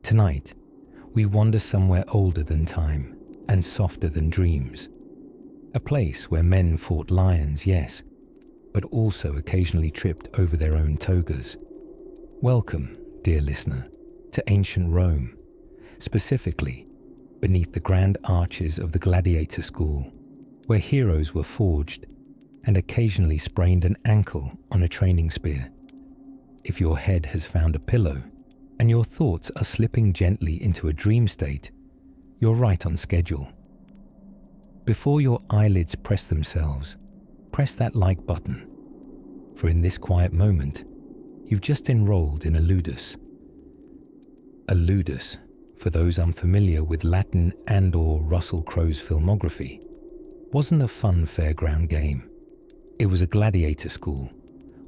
Tonight, we wander somewhere older than time and softer than dreams. A place where men fought lions, yes, but also occasionally tripped over their own togas. Welcome, dear listener, to ancient Rome, specifically beneath the grand arches of the gladiator school, where heroes were forged and occasionally sprained an ankle on a training spear. If your head has found a pillow and your thoughts are slipping gently into a dream state, you're right on schedule. Before your eyelids press themselves, press that like button, for in this quiet moment, you've just enrolled in a ludus. A ludus, for those unfamiliar with Latin and/or Russell Crowe's filmography, wasn't a fun fairground game. It was a gladiator school,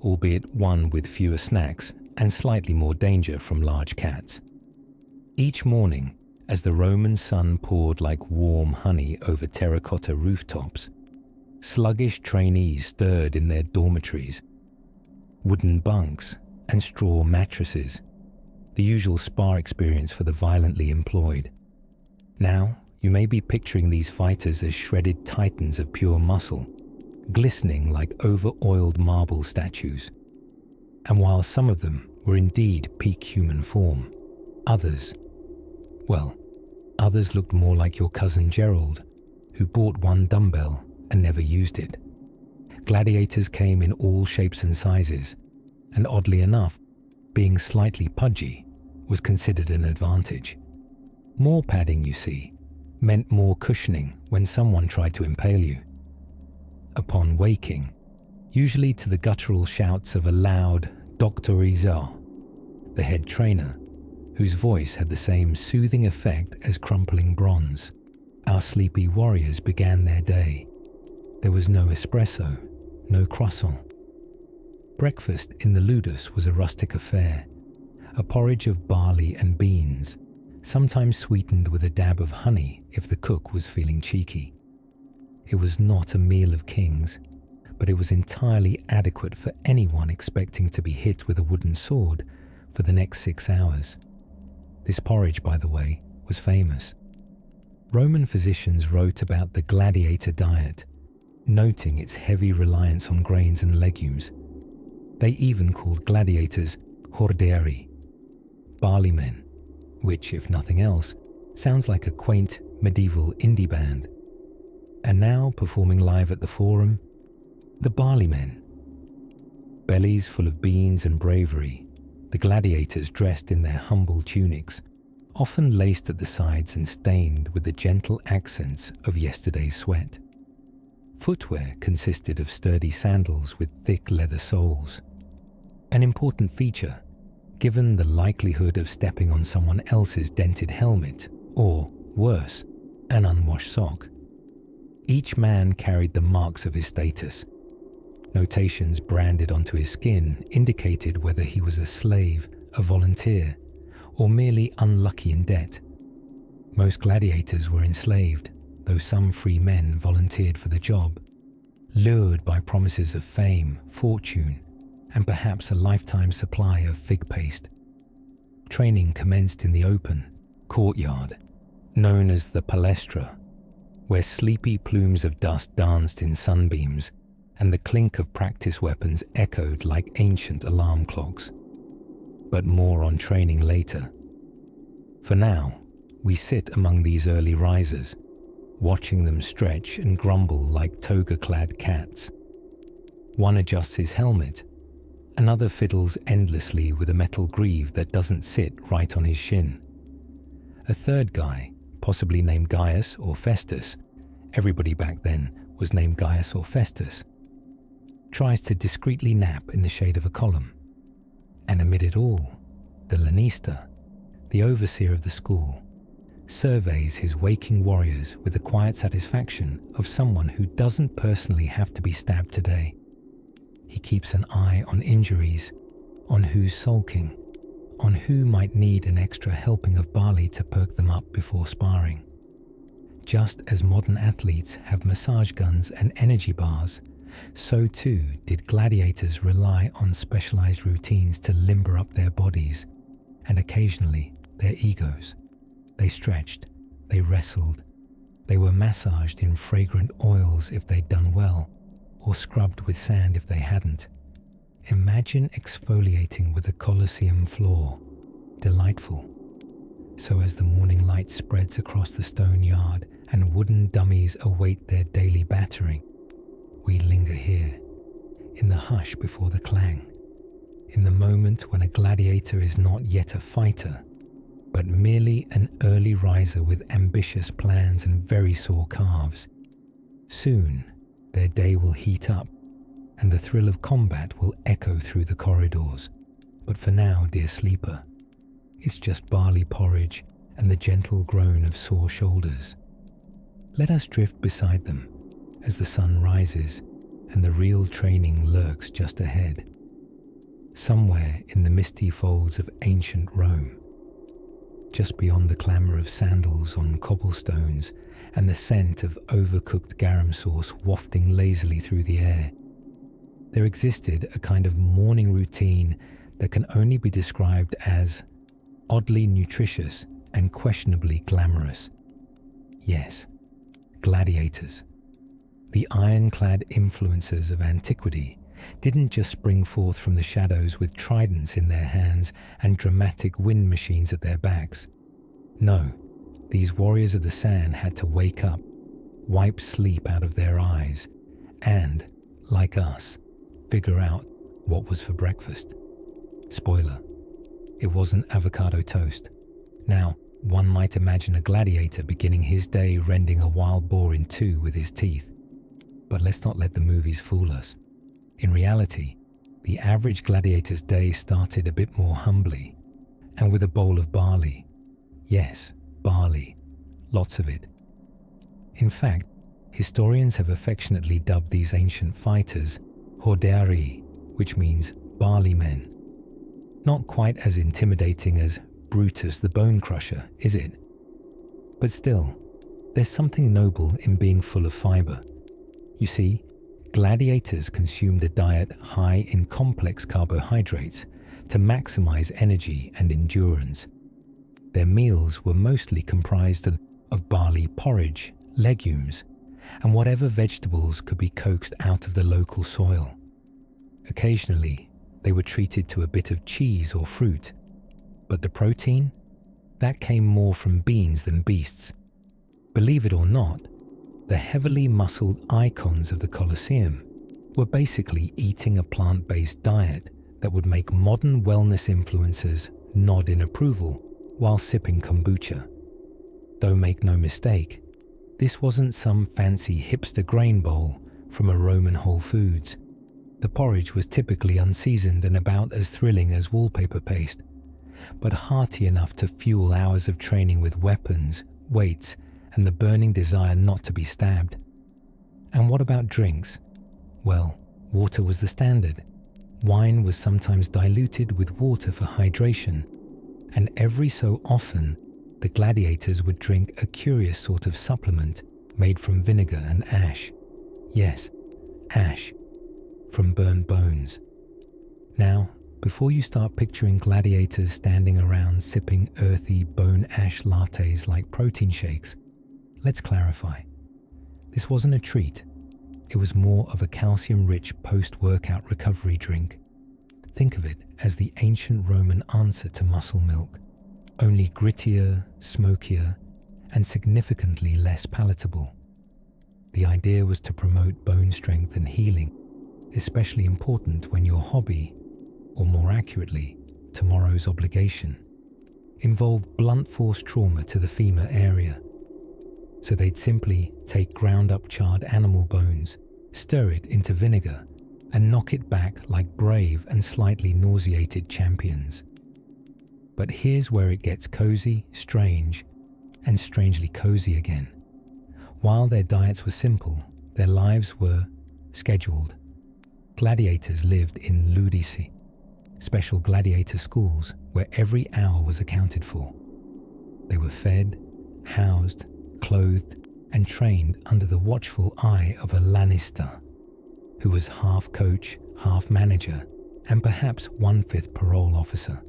albeit one with fewer snacks and slightly more danger from large cats. Each morning, as the Roman sun poured like warm honey over terracotta rooftops, sluggish trainees stirred in their dormitories. Wooden bunks and straw mattresses, the usual spa experience for the violently employed. Now, you may be picturing these fighters as shredded titans of pure muscle, glistening like over-oiled marble statues. And while some of them were indeed peak human form, others looked more like your cousin Gerald, who bought one dumbbell and never used it. Gladiators came in all shapes and sizes, and oddly enough, being slightly pudgy was considered an advantage. More padding, you see, meant more cushioning when someone tried to impale you. Upon waking, usually to the guttural shouts of a loud doctoriza, the head trainer, whose voice had the same soothing effect as crumpling bronze, our sleepy warriors began their day. There was no espresso, no croissant. Breakfast in the ludus was a rustic affair, a porridge of barley and beans, sometimes sweetened with a dab of honey if the cook was feeling cheeky. It was not a meal of kings, but it was entirely adequate for anyone expecting to be hit with a wooden sword for the next 6 hours. This porridge, by the way, was famous. Roman physicians wrote about the gladiator diet, noting its heavy reliance on grains and legumes. They even called gladiators hordeari, barley men, which, if nothing else, sounds like a quaint medieval indie band. And now, performing live at the Forum, the barley men. Bellies full of beans and bravery, the gladiators dressed in their humble tunics, often laced at the sides and stained with the gentle accents of yesterday's sweat. Footwear consisted of sturdy sandals with thick leather soles, an important feature, given the likelihood of stepping on someone else's dented helmet, or, worse, an unwashed sock. Each man carried the marks of his status. Notations branded onto his skin indicated whether he was a slave, a volunteer, or merely unlucky in debt. Most gladiators were enslaved, though some free men volunteered for the job, lured by promises of fame, fortune, and perhaps a lifetime supply of fig paste. Training commenced in the open courtyard, known as the palestra, where sleepy plumes of dust danced in sunbeams and the clink of practice weapons echoed like ancient alarm clocks. But more on training later. For now, we sit among these early risers, watching them stretch and grumble like toga-clad cats. One adjusts his helmet, another fiddles endlessly with a metal greave that doesn't sit right on his shin. A third guy, possibly named Gaius or Festus, everybody back then was named Gaius or Festus, tries to discreetly nap in the shade of a column. And amid it all, the lanista, the overseer of the school, surveys his waking warriors with the quiet satisfaction of someone who doesn't personally have to be stabbed today. He keeps an eye on injuries, on who's sulking, on who might need an extra helping of barley to perk them up before sparring. Just as modern athletes have massage guns and energy bars, so too did gladiators rely on specialized routines to limber up their bodies, and occasionally their egos. They stretched, they wrestled, they were massaged in fragrant oils if they'd done well, or scrubbed with sand if they hadn't. Imagine exfoliating with the Colosseum floor. Delightful. So as the morning light spreads across the stone yard and wooden dummies await their daily battering, we linger here, in the hush before the clang, in the moment when a gladiator is not yet a fighter, but merely an early riser with ambitious plans and very sore calves. Soon, their day will heat up, and the thrill of combat will echo through the corridors. But for now, dear sleeper, it's just barley porridge and the gentle groan of sore shoulders. Let us drift beside them as the sun rises and the real training lurks just ahead, somewhere in the misty folds of ancient Rome, just beyond the clamour of sandals on cobblestones and the scent of overcooked garum sauce wafting lazily through the air. There existed a kind of morning routine that can only be described as oddly nutritious and questionably glamorous. Yes, gladiators. The ironclad influencers of antiquity didn't just spring forth from the shadows with tridents in their hands and dramatic wind machines at their backs. No, these warriors of the sand had to wake up, wipe sleep out of their eyes, and, like us, figure out what was for breakfast. Spoiler, it wasn't avocado toast. Now, one might imagine a gladiator beginning his day rending a wild boar in two with his teeth. But let's not let the movies fool us. In reality, the average gladiator's day started a bit more humbly, and with a bowl of barley. Yes, barley. Lots of it. In fact, historians have affectionately dubbed these ancient fighters hordearii, which means barley men. Not quite as intimidating as Brutus the Bone Crusher, is it? But still, there's something noble in being full of fibre. You see, gladiators consumed a diet high in complex carbohydrates to maximize energy and endurance. Their meals were mostly comprised of barley porridge, legumes, and whatever vegetables could be coaxed out of the local soil. Occasionally, they were treated to a bit of cheese or fruit, but the protein? That came more from beans than beasts. Believe it or not, the heavily muscled icons of the Colosseum were basically eating a plant-based diet that would make modern wellness influencers nod in approval while sipping kombucha. Though make no mistake, this wasn't some fancy hipster grain bowl from a Roman Whole Foods. The porridge was typically unseasoned and about as thrilling as wallpaper paste, but hearty enough to fuel hours of training with weapons, weights, and the burning desire not to be stabbed. And what about drinks? Well, water was the standard. Wine was sometimes diluted with water for hydration, and every so often, the gladiators would drink a curious sort of supplement made from vinegar and ash. Yes, ash. From burned bones. Now, before you start picturing gladiators standing around sipping earthy bone ash lattes like protein shakes, let's clarify. This wasn't a treat. It was more of a calcium-rich post-workout recovery drink. Think of it as the ancient Roman answer to muscle milk, only grittier, smokier, and significantly less palatable. The idea was to promote bone strength and healing, especially important when your hobby, or more accurately, tomorrow's obligation, involved blunt force trauma to the femur area. So they'd simply take ground up charred animal bones, stir it into vinegar, and knock it back like brave and slightly nauseated champions. But here's where it gets cozy, strange, and strangely cozy again. While their diets were simple, their lives were scheduled. Gladiators lived in ludici, special gladiator schools where every hour was accounted for. They were fed, housed, clothed, and trained under the watchful eye of a lanista, who was half coach, half manager, and perhaps 1/5 parole officer.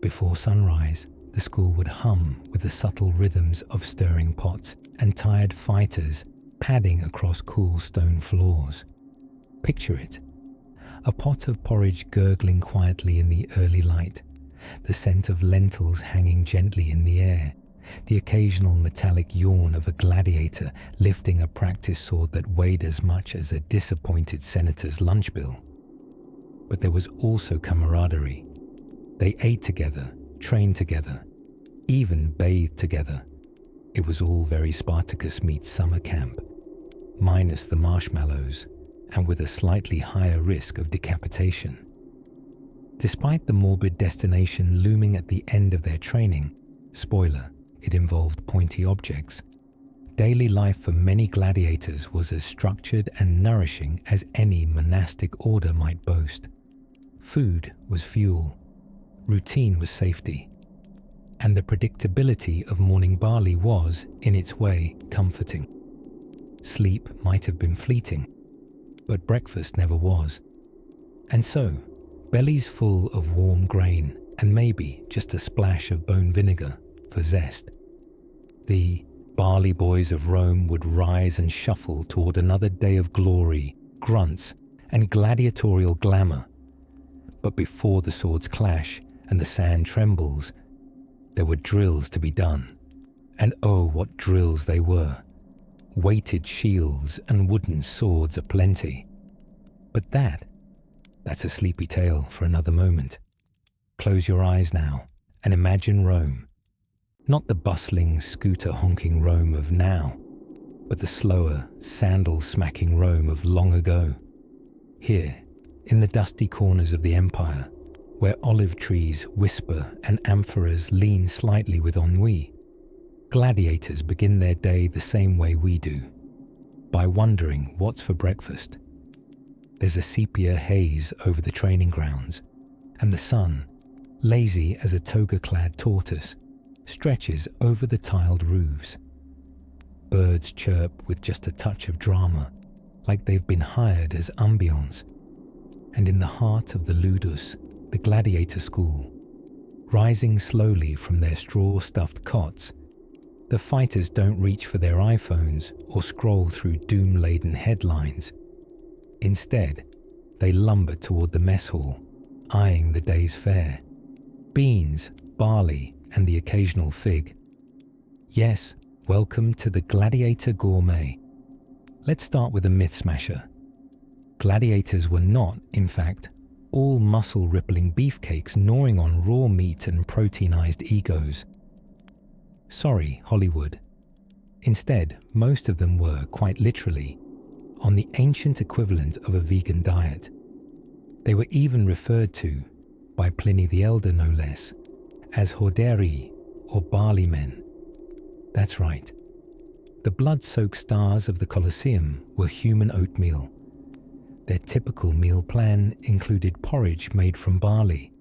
Before sunrise, the school would hum with the subtle rhythms of stirring pots and tired fighters padding across cool stone floors. Picture it. A pot of porridge gurgling quietly in the early light, the scent of lentils hanging gently in the air, the occasional metallic yawn of a gladiator lifting a practice sword that weighed as much as a disappointed senator's lunch bill. But there was also camaraderie. They ate together, trained together, even bathed together. It was all very Spartacus meets summer camp, minus the marshmallows, and with a slightly higher risk of decapitation. Despite the morbid destination looming at the end of their training, spoiler, it involved pointy objects, daily life for many gladiators was as structured and nourishing as any monastic order might boast. Food was fuel, routine was safety, and the predictability of morning barley was, in its way, comforting. Sleep might have been fleeting, but breakfast never was. And so, bellies full of warm grain and maybe just a splash of bone vinegar for zest. The barley boys of Rome would rise and shuffle toward another day of glory, grunts, and gladiatorial glamour. But before the swords clash and the sand trembles, there were drills to be done. And oh, what drills they were. Weighted shields and wooden swords aplenty. But that's a sleepy tale for another moment. Close your eyes now and imagine Rome. Not the bustling, scooter-honking Rome of now, but the slower, sandal-smacking Rome of long ago. Here, in the dusty corners of the empire, where olive trees whisper and amphoras lean slightly with ennui, gladiators begin their day the same way we do, by wondering what's for breakfast. There's a sepia haze over the training grounds, and the sun, lazy as a toga-clad tortoise, stretches over the tiled roofs. Birds chirp with just a touch of drama, like they've been hired as ambience. And in the heart of the ludus, the gladiator school, rising slowly from their straw-stuffed cots, the fighters don't reach for their iPhones or scroll through doom-laden headlines. Instead, they lumber toward the mess hall, eyeing the day's fare. Beans, barley, and the occasional fig. Yes, welcome to the Gladiator Gourmet. Let's start with a myth smasher. Gladiators were not, in fact, all muscle-rippling beefcakes gnawing on raw meat and proteinized egos. Sorry, Hollywood. Instead, most of them were, quite literally, on the ancient equivalent of a vegan diet. They were even referred to, by Pliny the Elder no less, as horderii, or barley men. That's right. The blood-soaked stars of the Colosseum were human oatmeal. Their typical meal plan included porridge made from barley,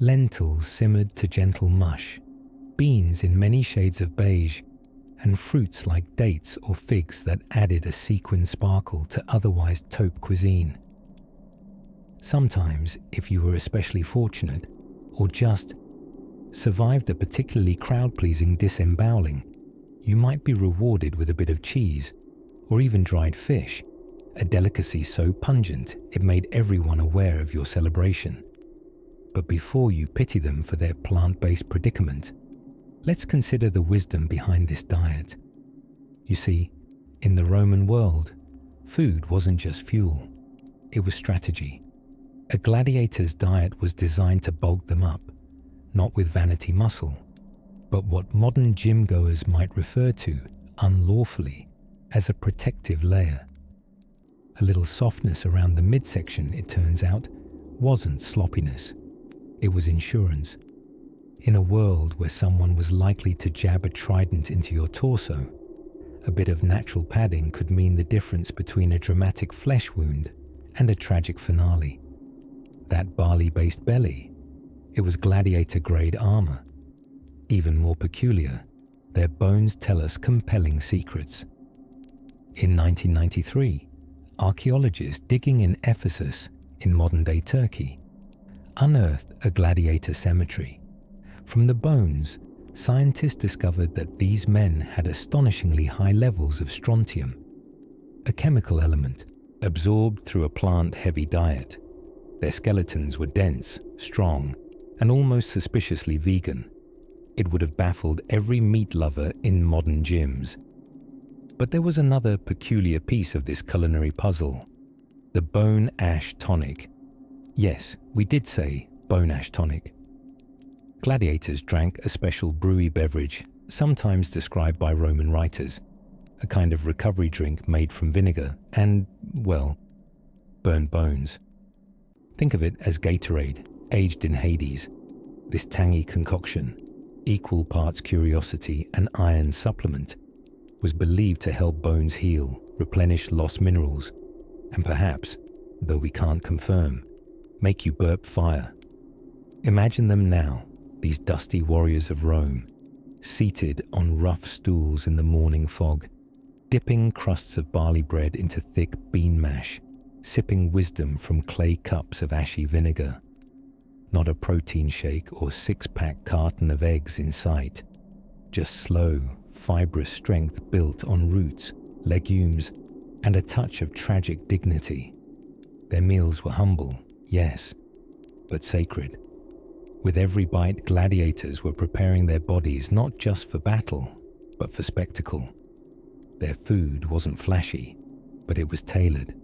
lentils simmered to gentle mush, beans in many shades of beige, and fruits like dates or figs that added a sequin sparkle to otherwise taupe cuisine. Sometimes, if you were especially fortunate, or just survived a particularly crowd-pleasing disemboweling, you might be rewarded with a bit of cheese, or even dried fish, a delicacy so pungent it made everyone aware of your celebration. But before you pity them for their plant-based predicament, let's consider the wisdom behind this diet. You see, in the Roman world, food wasn't just fuel, it was strategy. A gladiator's diet was designed to bulk them up, not with vanity muscle, but what modern gym-goers might refer to, unlawfully, as a protective layer. A little softness around the midsection, it turns out, wasn't sloppiness. It was insurance. In a world where someone was likely to jab a trident into your torso, a bit of natural padding could mean the difference between a dramatic flesh wound and a tragic finale. That barley-based belly, it was gladiator-grade armor. Even more peculiar, their bones tell us compelling secrets. In 1993, archaeologists digging in Ephesus, in modern-day Turkey, unearthed a gladiator cemetery. From the bones, scientists discovered that these men had astonishingly high levels of strontium, a chemical element absorbed through a plant-heavy diet. Their skeletons were dense, strong, and almost suspiciously vegan. It would have baffled every meat lover in modern gyms. But there was another peculiar piece of this culinary puzzle: the bone ash tonic. Yes, we did say bone ash tonic. Gladiators drank a special brewy beverage, sometimes described by Roman writers, a kind of recovery drink made from vinegar and, well, burned bones. Think of it as Gatorade, aged in Hades. This tangy concoction, equal parts curiosity and iron supplement, was believed to help bones heal, replenish lost minerals, and perhaps, though we can't confirm, make you burp fire. Imagine them now, these dusty warriors of Rome, seated on rough stools in the morning fog, dipping crusts of barley bread into thick bean mash, sipping wisdom from clay cups of ashy vinegar. Not a protein shake or six-pack carton of eggs in sight, just slow, fibrous strength built on roots, legumes, and a touch of tragic dignity. Their meals were humble, yes, but sacred. With every bite, gladiators were preparing their bodies not just for battle, but for spectacle. Their food wasn't flashy, but it was tailored.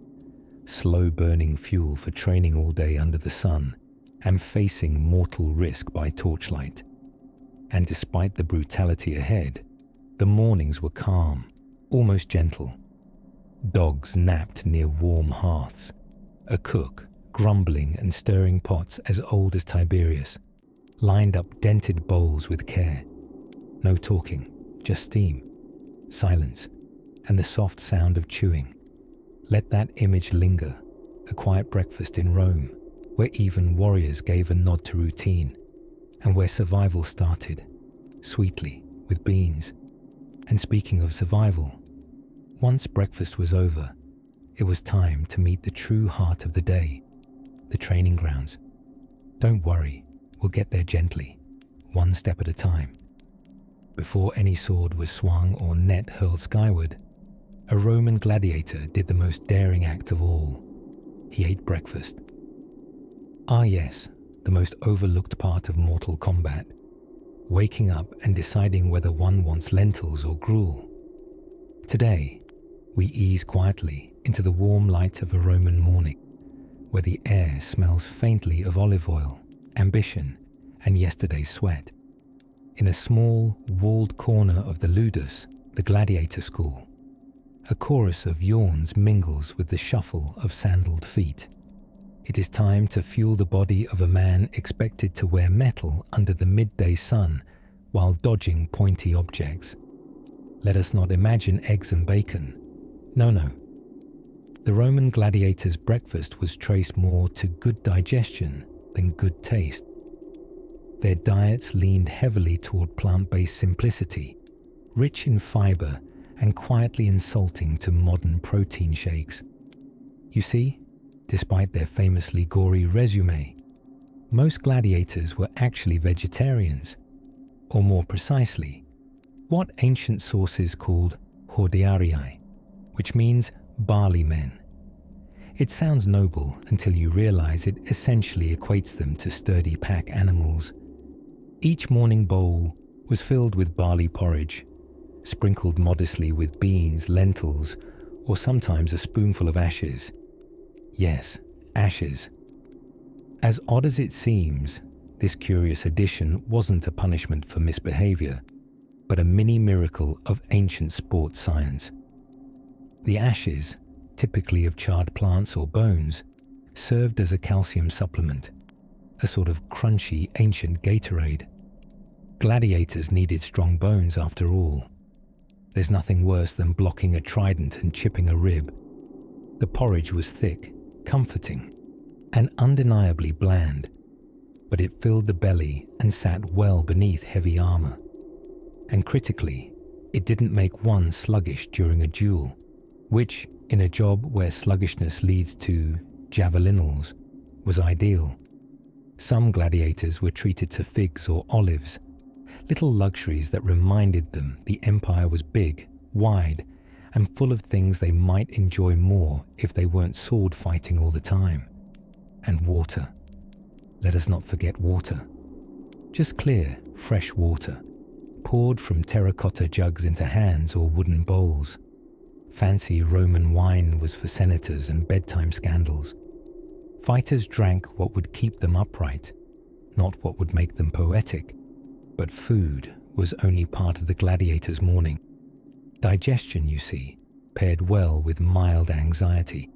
Slow-burning fuel for training all day under the sun and facing mortal risk by torchlight. And despite the brutality ahead, the mornings were calm, almost gentle. Dogs napped near warm hearths. A cook, grumbling and stirring pots as old as Tiberius, lined up dented bowls with care. No talking, just steam, silence, and the soft sound of chewing. Let that image linger, a quiet breakfast in Rome, where even warriors gave a nod to routine, and where survival started, sweetly, with beans. And speaking of survival, once breakfast was over, it was time to meet the true heart of the day, the training grounds. Don't worry, we'll get there gently, one step at a time. Before any sword was swung or net hurled skyward, a Roman gladiator did the most daring act of all. He ate breakfast. Ah yes, the most overlooked part of mortal combat, waking up and deciding whether one wants lentils or gruel. Today, we ease quietly into the warm light of a Roman morning, where the air smells faintly of olive oil, ambition, and yesterday's sweat. In a small, walled corner of the ludus, the gladiator school, a chorus of yawns mingles with the shuffle of sandaled feet. It is time to fuel the body of a man expected to wear metal under the midday sun while dodging pointy objects. Let us not imagine eggs and bacon. No. The Roman gladiators' breakfast was traced more to good digestion than good taste. Their diets leaned heavily toward plant-based simplicity, rich in fiber and quietly insulting to modern protein shakes. You see, despite their famously gory resume, most gladiators were actually vegetarians, or more precisely, what ancient sources called hordearii, which means barley men. It sounds noble until you realize it essentially equates them to sturdy pack animals. Each morning bowl was filled with barley porridge, sprinkled modestly with beans, lentils, or sometimes a spoonful of ashes. Yes, ashes. As odd as it seems, this curious addition wasn't a punishment for misbehavior, but a mini miracle of ancient sports science. The ashes, typically of charred plants or bones, served as a calcium supplement, a sort of crunchy ancient Gatorade. Gladiators needed strong bones after all. There's nothing worse than blocking a trident and chipping a rib. The porridge was thick, comforting, and undeniably bland, but it filled the belly and sat well beneath heavy armor. And critically, it didn't make one sluggish during a duel, which, in a job where sluggishness leads to javelinals, was ideal. Some gladiators were treated to figs or olives, Little luxuries that reminded them the empire was big, wide, and full of things they might enjoy more if they weren't sword fighting all the time. And water. Let us not forget water. Just clear, fresh water, poured from terracotta jugs into hands or wooden bowls. Fancy Roman wine was for senators and bedtime scandals. Fighters drank what would keep them upright, not what would make them poetic. But food was only part of the gladiator's morning. Digestion, you see, paired well with mild anxiety.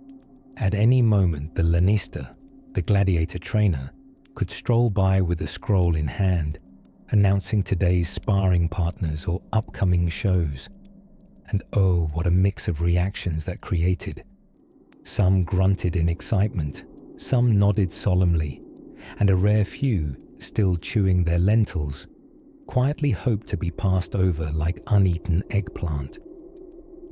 At any moment, the lanista, the gladiator trainer, could stroll by with a scroll in hand, announcing today's sparring partners or upcoming shows. And oh, what a mix of reactions that created. Some grunted in excitement, some nodded solemnly, and a rare few, still chewing their lentils, quietly hoped to be passed over like uneaten eggplant.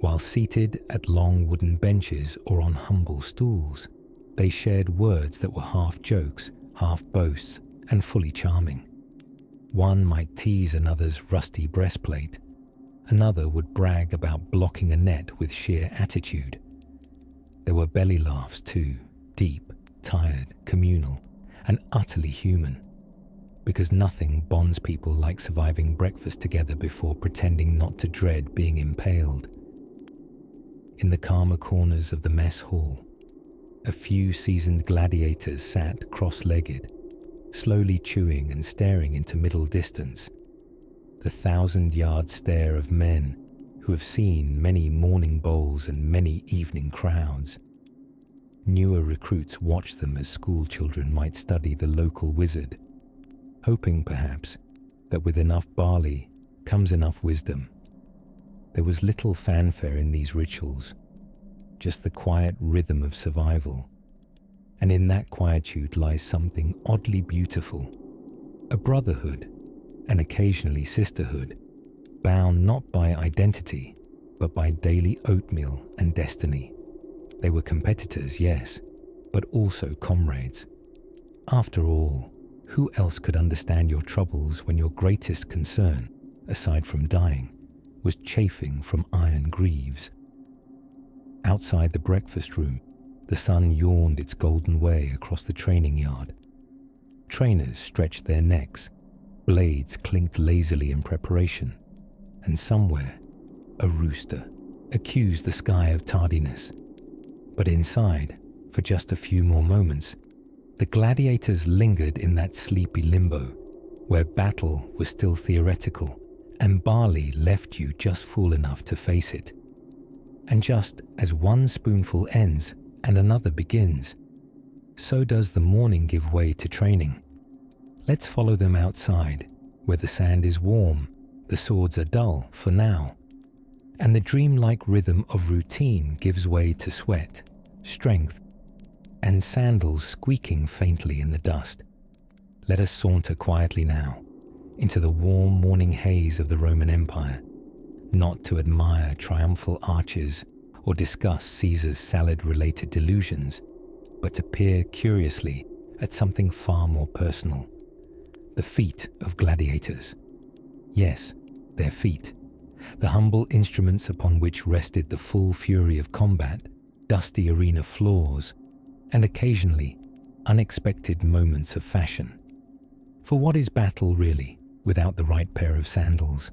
While seated at long wooden benches or on humble stools, they shared words that were half jokes, half boasts, and fully charming. One might tease another's rusty breastplate. Another would brag about blocking a net with sheer attitude. There were belly laughs too, deep, tired, communal, and utterly human. Because nothing bonds people like surviving breakfast together before pretending not to dread being impaled. In the calmer corners of the mess hall, a few seasoned gladiators sat cross-legged, slowly chewing and staring into middle distance. The 1,000-yard stare of men who have seen many morning bowls and many evening crowds. Newer recruits watched them as school children might study the local wizard, hoping perhaps that with enough barley comes enough wisdom. There was little fanfare in these rituals, just the quiet rhythm of survival. And in that quietude lies something oddly beautiful, a brotherhood, and occasionally sisterhood, bound not by identity, but by daily oatmeal and destiny. They were competitors, yes, but also comrades. After all, who else could understand your troubles when your greatest concern, aside from dying, was chafing from iron greaves? Outside the breakfast room, the sun yawned its golden way across the training yard. Trainers stretched their necks, blades clinked lazily in preparation, and somewhere, a rooster accused the sky of tardiness. But inside, for just a few more moments, the gladiators lingered in that sleepy limbo, where battle was still theoretical, and barley left you just full enough to face it. And just as one spoonful ends and another begins, so does the morning give way to training. Let's follow them outside, where the sand is warm, the swords are dull for now, and the dreamlike rhythm of routine gives way to sweat, strength, and sandals squeaking faintly in the dust. Let us saunter quietly now, into the warm morning haze of the Roman Empire, not to admire triumphal arches or discuss Caesar's salad-related delusions, but to peer curiously at something far more personal. The feet of gladiators. Yes, their feet. The humble instruments upon which rested the full fury of combat, dusty arena floors, and occasionally unexpected moments of fashion. For what is battle really without the right pair of sandals?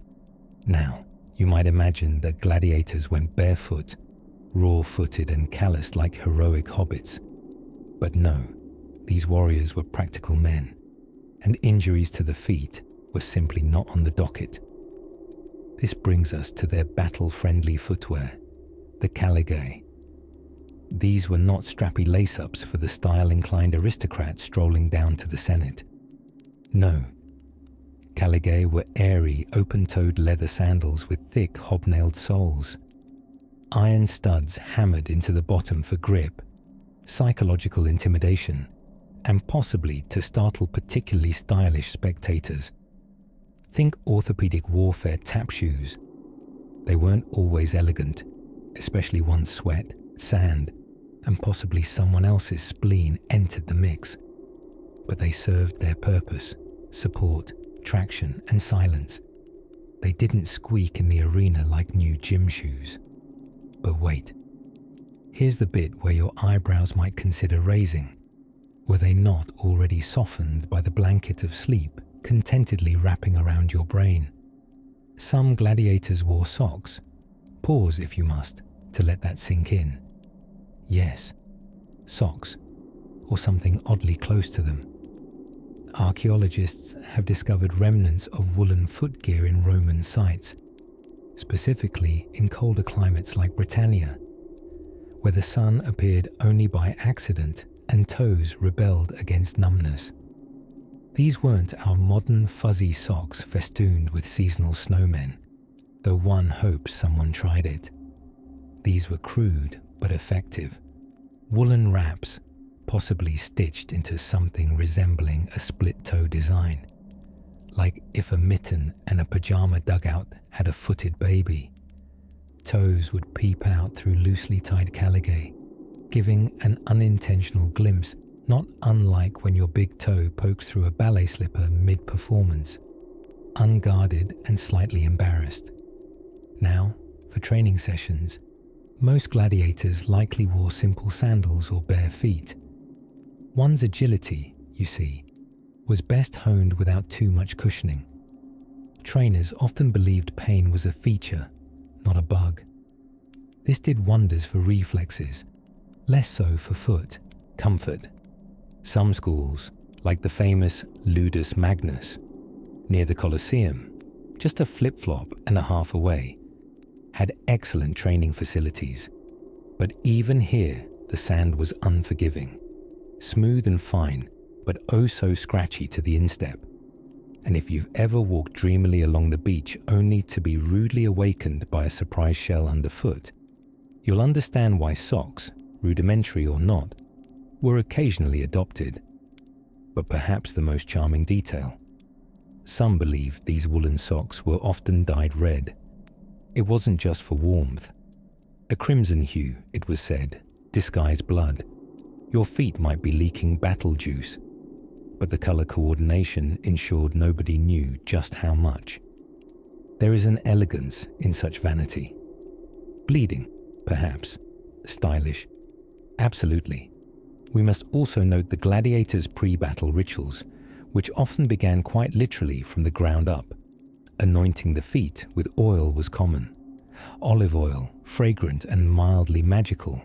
Now, you might imagine that gladiators went barefoot, raw-footed and calloused like heroic hobbits. But no, these warriors were practical men, and injuries to the feet were simply not on the docket. This brings us to their battle-friendly footwear, the caligae. These were not strappy lace-ups for the style-inclined aristocrats strolling down to the Senate. No, caligae were airy, open-toed leather sandals with thick, hobnailed soles. Iron studs hammered into the bottom for grip, psychological intimidation, and possibly to startle particularly stylish spectators. Think orthopedic warfare tap shoes. They weren't always elegant, especially once sweat, sand, and possibly someone else's spleen entered the mix. But they served their purpose: support, traction, and silence. They didn't squeak in the arena like new gym shoes. But wait. Here's the bit where your eyebrows might consider raising. Were they not already softened by the blanket of sleep contentedly wrapping around your brain? Some gladiators wore socks. Pause if you must, to let that sink in. Yes, socks, or something oddly close to them. Archaeologists have discovered remnants of woolen footgear in Roman sites, specifically in colder climates like Britannia, where the sun appeared only by accident and toes rebelled against numbness. These weren't our modern fuzzy socks festooned with seasonal snowmen, though one hopes someone tried it. These were crude but effective. Woolen wraps, possibly stitched into something resembling a split-toe design, like if a mitten and a pajama dugout had a footed baby. Toes would peep out through loosely tied caligae, giving an unintentional glimpse, not unlike when your big toe pokes through a ballet slipper mid-performance, unguarded and slightly embarrassed. Now, for training sessions, most gladiators likely wore simple sandals or bare feet. One's agility, you see, was best honed without too much cushioning. Trainers often believed pain was a feature, not a bug. This did wonders for reflexes, less so for foot comfort. Some schools, like the famous Ludus Magnus, near the Colosseum, just a flip-flop and a half away, had excellent training facilities. But even here, the sand was unforgiving, smooth and fine, but oh so scratchy to the instep. And if you've ever walked dreamily along the beach only to be rudely awakened by a surprise shell underfoot, you'll understand why socks, rudimentary or not, were occasionally adopted. But perhaps the most charming detail: some believed these woolen socks were often dyed red. It wasn't just for warmth. A crimson hue, it was said, disguised blood. Your feet might be leaking battle juice, but the color coordination ensured nobody knew just how much. There is an elegance in such vanity. Bleeding, perhaps. Stylish. Absolutely. We must also note the gladiators' pre-battle rituals, which often began quite literally from the ground up. Anointing the feet with oil was common. Olive oil, fragrant and mildly magical,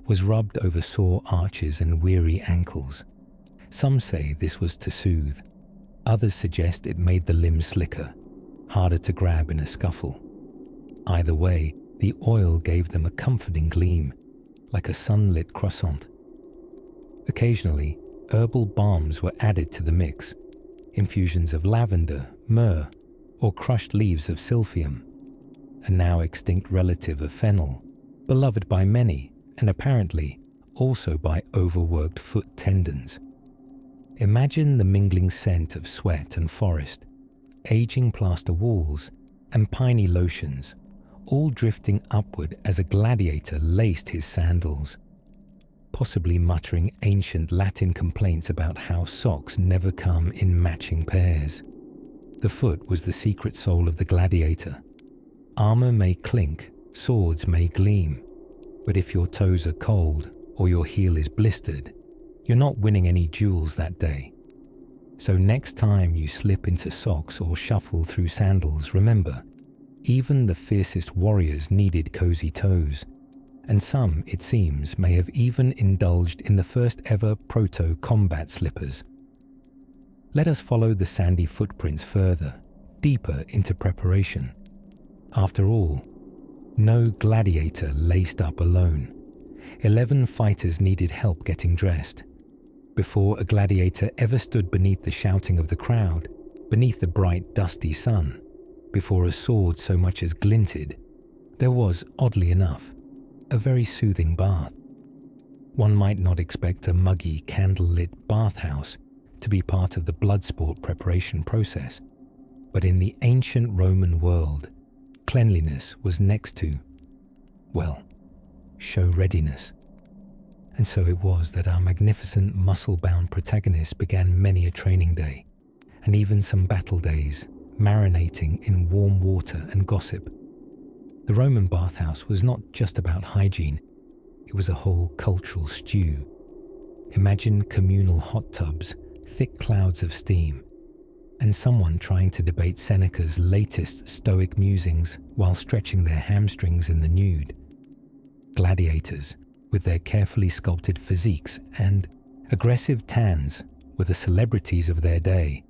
was rubbed over sore arches and weary ankles. Some say this was to soothe. Others suggest it made the limbs slicker, harder to grab in a scuffle. Either way, the oil gave them a comforting gleam, like a sunlit croissant. Occasionally, herbal balms were added to the mix, infusions of lavender, myrrh, or crushed leaves of silphium, a now extinct relative of fennel, beloved by many and apparently also by overworked foot tendons. Imagine the mingling scent of sweat and forest, aging plaster walls, and piney lotions, all drifting upward as a gladiator laced his sandals, possibly muttering ancient Latin complaints about how socks never come in matching pairs. The foot was the secret soul of the gladiator. Armor may clink, swords may gleam, but if your toes are cold or your heel is blistered, you're not winning any duels that day. So next time you slip into socks or shuffle through sandals, remember, even the fiercest warriors needed cozy toes, and some, it seems, may have even indulged in the first ever proto-combat slippers. Let us follow the sandy footprints further, deeper into preparation. After all, no gladiator laced up alone. 11 fighters needed help getting dressed. Before a gladiator ever stood beneath the shouting of the crowd, beneath the bright, dusty sun, before a sword so much as glinted, there was, oddly enough, a very soothing bath. One might not expect a muggy, candle-lit bathhouse to be part of the blood sport preparation process, but in the ancient Roman world, cleanliness was next to, well, show readiness. And so it was that our magnificent muscle-bound protagonist began many a training day, and even some battle days, marinating in warm water and gossip. The Roman bathhouse was not just about hygiene, it was a whole cultural stew. Imagine communal hot tubs, thick clouds of steam, and someone trying to debate Seneca's latest Stoic musings while stretching their hamstrings in the nude. Gladiators, with their carefully sculpted physiques and aggressive tans, were the celebrities of their day,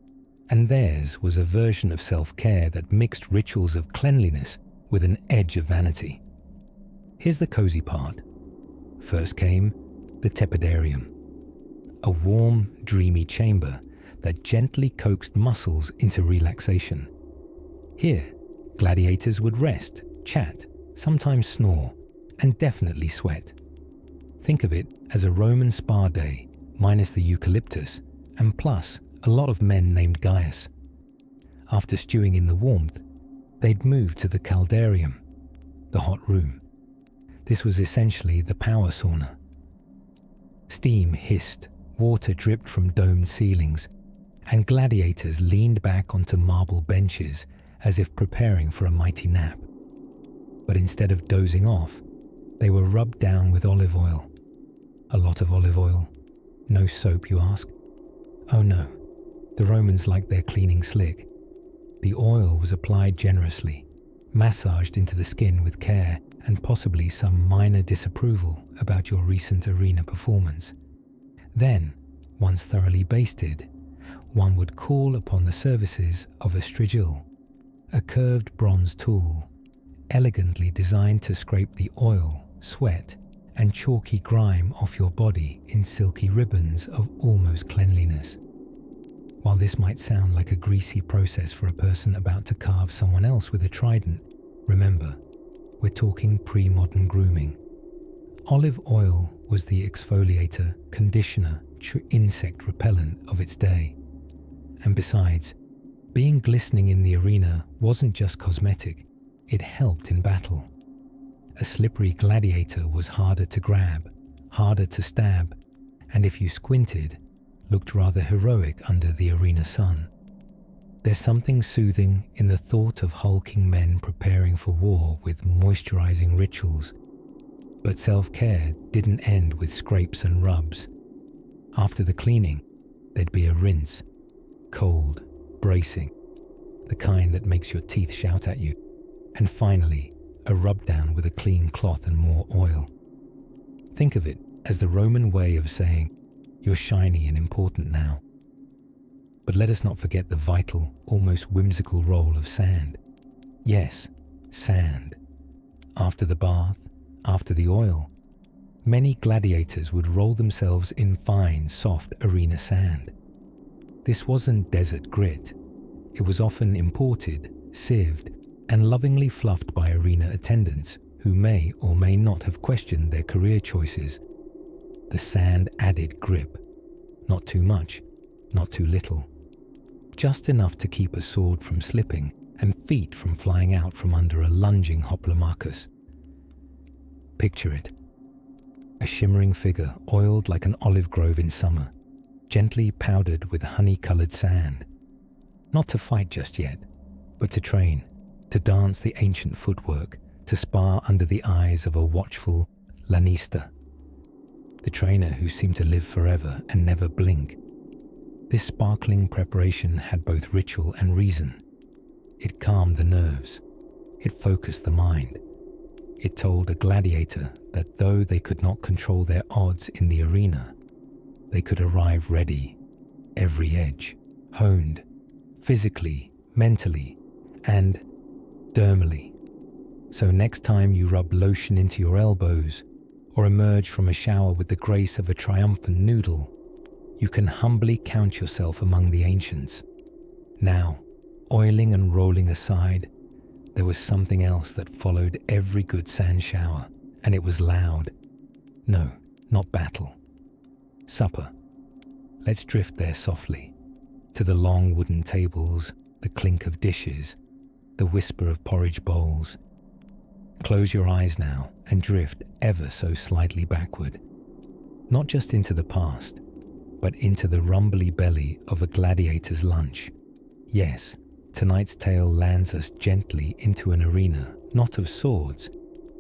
and theirs was a version of self-care that mixed rituals of cleanliness with an edge of vanity. Here's the cozy part. First came the tepidarium, a warm, dreamy chamber that gently coaxed muscles into relaxation. Here, gladiators would rest, chat, sometimes snore, and definitely sweat. Think of it as a Roman spa day, minus the eucalyptus, and plus a lot of men named Gaius. After stewing in the warmth, they'd move to the caldarium, the hot room. This was essentially the power sauna. Steam hissed, water dripped from domed ceilings, and gladiators leaned back onto marble benches as if preparing for a mighty nap. But instead of dozing off, they were rubbed down with olive oil. A lot of olive oil. No soap, you ask? Oh no, the Romans liked their cleaning slick. The oil was applied generously, massaged into the skin with care and possibly some minor disapproval about your recent arena performance. Then, once thoroughly basted, one would call upon the services of a strigil, a curved bronze tool, elegantly designed to scrape the oil, sweat, and chalky grime off your body in silky ribbons of almost cleanliness. While this might sound like a greasy process for a person about to carve someone else with a trident, remember, we're talking pre-modern grooming. Olive oil was the exfoliator, conditioner, insect repellent of its day. And besides, being glistening in the arena wasn't just cosmetic, it helped in battle. A slippery gladiator was harder to grab, harder to stab, and if you squinted, looked rather heroic under the arena sun. There's something soothing in the thought of hulking men preparing for war with moisturizing rituals. But self-care didn't end with scrapes and rubs. After the cleaning, there'd be a rinse, cold, bracing, the kind that makes your teeth shout at you, and finally, a rub down with a clean cloth and more oil. Think of it as the Roman way of saying, you're shiny and important now. But let us not forget the vital, almost whimsical role of sand. Yes, sand. After the bath, after the oil, many gladiators would roll themselves in fine, soft arena sand. This wasn't desert grit. It was often imported, sieved, and lovingly fluffed by arena attendants who may or may not have questioned their career choices. The sand added grip. Not too much, not too little. Just enough to keep a sword from slipping and feet from flying out from under a lunging hoplomachus. Picture it. A shimmering figure oiled like an olive grove in summer, gently powdered with honey-colored sand. Not to fight just yet, but to train, to dance the ancient footwork, to spar under the eyes of a watchful lanista, the trainer who seemed to live forever and never blink. This sparkling preparation had both ritual and reason. It calmed the nerves. It focused the mind. It told a gladiator that though they could not control their odds in the arena, they could arrive ready, every edge, honed, physically, mentally, and dermally. So next time you rub lotion into your elbows or emerge from a shower with the grace of a triumphant noodle, you can humbly count yourself among the ancients. Now, oiling and rolling aside, there was something else that followed every good sand shower, and it was loud. No, not battle. Supper. Let's drift there softly, to the long wooden tables, the clink of dishes, the whisper of porridge bowls. Close your eyes now and drift ever so slightly backward, not just into the past, but into the rumbly belly of a gladiator's lunch, Yes, tonight's tale lands us gently into an arena, not of swords,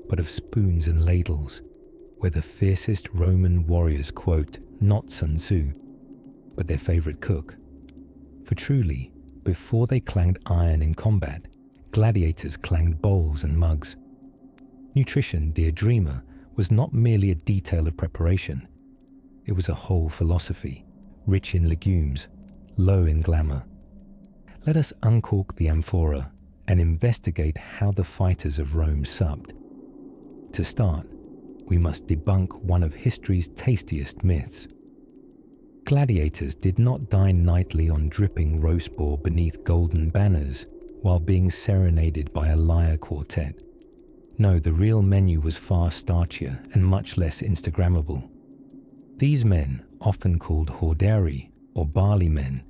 but of spoons and ladles, where the fiercest Roman warriors quote not Sun Tzu, but their favorite cook. For truly, before they clanged iron in combat, gladiators clanged bowls and mugs. Nutrition, dear dreamer, was not merely a detail of preparation. It was a whole philosophy, rich in legumes, low in glamour. Let us uncork the amphora and investigate how the fighters of Rome supped. To start, we must debunk one of history's tastiest myths. Gladiators did not dine nightly on dripping roast boar beneath golden banners while being serenaded by a lyre quartet. No, the real menu was far starchier and much less Instagrammable. These men, often called hordeari or barley men,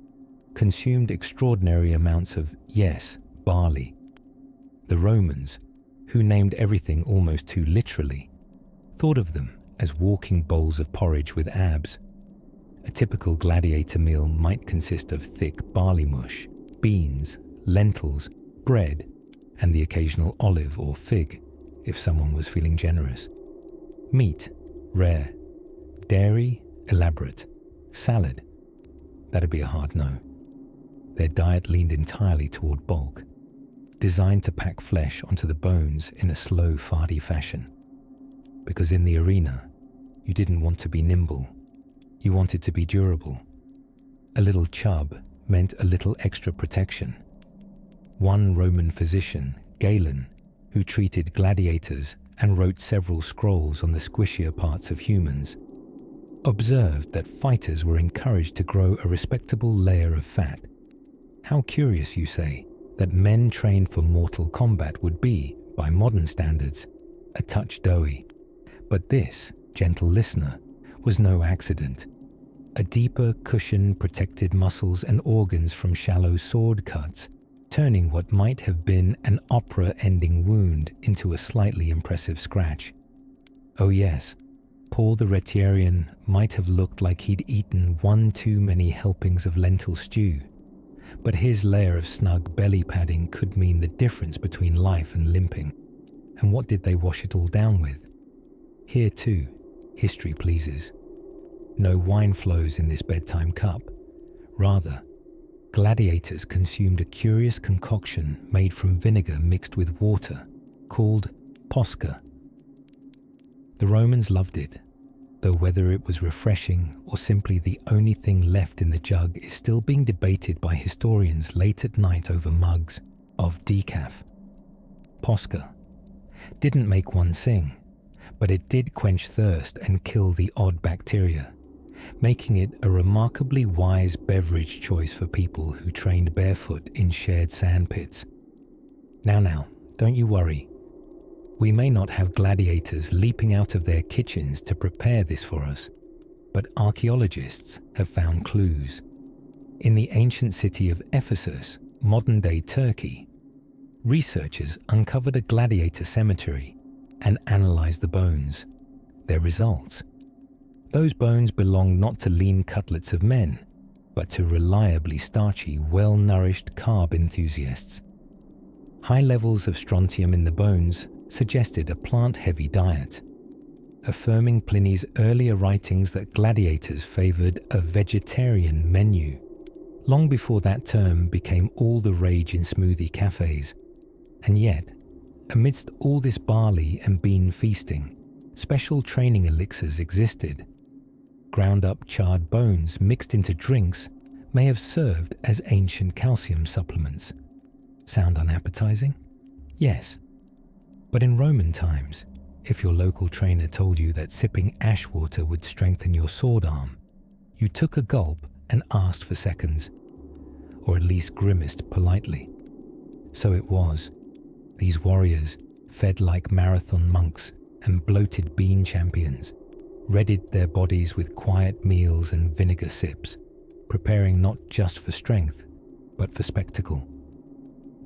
consumed extraordinary amounts of, yes, barley. The Romans, who named everything almost too literally, thought of them as walking bowls of porridge with abs. A typical gladiator meal might consist of thick barley mush, beans, lentils, bread, and the occasional olive or fig, if someone was feeling generous. Meat, rare. Dairy, elaborate. Salad, that'd be a hard no. Their diet leaned entirely toward bulk, designed to pack flesh onto the bones in a slow, farty fashion. Because in the arena, you didn't want to be nimble, you wanted to be durable. A little chub meant a little extra protection. One Roman physician, Galen, who treated gladiators and wrote several scrolls on the squishier parts of humans, observed that fighters were encouraged to grow a respectable layer of fat. How curious, you say, that men trained for mortal combat would be, by modern standards, a touch doughy. But this, gentle listener, was no accident. A deeper cushion protected muscles and organs from shallow sword cuts, turning what might have been an opera-ending wound into a slightly impressive scratch. Oh yes, Paul the Rhetarian might have looked like he'd eaten one too many helpings of lentil stew, but his layer of snug belly padding could mean the difference between life and limping. And what did they wash it all down with? Here too, history pleases. No wine flows in this bedtime cup. Rather, gladiators consumed a curious concoction made from vinegar mixed with water, called posca. The Romans loved it, though whether it was refreshing or simply the only thing left in the jug is still being debated by historians late at night over mugs of decaf. Posca didn't make one sing, but it did quench thirst and kill the odd bacteria, making it a remarkably wise beverage choice for people who trained barefoot in shared sandpits. Now, don't you worry. We may not have gladiators leaping out of their kitchens to prepare this for us, but archaeologists have found clues. In the ancient city of Ephesus, modern-day Turkey, researchers uncovered a gladiator cemetery and analyzed the bones. Their results: those bones belonged not to lean cutlets of men, but to reliably starchy, well-nourished carb enthusiasts. High levels of strontium in the bones suggested a plant-heavy diet, affirming Pliny's earlier writings that gladiators favored a vegetarian menu, long before that term became all the rage in smoothie cafes. And yet, amidst all this barley and bean feasting, special training elixirs existed. Ground-up charred bones mixed into drinks may have served as ancient calcium supplements. Sound unappetizing? Yes. But in Roman times, if your local trainer told you that sipping ash water would strengthen your sword arm, you took a gulp and asked for seconds, or at least grimaced politely. So it was. These warriors, fed like marathon monks and bloated bean champions, readied their bodies with quiet meals and vinegar sips, preparing not just for strength, but for spectacle.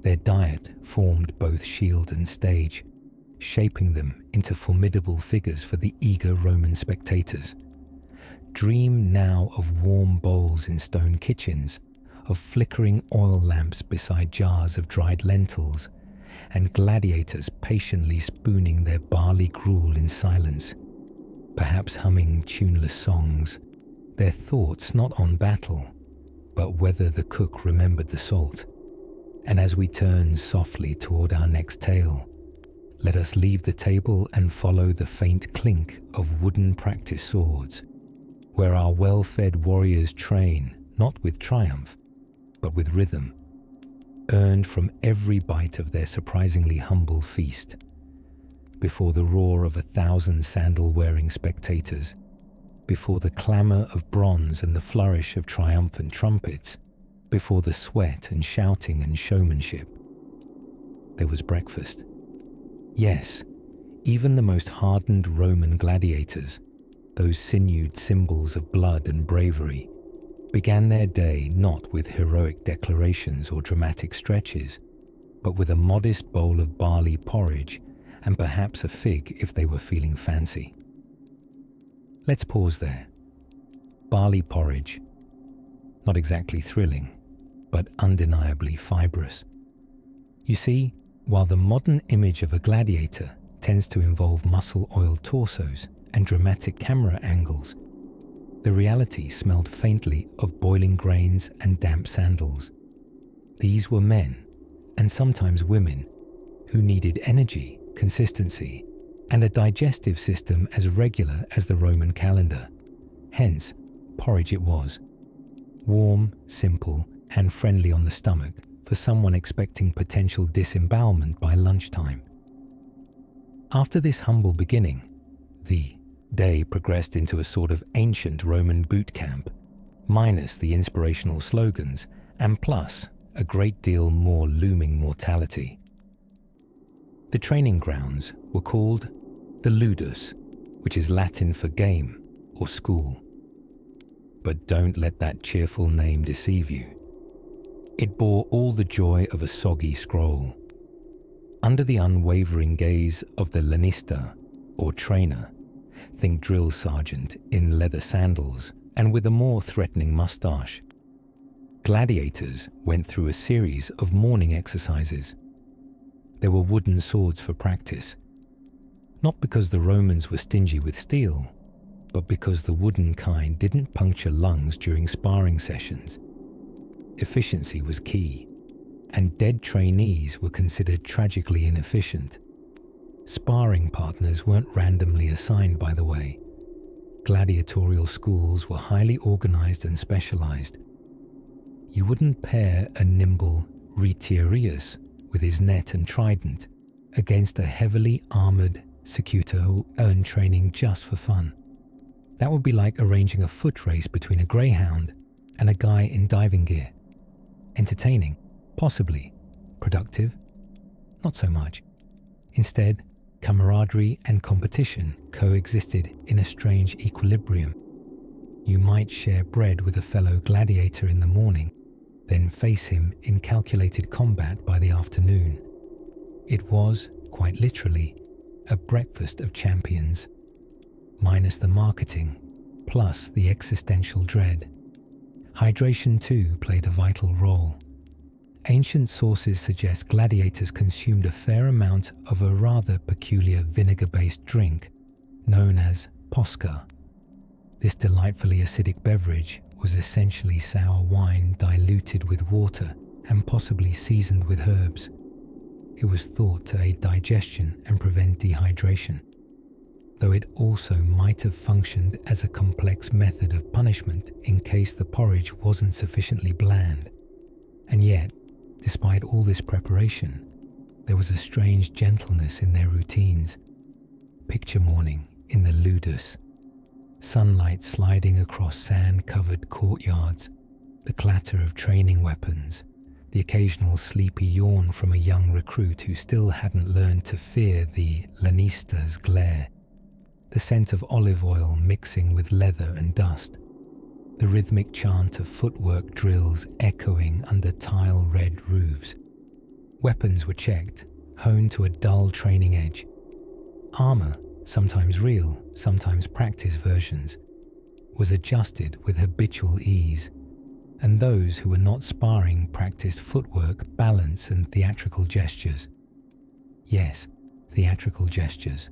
Their diet formed both shield and stage, shaping them into formidable figures for the eager Roman spectators. Dream now of warm bowls in stone kitchens, of flickering oil lamps beside jars of dried lentils, and gladiators patiently spooning their barley gruel in silence, perhaps humming tuneless songs, their thoughts not on battle, but whether the cook remembered the salt. And as we turn softly toward our next tale, let us leave the table and follow the faint clink of wooden practice swords, where our well-fed warriors train not with triumph, but with rhythm, earned from every bite of their surprisingly humble feast, before the roar of 1,000 sandal-wearing spectators, before the clamour of bronze and the flourish of triumphant trumpets, before the sweat and shouting and showmanship. There was breakfast. Yes, even the most hardened Roman gladiators, those sinewed symbols of blood and bravery, began their day not with heroic declarations or dramatic stretches, but with a modest bowl of barley porridge and perhaps a fig if they were feeling fancy. Let's pause there. Barley porridge. Not exactly thrilling, but undeniably fibrous. You see, while the modern image of a gladiator tends to involve muscle-oiled torsos and dramatic camera angles, the reality smelled faintly of boiling grains and damp sandals. These were men, and sometimes women, who needed energy, consistency, and a digestive system as regular as the Roman calendar. Hence, porridge it was. Warm, simple, and friendly on the stomach for someone expecting potential disembowelment by lunchtime. After this humble beginning, the day progressed into a sort of ancient Roman boot camp, minus the inspirational slogans, and plus a great deal more looming mortality. The training grounds were called the ludus, which is Latin for game or school. But don't let that cheerful name deceive you. It bore all the joy of a soggy scroll. Under the unwavering gaze of the lanista, or trainer, think drill sergeant in leather sandals and with a more threatening moustache, gladiators went through a series of morning exercises. There were wooden swords for practice, not because the Romans were stingy with steel, but because the wooden kind didn't puncture lungs during sparring sessions. Efficiency was key, and dead trainees were considered tragically inefficient. Sparring partners weren't randomly assigned, by the way. Gladiatorial schools were highly organized and specialized. You wouldn't pair a nimble retiarius with his net and trident against a heavily armored secutor who earned training just for fun. That would be like arranging a foot race between a greyhound and a guy in diving gear. Entertaining, possibly. Productive, not so much. Instead, camaraderie and competition coexisted in a strange equilibrium. You might share bread with a fellow gladiator in the morning, then face him in calculated combat by the afternoon. It was, quite literally, a breakfast of champions, minus the marketing, plus the existential dread. Hydration too played a vital role. Ancient sources suggest gladiators consumed a fair amount of a rather peculiar vinegar-based drink known as posca. This delightfully acidic beverage was essentially sour wine diluted with water and possibly seasoned with herbs. It was thought to aid digestion and prevent dehydration, though it also might have functioned as a complex method of punishment in case the porridge wasn't sufficiently bland. And yet, despite all this preparation, there was a strange gentleness in their routines. Picture morning in the ludus, sunlight sliding across sand-covered courtyards, the clatter of training weapons, the occasional sleepy yawn from a young recruit who still hadn't learned to fear the lanista's glare, the scent of olive oil mixing with leather and dust, the rhythmic chant of footwork drills echoing under tile-red roofs. Weapons were checked, honed to a dull training edge. Armor, sometimes real, sometimes practice versions, was adjusted with habitual ease, and those who were not sparring practiced footwork, balance, and theatrical gestures. Yes, theatrical gestures.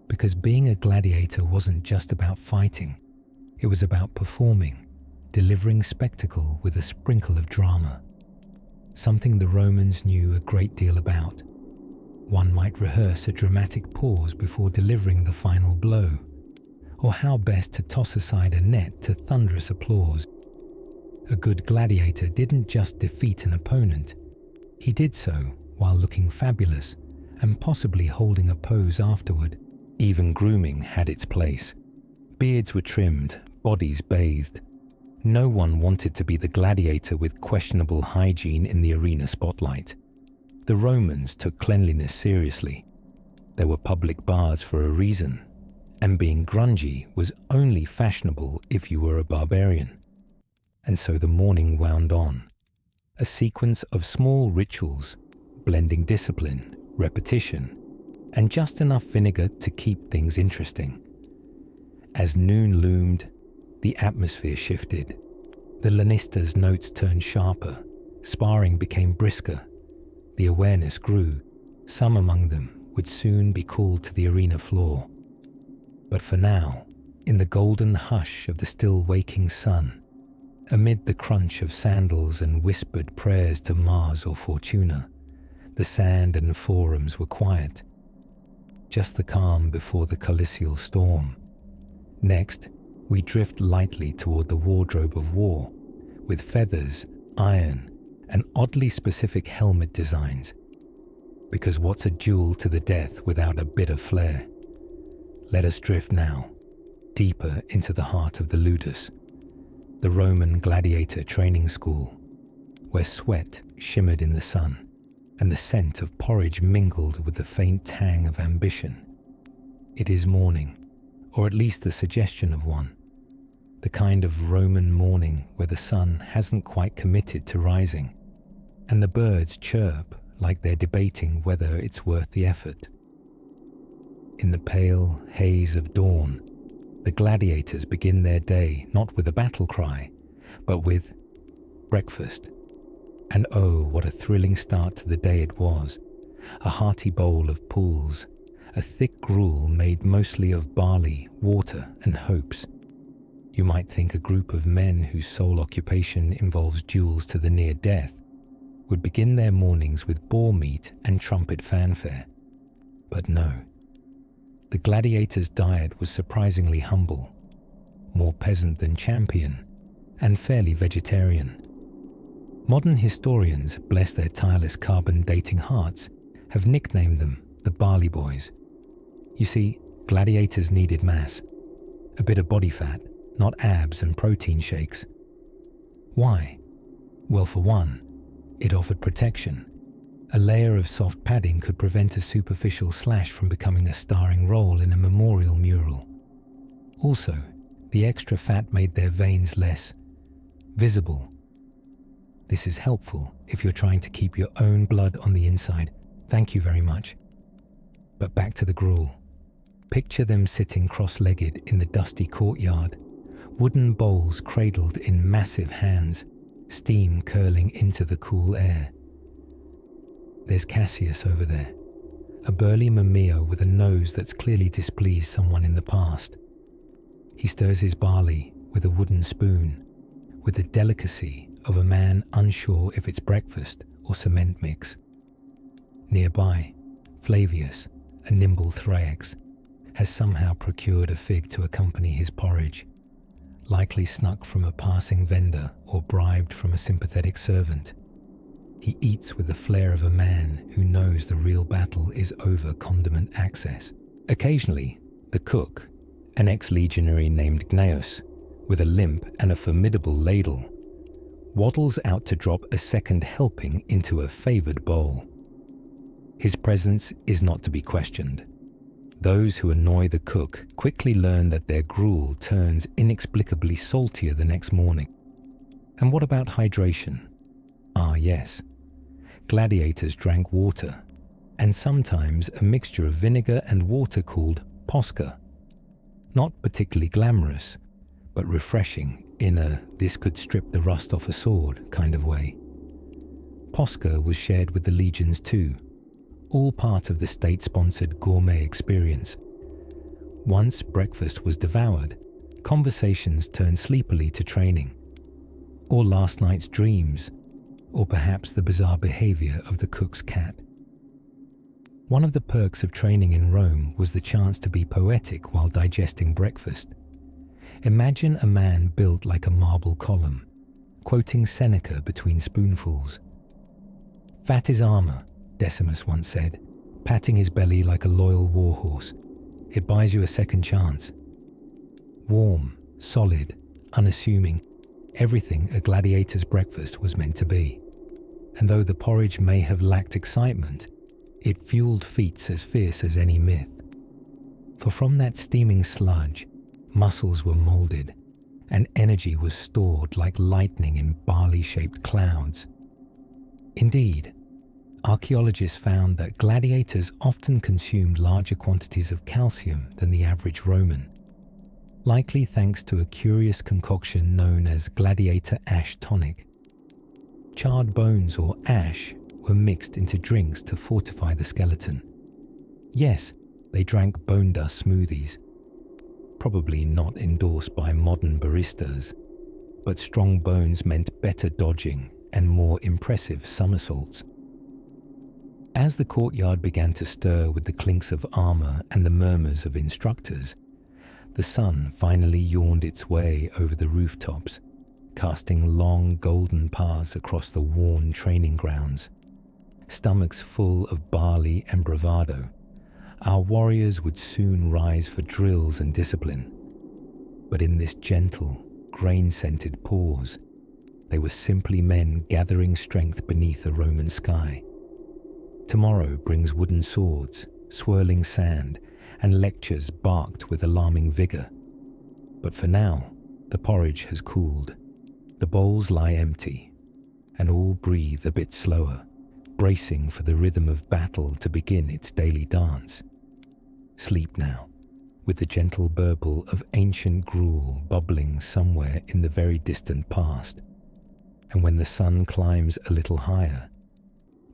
Because being a gladiator wasn't just about fighting, it was about performing, delivering spectacle with a sprinkle of drama. Something the Romans knew a great deal about. One might rehearse a dramatic pause before delivering the final blow, or how best to toss aside a net to thunderous applause. A good gladiator didn't just defeat an opponent, he did so while looking fabulous and possibly holding a pose afterward. Even grooming had its place. Beards were trimmed, bodies bathed. No one wanted to be the gladiator with questionable hygiene in the arena spotlight. The Romans took cleanliness seriously. There were public baths for a reason, and being grungy was only fashionable if you were a barbarian. And so the morning wound on, a sequence of small rituals, blending discipline, repetition, and just enough vinegar to keep things interesting. As noon loomed, the atmosphere shifted. The Lannister's notes turned sharper, sparring became brisker. The awareness grew. Some among them would soon be called to the arena floor. But for now, in the golden hush of the still waking sun, amid the crunch of sandals and whispered prayers to Mars or Fortuna, the sand and forums were quiet. Just the calm before the Calicial storm. Next, we drift lightly toward the wardrobe of war, with feathers, iron, and oddly specific helmet designs. Because what's a duel to the death without a bit of flair? Let us drift now, deeper into the heart of the ludus, the Roman gladiator training school, where sweat shimmered in the sun, and the scent of porridge mingled with the faint tang of ambition. It is morning, or at least the suggestion of one, the kind of Roman morning where the sun hasn't quite committed to rising, and the birds chirp like they're debating whether it's worth the effort. In the pale haze of dawn, the gladiators begin their day not with a battle cry, but with breakfast. And oh, what a thrilling start to the day it was. A hearty bowl of pools, a thick gruel made mostly of barley, water, and hopes. You might think a group of men whose sole occupation involves duels to the near death would begin their mornings with boar meat and trumpet fanfare. But no. The gladiators' diet was surprisingly humble, more peasant than champion, and fairly vegetarian. Modern historians, bless their tireless carbon-dating hearts, have nicknamed them the Barley Boys. You see, gladiators needed mass, a bit of body fat, not abs and protein shakes. Why? Well, for one, it offered protection. A layer of soft padding could prevent a superficial slash from becoming a starring role in a memorial mural. Also, the extra fat made their veins less visible. This is helpful if you're trying to keep your own blood on the inside. Thank you very much. But back to the gruel. Picture them sitting cross-legged in the dusty courtyard, wooden bowls cradled in massive hands, steam curling into the cool air. There's Cassius over there, a burly Mumio with a nose that's clearly displeased someone in the past. He stirs his barley with a wooden spoon, with the delicacy of a man unsure if it's breakfast or cement mix. Nearby, Flavius, a nimble Thraex, has somehow procured a fig to accompany his porridge, likely snuck from a passing vendor or bribed from a sympathetic servant. He eats with the flair of a man who knows the real battle is over condiment access. Occasionally, the cook, an ex-legionary named Gnaeus, with a limp and a formidable ladle, waddles out to drop a second helping into a favoured bowl. His presence is not to be questioned. Those who annoy the cook quickly learn that their gruel turns inexplicably saltier the next morning. And what about hydration? Ah, yes. Gladiators drank water, and sometimes a mixture of vinegar and water called posca. Not particularly glamorous, but refreshing in a "this could strip the rust off a sword" kind of way. Posca was shared with the legions too, all part of the state-sponsored gourmet experience. Once breakfast was devoured, conversations turned sleepily to training, or last night's dreams, or perhaps the bizarre behavior of the cook's cat. One of the perks of training in Rome was the chance to be poetic while digesting breakfast. Imagine a man built like a marble column, quoting Seneca between spoonfuls. "Fat is armor," Decimus once said, patting his belly like a loyal warhorse. "It buys you a second chance." Warm, solid, unassuming, everything a gladiator's breakfast was meant to be. And though the porridge may have lacked excitement, it fueled feats as fierce as any myth. For from that steaming sludge, muscles were molded, and energy was stored like lightning in barley-shaped clouds. Indeed, archaeologists found that gladiators often consumed larger quantities of calcium than the average Roman, likely thanks to a curious concoction known as gladiator ash tonic. Charred bones or ash were mixed into drinks to fortify the skeleton. Yes, they drank bone dust smoothies, probably not endorsed by modern baristas, but strong bones meant better dodging and more impressive somersaults. As the courtyard began to stir with the clinks of armor and the murmurs of instructors, the sun finally yawned its way over the rooftops, casting long golden paths across the worn training grounds. Stomachs full of barley and bravado, our warriors would soon rise for drills and discipline. But in this gentle, grain-scented pause, they were simply men gathering strength beneath a Roman sky. Tomorrow brings wooden swords, swirling sand, and lectures barked with alarming vigor. But for now, the porridge has cooled. The bowls lie empty, and all breathe a bit slower, bracing for the rhythm of battle to begin its daily dance. Sleep now, with the gentle burble of ancient gruel bubbling somewhere in the very distant past. And when the sun climbs a little higher,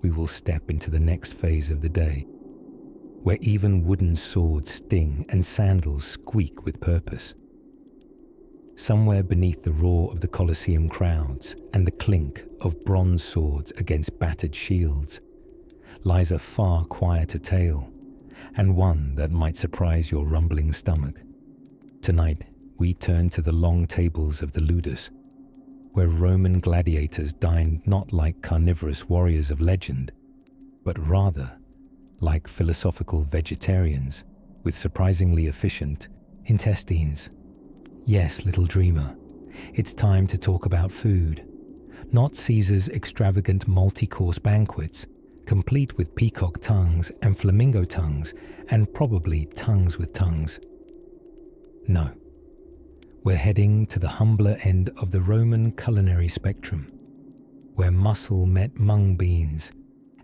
we will step into the next phase of the day, where even wooden swords sting and sandals squeak with purpose. Somewhere beneath the roar of the Colosseum crowds and the clink of bronze swords against battered shields lies a far quieter tale, and one that might surprise your rumbling stomach. Tonight, we turn to the long tables of the ludus, where Roman gladiators dined not like carnivorous warriors of legend, but rather like philosophical vegetarians with surprisingly efficient intestines. Yes, little dreamer, it's time to talk about food. Not Caesar's extravagant multi-course banquets, complete with peacock tongues and flamingo tongues, and probably tongues with tongues. No, we're heading to the humbler end of the Roman culinary spectrum, where muscle met mung beans,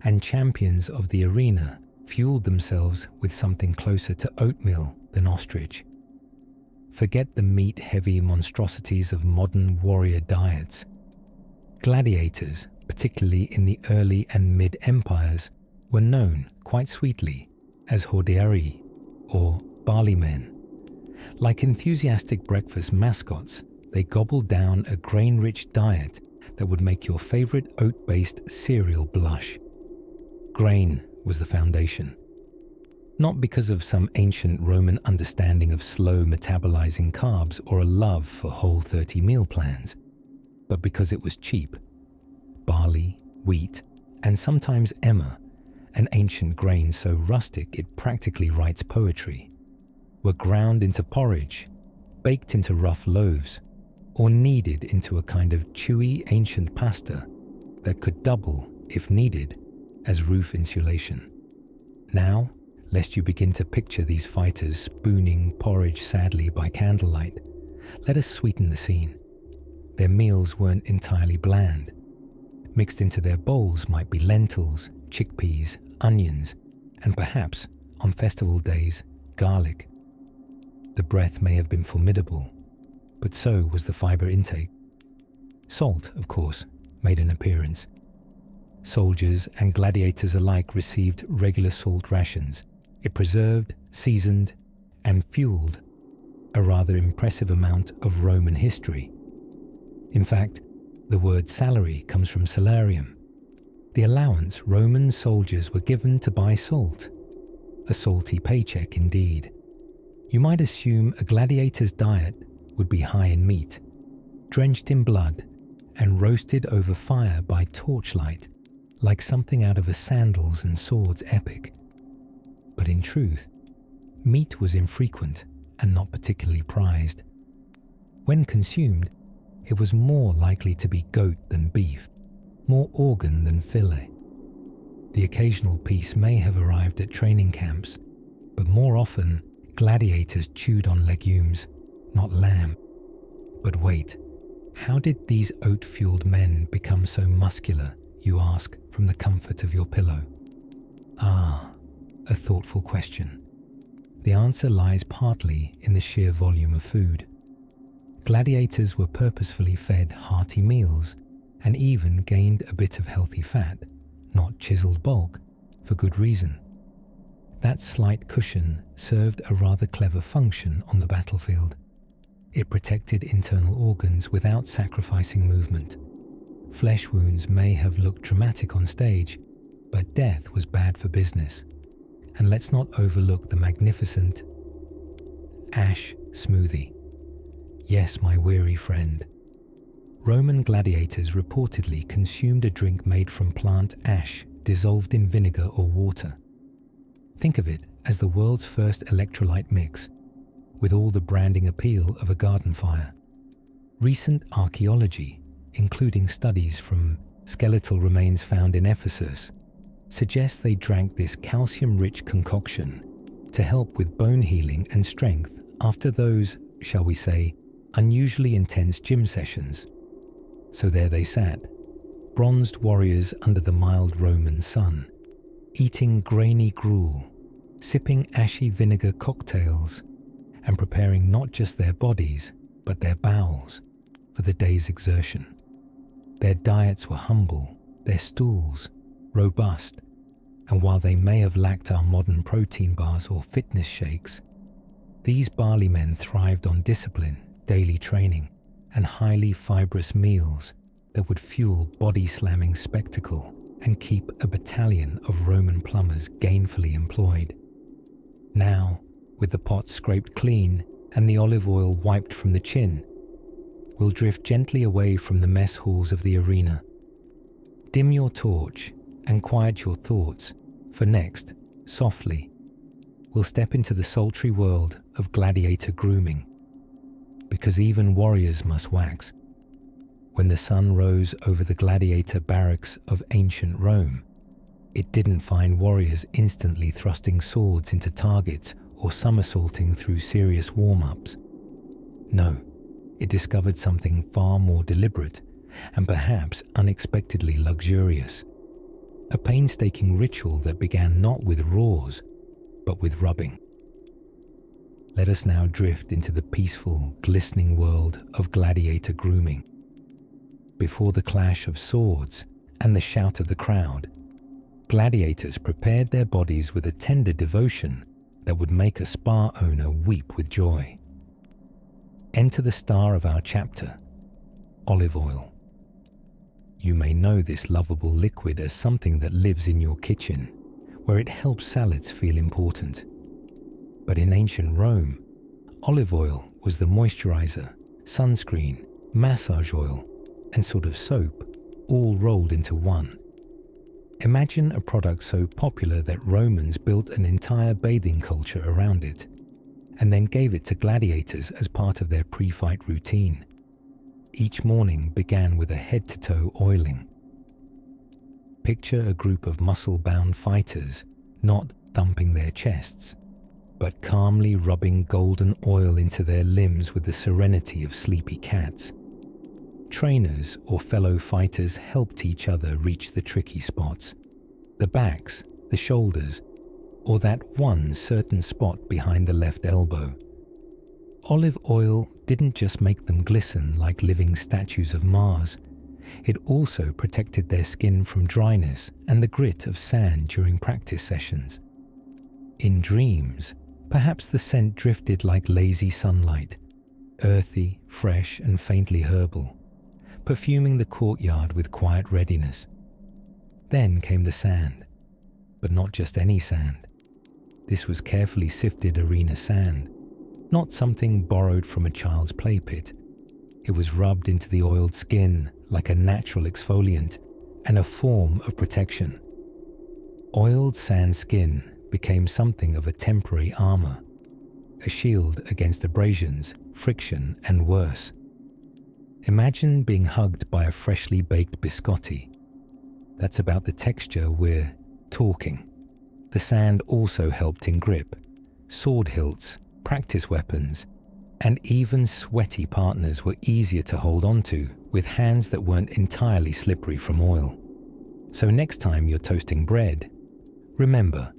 and champions of the arena fueled themselves with something closer to oatmeal than ostrich. Forget the meat-heavy monstrosities of modern warrior diets. Gladiators, particularly in the early and mid-empires, were known, quite sweetly, as hordeari, or barley men. Like enthusiastic breakfast mascots, they gobbled down a grain-rich diet that would make your favorite oat-based cereal blush. Grain was the foundation. Not because of some ancient Roman understanding of slow metabolizing carbs or a love for Whole30 meal plans, but because it was cheap. Barley, wheat, and sometimes emmer, an ancient grain so rustic it practically writes poetry, were ground into porridge, baked into rough loaves, or kneaded into a kind of chewy ancient pasta that could double, if needed, as roof insulation. Now, lest you begin to picture these fighters spooning porridge sadly by candlelight, let us sweeten the scene. Their meals weren't entirely bland. Mixed into their bowls might be lentils, chickpeas, onions, and perhaps, on festival days, garlic. The breath may have been formidable, but so was the fiber intake. Salt, of course, made an appearance. Soldiers and gladiators alike received regular salt rations. It preserved, seasoned, and fueled a rather impressive amount of Roman history. In fact, the word salary comes from salarium, the allowance Roman soldiers were given to buy salt. A salty paycheck indeed. You might assume a gladiator's diet would be high in meat, drenched in blood, and roasted over fire by torchlight, like something out of a sandals and swords epic. But in truth, meat was infrequent and not particularly prized. When consumed, it was more likely to be goat than beef, more organ than fillet. The occasional piece may have arrived at training camps, but more often gladiators chewed on legumes, not lamb. But wait, how did these oat-fueled men become so muscular, you ask, from the comfort of your pillow? Ah, a thoughtful question. The answer lies partly in the sheer volume of food. Gladiators were purposefully fed hearty meals and even gained a bit of healthy fat, not chiseled bulk, for good reason. That slight cushion served a rather clever function on the battlefield. It protected internal organs without sacrificing movement. Flesh wounds may have looked dramatic on stage, but death was bad for business. And let's not overlook the magnificent ash smoothie. Yes, my weary friend. Roman gladiators reportedly consumed a drink made from plant ash dissolved in vinegar or water. Think of it as the world's first electrolyte mix, with all the branding appeal of a garden fire. Recent archaeology, including studies from skeletal remains found in Ephesus, suggests they drank this calcium-rich concoction to help with bone healing and strength after those, shall we say, unusually intense gym sessions. So there they sat, bronzed warriors under the mild Roman sun, eating grainy gruel, sipping ashy vinegar cocktails, and preparing not just their bodies, but their bowels for the day's exertion. Their diets were humble, their stools robust, and while they may have lacked our modern protein bars or fitness shakes, these barley men thrived on discipline, daily training, and highly fibrous meals that would fuel body-slamming spectacle and keep a battalion of Roman plumbers gainfully employed. Now, with the pot scraped clean and the olive oil wiped from the chin, we'll drift gently away from the mess halls of the arena. Dim your torch and quiet your thoughts, for next, softly, we'll step into the sultry world of gladiator grooming. Because even warriors must wax. When the sun rose over the gladiator barracks of ancient Rome, it didn't find warriors instantly thrusting swords into targets or somersaulting through serious warm-ups. No, it discovered something far more deliberate and perhaps unexpectedly luxurious. A painstaking ritual that began not with roars, but with rubbing. Let us now drift into the peaceful, glistening world of gladiator grooming. Before the clash of swords and the shout of the crowd, gladiators prepared their bodies with a tender devotion that would make a spa owner weep with joy. Enter the star of our chapter, olive oil. You may know this lovable liquid as something that lives in your kitchen, where it helps salads feel important. But in ancient Rome, olive oil was the moisturizer, sunscreen, massage oil, and sort of soap, all rolled into one. Imagine a product so popular that Romans built an entire bathing culture around it, and then gave it to gladiators as part of their pre-fight routine. Each morning began with a head-to-toe oiling. Picture a group of muscle-bound fighters not thumping their chests, but calmly rubbing golden oil into their limbs with the serenity of sleepy cats. Trainers or fellow fighters helped each other reach the tricky spots, the backs, the shoulders, or that one certain spot behind the left elbow. olive oil didn't just make them glisten like living statues of Mars, it also protected their skin from dryness and the grit of sand during practice sessions. In dreams, perhaps the scent drifted like lazy sunlight, earthy, fresh, and faintly herbal, perfuming the courtyard with quiet readiness. Then came the sand, but not just any sand. This was carefully sifted arena sand, not something borrowed from a child's play pit. It was rubbed into the oiled skin like a natural exfoliant and a form of protection. Oiled sand skin became something of a temporary armor, a shield against abrasions, friction, and worse. Imagine being hugged by a freshly baked biscotti. That's about the texture we're talking. The sand also helped in grip, sword hilts, practice weapons, and even sweaty partners were easier to hold onto with hands that weren't entirely slippery from oil. So next time you're toasting bread, remember,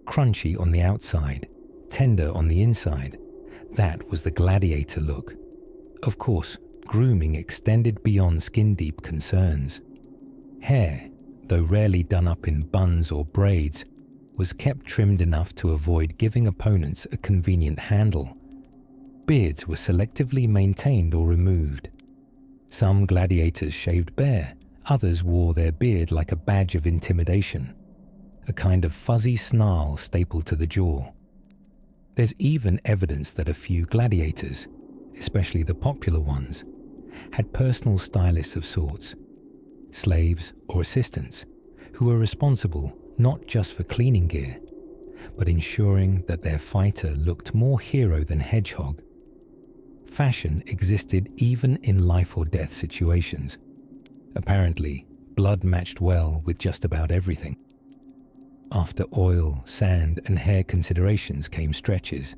crunchy on the outside, tender on the inside. That was the gladiator look. Of course, grooming extended beyond skin-deep concerns. Hair, though rarely done up in buns or braids, was kept trimmed enough to avoid giving opponents a convenient handle. Beards were selectively maintained or removed. Some gladiators shaved bare, others wore their beard like a badge of intimidation, a kind of fuzzy snarl stapled to the jaw. There's even evidence that a few gladiators, especially the popular ones, had personal stylists of sorts, slaves or assistants, who were responsible not just for cleaning gear, but ensuring that their fighter looked more hero than hedgehog. Fashion existed even in life or death situations. Apparently, blood matched well with just about everything. After oil, sand, and hair considerations came stretches.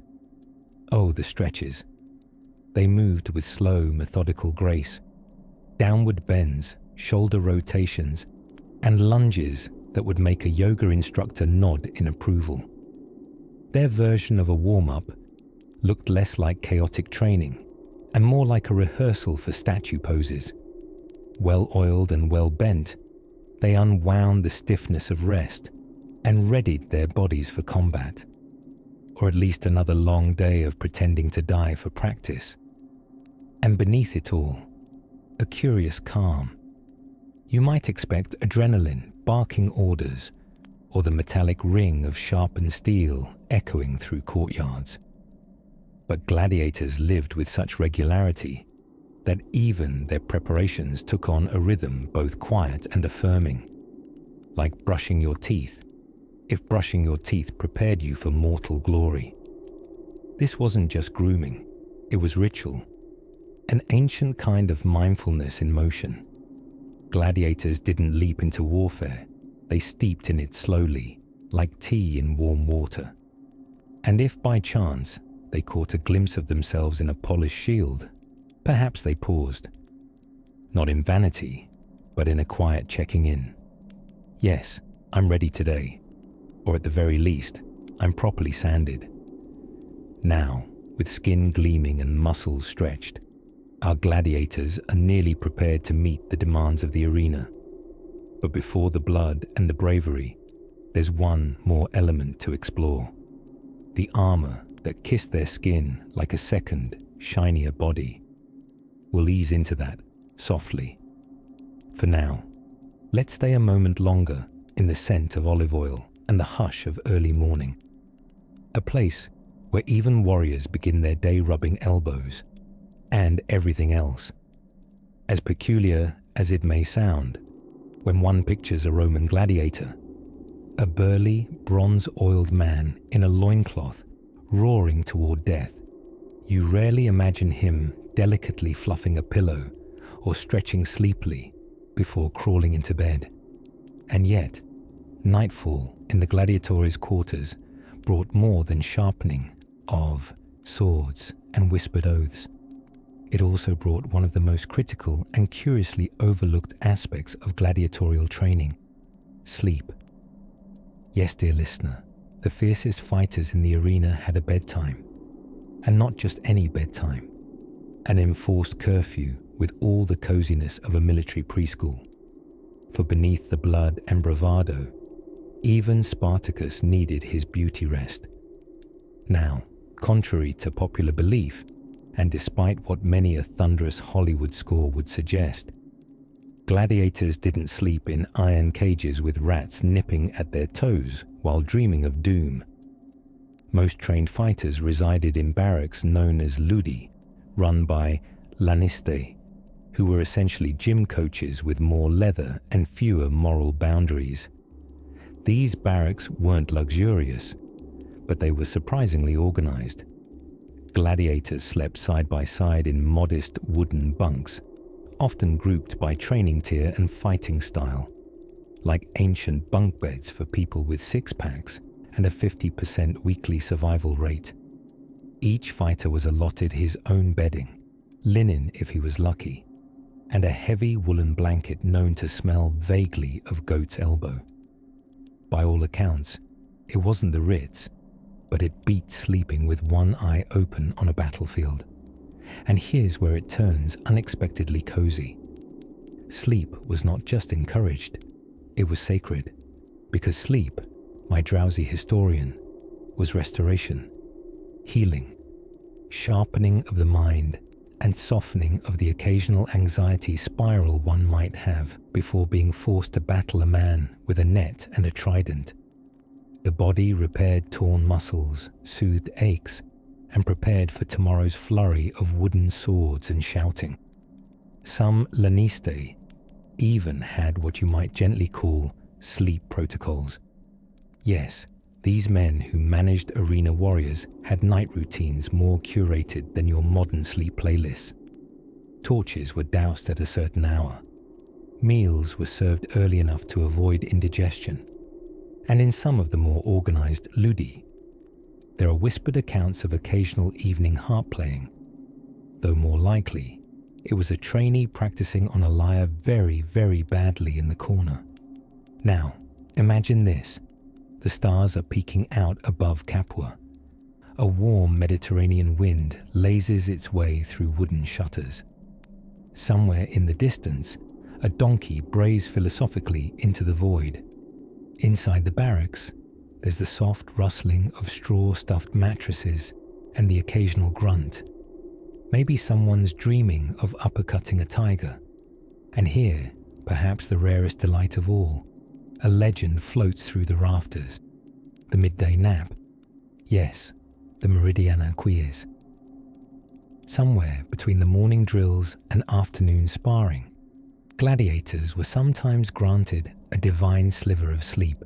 Oh, the stretches. They moved with slow, methodical grace. Downward bends, shoulder rotations, and lunges that would make a yoga instructor nod in approval. Their version of a warm-up looked less like chaotic training and more like a rehearsal for statue poses. Well-oiled and well-bent, they unwound the stiffness of rest and readied their bodies for combat, or at least another long day of pretending to die for practice. And beneath it all, a curious calm. You might expect adrenaline barking orders, or the metallic ring of sharpened steel echoing through courtyards. But gladiators lived with such regularity that even their preparations took on a rhythm both quiet and affirming, like brushing your teeth, if brushing your teeth prepared you for mortal glory. This wasn't just grooming, it was ritual, an ancient kind of mindfulness in motion. Gladiators didn't leap into warfare, they steeped in it slowly, like tea in warm water. And if by chance they caught a glimpse of themselves in a polished shield, perhaps they paused. Not in vanity, but in a quiet checking in. Yes, I'm ready today, or at the very least, I'm properly sanded. Now, with skin gleaming and muscles stretched, our gladiators are nearly prepared to meet the demands of the arena. But before the blood and the bravery, there's one more element to explore. The armor that kissed their skin like a second, shinier body. We'll ease into that, softly. For now, let's stay a moment longer in the scent of olive oil and the hush of early morning. A place where even warriors begin their day rubbing elbows, and everything else. As peculiar as it may sound, when one pictures a Roman gladiator, a burly, bronze-oiled man in a loincloth roaring toward death, you rarely imagine him delicately fluffing a pillow or stretching sleepily before crawling into bed. And yet, nightfall in the gladiators' quarters brought more than sharpening of swords and whispered oaths. It also brought one of the most critical and curiously overlooked aspects of gladiatorial training: sleep. Yes, dear listener, the fiercest fighters in the arena had a bedtime. And not just any bedtime. An enforced curfew with all the coziness of a military preschool. For beneath the blood and bravado, even Spartacus needed his beauty rest. Now, contrary to popular belief, and despite what many a thunderous Hollywood score would suggest, gladiators didn't sleep in iron cages with rats nipping at their toes while dreaming of doom. Most trained fighters resided in barracks known as ludi, run by lanistae, who were essentially gym coaches with more leather and fewer moral boundaries. These barracks weren't luxurious, but they were surprisingly organized. Gladiators slept side by side in modest wooden bunks, often grouped by training tier and fighting style, like ancient bunk beds for people with six-packs and a 50% weekly survival rate. Each fighter was allotted his own bedding, linen if he was lucky, and a heavy woolen blanket known to smell vaguely of goat's elbow. By all accounts, it wasn't the Ritz, but it beat sleeping with one eye open on a battlefield. And here's where it turns unexpectedly cozy. Sleep was not just encouraged, it was sacred, because sleep, my drowsy historian, was restoration, healing, sharpening of the mind, and softening of the occasional anxiety spiral one might have before being forced to battle a man with a net and a trident. The body repaired torn muscles, soothed aches, and prepared for tomorrow's flurry of wooden swords and shouting. Some lanistae even had what you might gently call sleep protocols. Yes, these men who managed arena warriors had night routines more curated than your modern sleep playlists. Torches were doused at a certain hour. Meals were served early enough to avoid indigestion. And in some of the more organized ludi, there are whispered accounts of occasional evening harp playing, though more likely it was a trainee practicing on a lyre very, very badly in the corner. Now, imagine this. The stars are peeking out above Capua. A warm Mediterranean wind lasers its way through wooden shutters. Somewhere in the distance, a donkey brays philosophically into the void. Inside the barracks, there's the soft rustling of straw-stuffed mattresses and the occasional grunt. Maybe someone's dreaming of uppercutting a tiger. And here, perhaps the rarest delight of all, a legend floats through the rafters. The midday nap. Yes, the meridiana quies. Somewhere between the morning drills and afternoon sparring, gladiators were sometimes granted a divine sliver of sleep,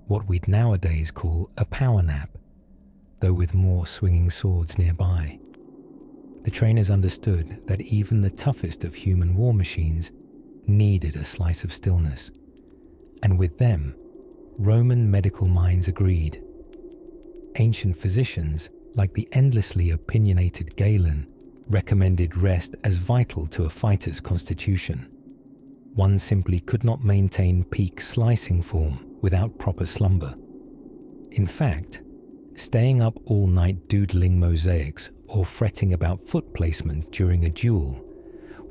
what we'd nowadays call a power nap, though with more swinging swords nearby. The trainers understood that even the toughest of human war machines needed a slice of stillness. And with them, Roman medical minds agreed. Ancient physicians, like the endlessly opinionated Galen, recommended rest as vital to a fighter's constitution. One simply could not maintain peak slicing form without proper slumber. In fact, staying up all night doodling mosaics or fretting about foot placement during a duel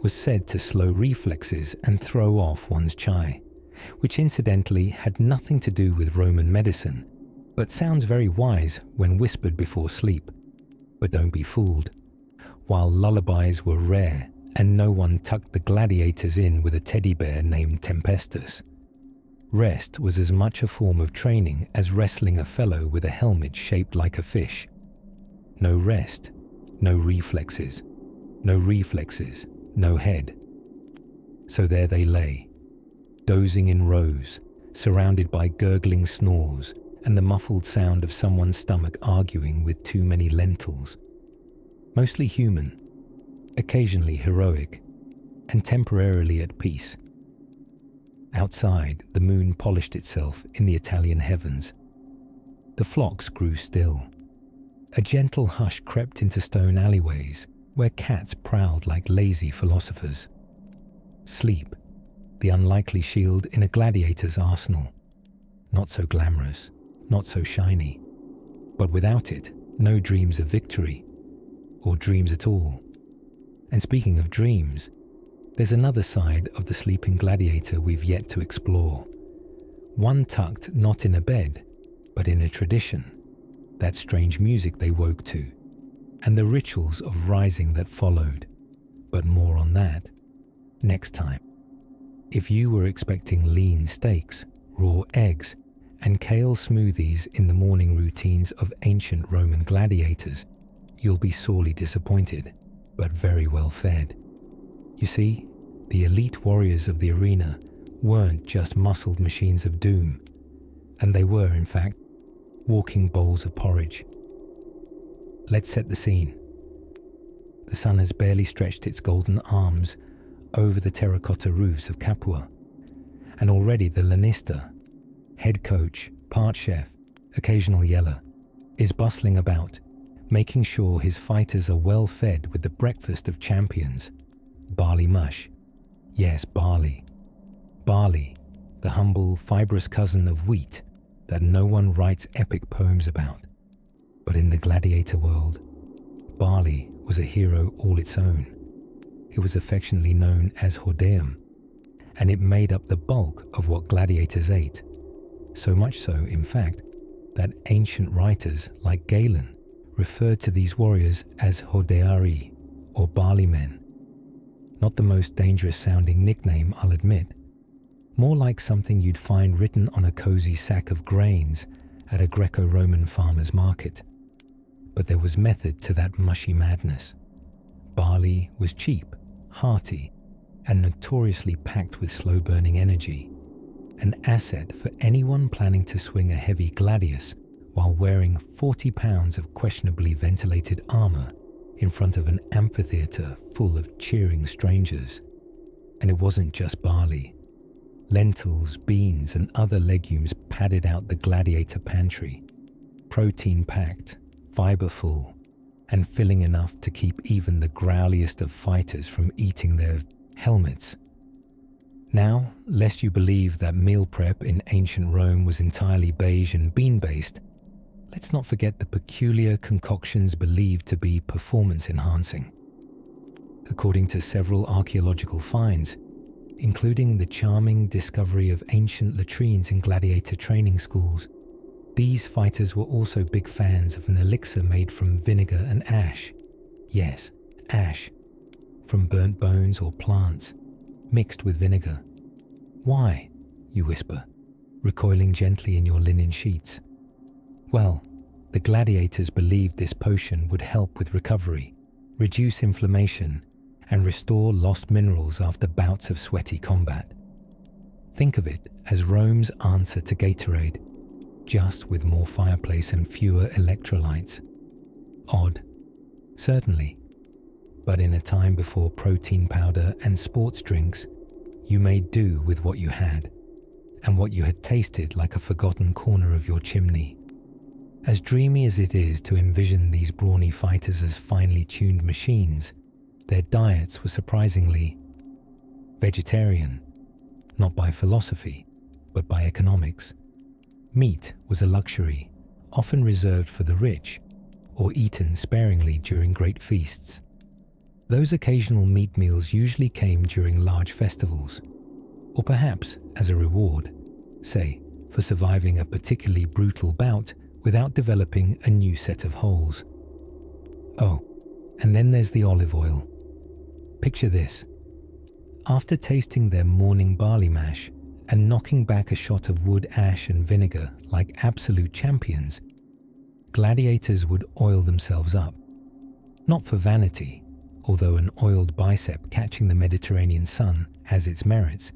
was said to slow reflexes and throw off one's chi, which incidentally had nothing to do with Roman medicine, but sounds very wise when whispered before sleep. But don't be fooled. While lullabies were rare and no one tucked the gladiators in with a teddy bear named Tempestus, rest was as much a form of training as wrestling a fellow with a helmet shaped like a fish. No rest, no reflexes, no head. So there they lay, dozing in rows, surrounded by gurgling snores and the muffled sound of someone's stomach arguing with too many lentils. Mostly human, occasionally heroic, and temporarily at peace. Outside, the moon polished itself in the Italian heavens. The flocks grew still. A gentle hush crept into stone alleyways where cats prowled like lazy philosophers. Sleep, the unlikely shield in a gladiator's arsenal. Not so glamorous, not so shiny. But without it, no dreams of victory, or dreams at all. And speaking of dreams, there's another side of the sleeping gladiator we've yet to explore. One tucked not in a bed, but in a tradition, that strange music they woke to, and the rituals of rising that followed. But more on that next time. If you were expecting lean steaks, raw eggs, and kale smoothies in the morning routines of ancient Roman gladiators, you'll be sorely disappointed, but very well fed. You see, the elite warriors of the arena weren't just muscled machines of doom, and they were, in fact, walking bowls of porridge. Let's set the scene. The sun has barely stretched its golden arms over the terracotta roofs of Capua, and already the lanista, head coach, part chef, occasional yeller, is bustling about, making sure his fighters are well fed with the breakfast of champions, barley mush. Yes, barley. Barley, the humble, fibrous cousin of wheat that no one writes epic poems about. But in the gladiator world, barley was a hero all its own. It was affectionately known as hordeum, and it made up the bulk of what gladiators ate. So much so, in fact, that ancient writers like Galen referred to these warriors as hordeari, or barley men. Not the most dangerous sounding nickname, I'll admit. More like something you'd find written on a cozy sack of grains at a Greco-Roman farmer's market. But there was method to that mushy madness. Barley was cheap, hearty, and notoriously packed with slow-burning energy. An asset for anyone planning to swing a heavy gladius while wearing 40 pounds of questionably ventilated armor in front of an amphitheater full of cheering strangers. And it wasn't just barley. Lentils, beans, and other legumes padded out the gladiator pantry, protein-packed, fiber-full, and filling enough to keep even the growliest of fighters from eating their helmets. Now, lest you believe that meal prep in ancient Rome was entirely beige and bean-based, let's not forget the peculiar concoctions believed to be performance-enhancing. According to several archaeological finds, including the charming discovery of ancient latrines in gladiator training schools, these fighters were also big fans of an elixir made from vinegar and ash. Yes, ash, from burnt bones or plants, mixed with vinegar. Why, you whisper, recoiling gently in your linen sheets? Well, the gladiators believed this potion would help with recovery, reduce inflammation, and restore lost minerals after bouts of sweaty combat. Think of it as Rome's answer to Gatorade, just with more fireplace and fewer electrolytes. Odd, certainly, but in a time before protein powder and sports drinks, you made do with what you had, and what you had tasted like a forgotten corner of your chimney. As dreamy as it is to envision these brawny fighters as finely tuned machines, their diets were surprisingly vegetarian, not by philosophy, but by economics. Meat was a luxury, often reserved for the rich, or eaten sparingly during great feasts. Those occasional meat meals usually came during large festivals, or perhaps as a reward, say, for surviving a particularly brutal bout without developing a new set of holes. Oh, and then there's the olive oil. Picture this. After tasting their morning barley mash and knocking back a shot of wood ash and vinegar like absolute champions, gladiators would oil themselves up. Not for vanity, although an oiled bicep catching the Mediterranean sun has its merits,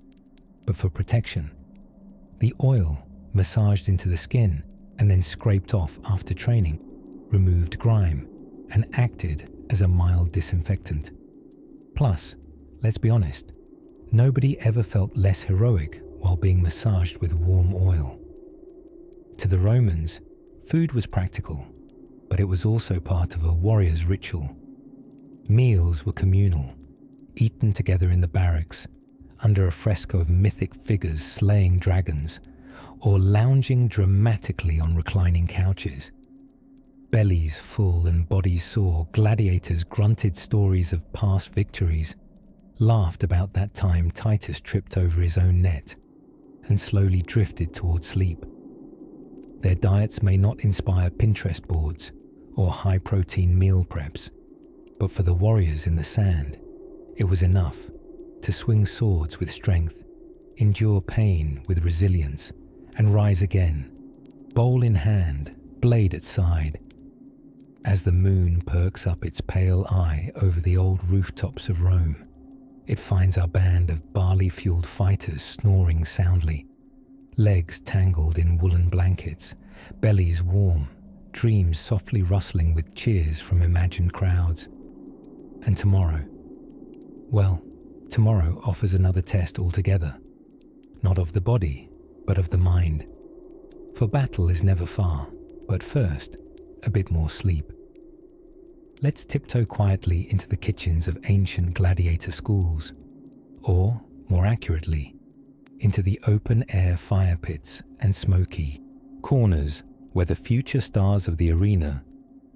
but for protection. The oil, massaged into the skin and then scraped off after training, removed grime and acted as a mild disinfectant. Plus, let's be honest, nobody ever felt less heroic while being massaged with warm oil. To the Romans, food was practical, but it was also part of a warrior's ritual. Meals were communal, eaten together in the barracks, under a fresco of mythic figures slaying dragons, or lounging dramatically on reclining couches. Bellies full and bodies sore, gladiators grunted stories of past victories, laughed about that time Titus tripped over his own net, and slowly drifted toward sleep. Their diets may not inspire Pinterest boards or high-protein meal preps, but for the warriors in the sand, it was enough to swing swords with strength, endure pain with resilience, and rise again, bowl in hand, blade at side. As the moon perks up its pale eye over the old rooftops of Rome, it finds our band of barley-fueled fighters snoring soundly, legs tangled in woolen blankets, bellies warm, dreams softly rustling with cheers from imagined crowds. And tomorrow? Well, tomorrow offers another test altogether. Not of the body, but of the mind. For battle is never far, but first, a bit more sleep. Let's tiptoe quietly into the kitchens of ancient gladiator schools, or, more accurately, into the open-air fire pits and smoky corners where the future stars of the arena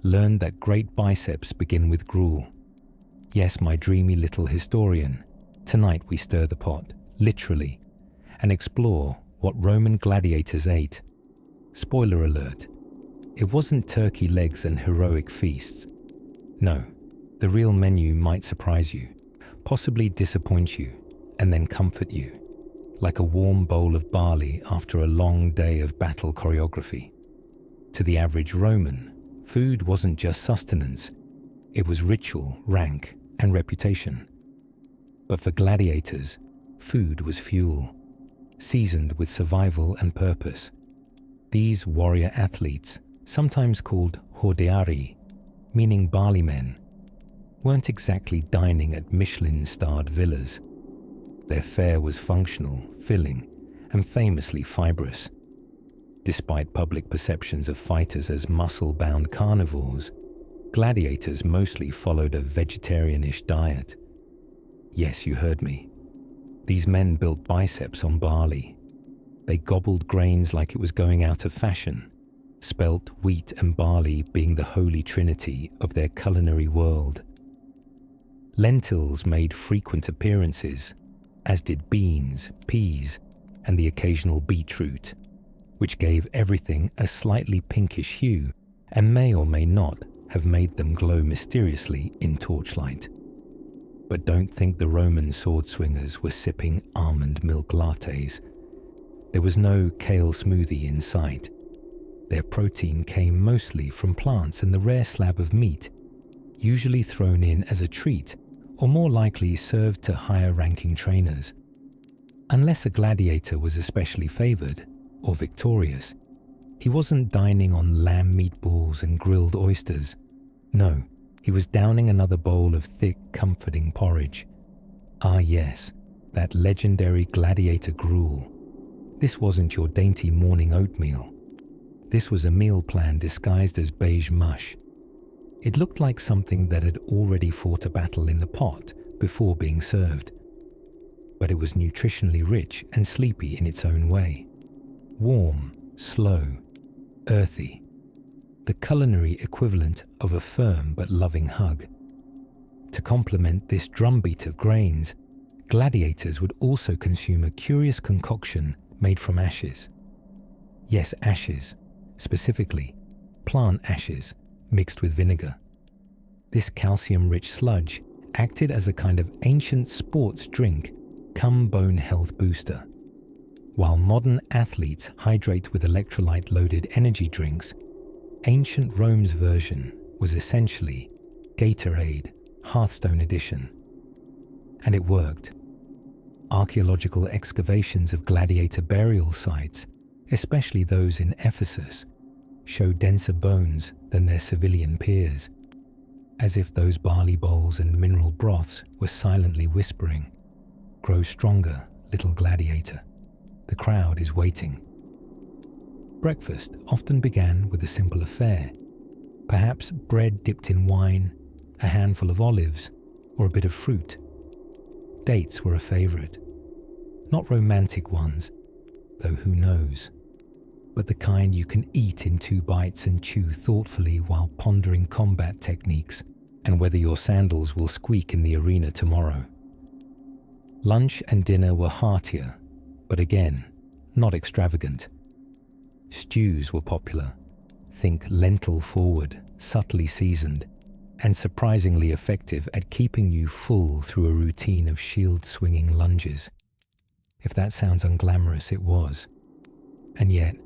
learned that great biceps begin with gruel. Yes, my dreamy little historian, tonight we stir the pot, literally, and explore what Roman gladiators ate. Spoiler alert, it wasn't turkey legs and heroic feasts. No, the real menu might surprise you, possibly disappoint you, and then comfort you, like a warm bowl of barley after a long day of battle choreography. To the average Roman, food wasn't just sustenance, it was ritual, rank, and reputation. But for gladiators, food was fuel, seasoned with survival and purpose. These warrior athletes, sometimes called hordeari, meaning barley men, weren't exactly dining at Michelin-starred villas. Their fare was functional, filling, and famously fibrous. Despite public perceptions of fighters as muscle-bound carnivores, gladiators mostly followed a vegetarianish diet. Yes, you heard me. These men built biceps on barley. They gobbled grains like it was going out of fashion, spelt wheat and barley being the holy trinity of their culinary world. Lentils made frequent appearances, as did beans, peas, and the occasional beetroot, which gave everything a slightly pinkish hue and may or may not have made them glow mysteriously in torchlight. But don't think the Roman sword swingers were sipping almond milk lattes. There was no kale smoothie in sight. Their protein came mostly from plants and the rare slab of meat, usually thrown in as a treat or more likely served to higher-ranking trainers. Unless a gladiator was especially favored or victorious, he wasn't dining on lamb meatballs and grilled oysters. No, he was downing another bowl of thick, comforting porridge. Ah yes, that legendary gladiator gruel. This wasn't your dainty morning oatmeal. This was a meal plan disguised as beige mush. It looked like something that had already fought a battle in the pot before being served. But it was nutritionally rich and sleepy in its own way. Warm, slow, earthy. The culinary equivalent of a firm but loving hug. To complement this drumbeat of grains, gladiators would also consume a curious concoction made from ashes. Yes, ashes, specifically plant ashes mixed with vinegar. This calcium-rich sludge acted as a kind of ancient sports drink cum bone health booster. While modern athletes hydrate with electrolyte-loaded energy drinks, ancient Rome's version was essentially Gatorade, Hearthstone edition. And it worked. Archaeological excavations of gladiator burial sites, especially those in Ephesus, show denser bones than their civilian peers, as if those barley bowls and mineral broths were silently whispering, "Grow stronger, little gladiator. The crowd is waiting." Breakfast often began with a simple affair, perhaps bread dipped in wine, a handful of olives, or a bit of fruit. Dates were a favorite. Not romantic ones, though who knows. but the kind you can eat in 2 bites and chew thoughtfully while pondering combat techniques and whether your sandals will squeak in the arena tomorrow. Lunch and dinner were heartier, but again, not extravagant. Stews were popular. Think lentil forward, subtly seasoned, and surprisingly effective at keeping you full through a routine of shield-swinging lunges. If that sounds unglamorous, it was. And yet,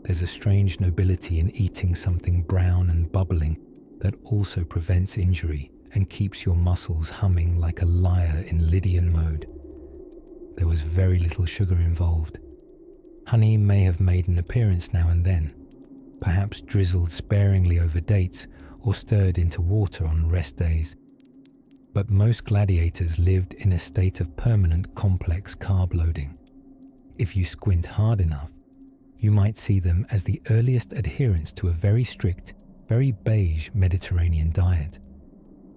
there's a strange nobility in eating something brown and bubbling that also prevents injury and keeps your muscles humming like a lyre in Lydian mode. There was very little sugar involved. Honey may have made an appearance now and then, perhaps drizzled sparingly over dates or stirred into water on rest days. But most gladiators lived in a state of permanent complex carb loading. If you squint hard enough, you might see them as the earliest adherents to a very strict, very beige Mediterranean diet.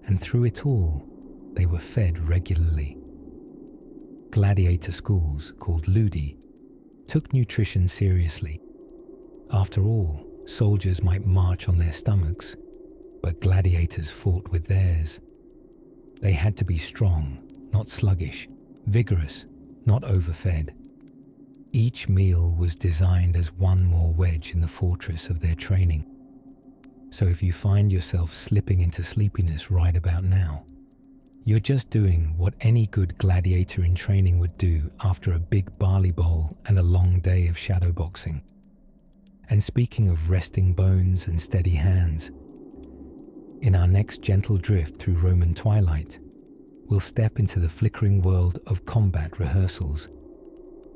And through it all, they were fed regularly. Gladiator schools, called ludi, took nutrition seriously. After all, soldiers might march on their stomachs, but gladiators fought with theirs. They had to be strong, not sluggish, vigorous, not overfed. Each meal was designed as one more wedge in the fortress of their training. So if you find yourself slipping into sleepiness right about now, you're just doing what any good gladiator in training would do after a big barley bowl and a long day of shadowboxing. And speaking of resting bones and steady hands, in our next gentle drift through Roman twilight, we'll step into the flickering world of combat rehearsals.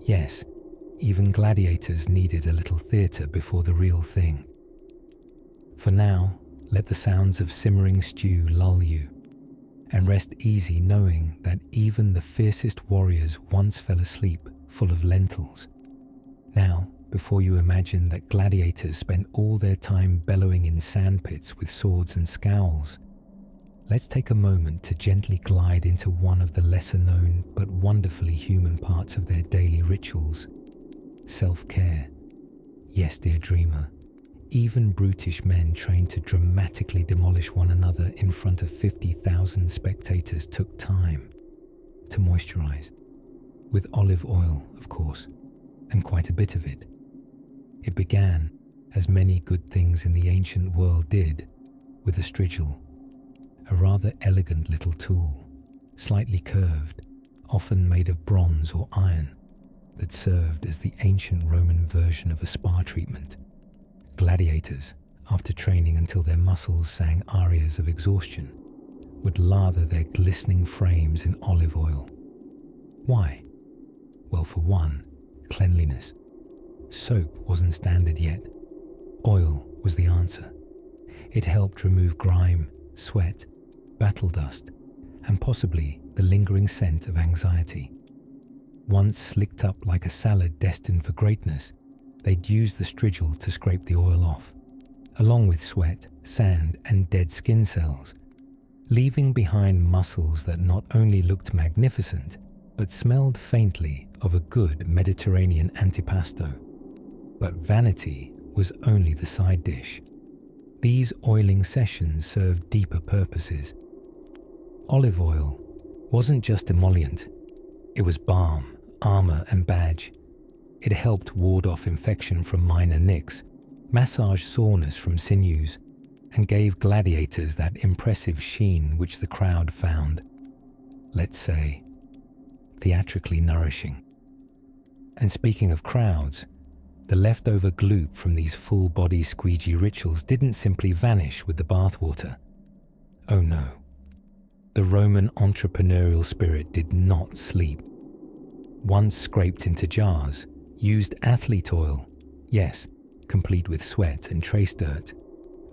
Yes, even gladiators needed a little theatre before the real thing. For now, let the sounds of simmering stew lull you, and rest easy knowing that even the fiercest warriors once fell asleep full of lentils. Now, before you imagine that gladiators spent all their time bellowing in sandpits with swords and scowls, let's take a moment to gently glide into one of the lesser-known but wonderfully human parts of their daily rituals: self-care. Yes, dear dreamer, even brutish men trained to dramatically demolish one another in front of 50,000 spectators took time to moisturize. With olive oil, of course, and quite a bit of it. It began, as many good things in the ancient world did, with a strigil, a rather elegant little tool, slightly curved, often made of bronze or iron, that served as the ancient Roman version of a spa treatment. Gladiators, after training until their muscles sang arias of exhaustion, would lather their glistening frames in olive oil. Why? Well, for one, cleanliness. Soap wasn't standard yet. Oil was the answer. It helped remove grime, sweat, battle dust, and possibly the lingering scent of anxiety. Once slicked up like a salad destined for greatness, they'd use the strigil to scrape the oil off, along with sweat, sand, and dead skin cells, leaving behind muscles that not only looked magnificent, but smelled faintly of a good Mediterranean antipasto. But vanity was only the side dish. These oiling sessions served deeper purposes. Olive oil wasn't just emollient. It was balm, armor, and badge. It helped ward off infection from minor nicks, massage soreness from sinews, and gave gladiators that impressive sheen which the crowd found, let's say, theatrically nourishing. And speaking of crowds, the leftover gloop from these full-body squeegee rituals didn't simply vanish with the bathwater. Oh no. The Roman entrepreneurial spirit did not sleep. Once scraped into jars, used athlete oil, yes, complete with sweat and trace dirt,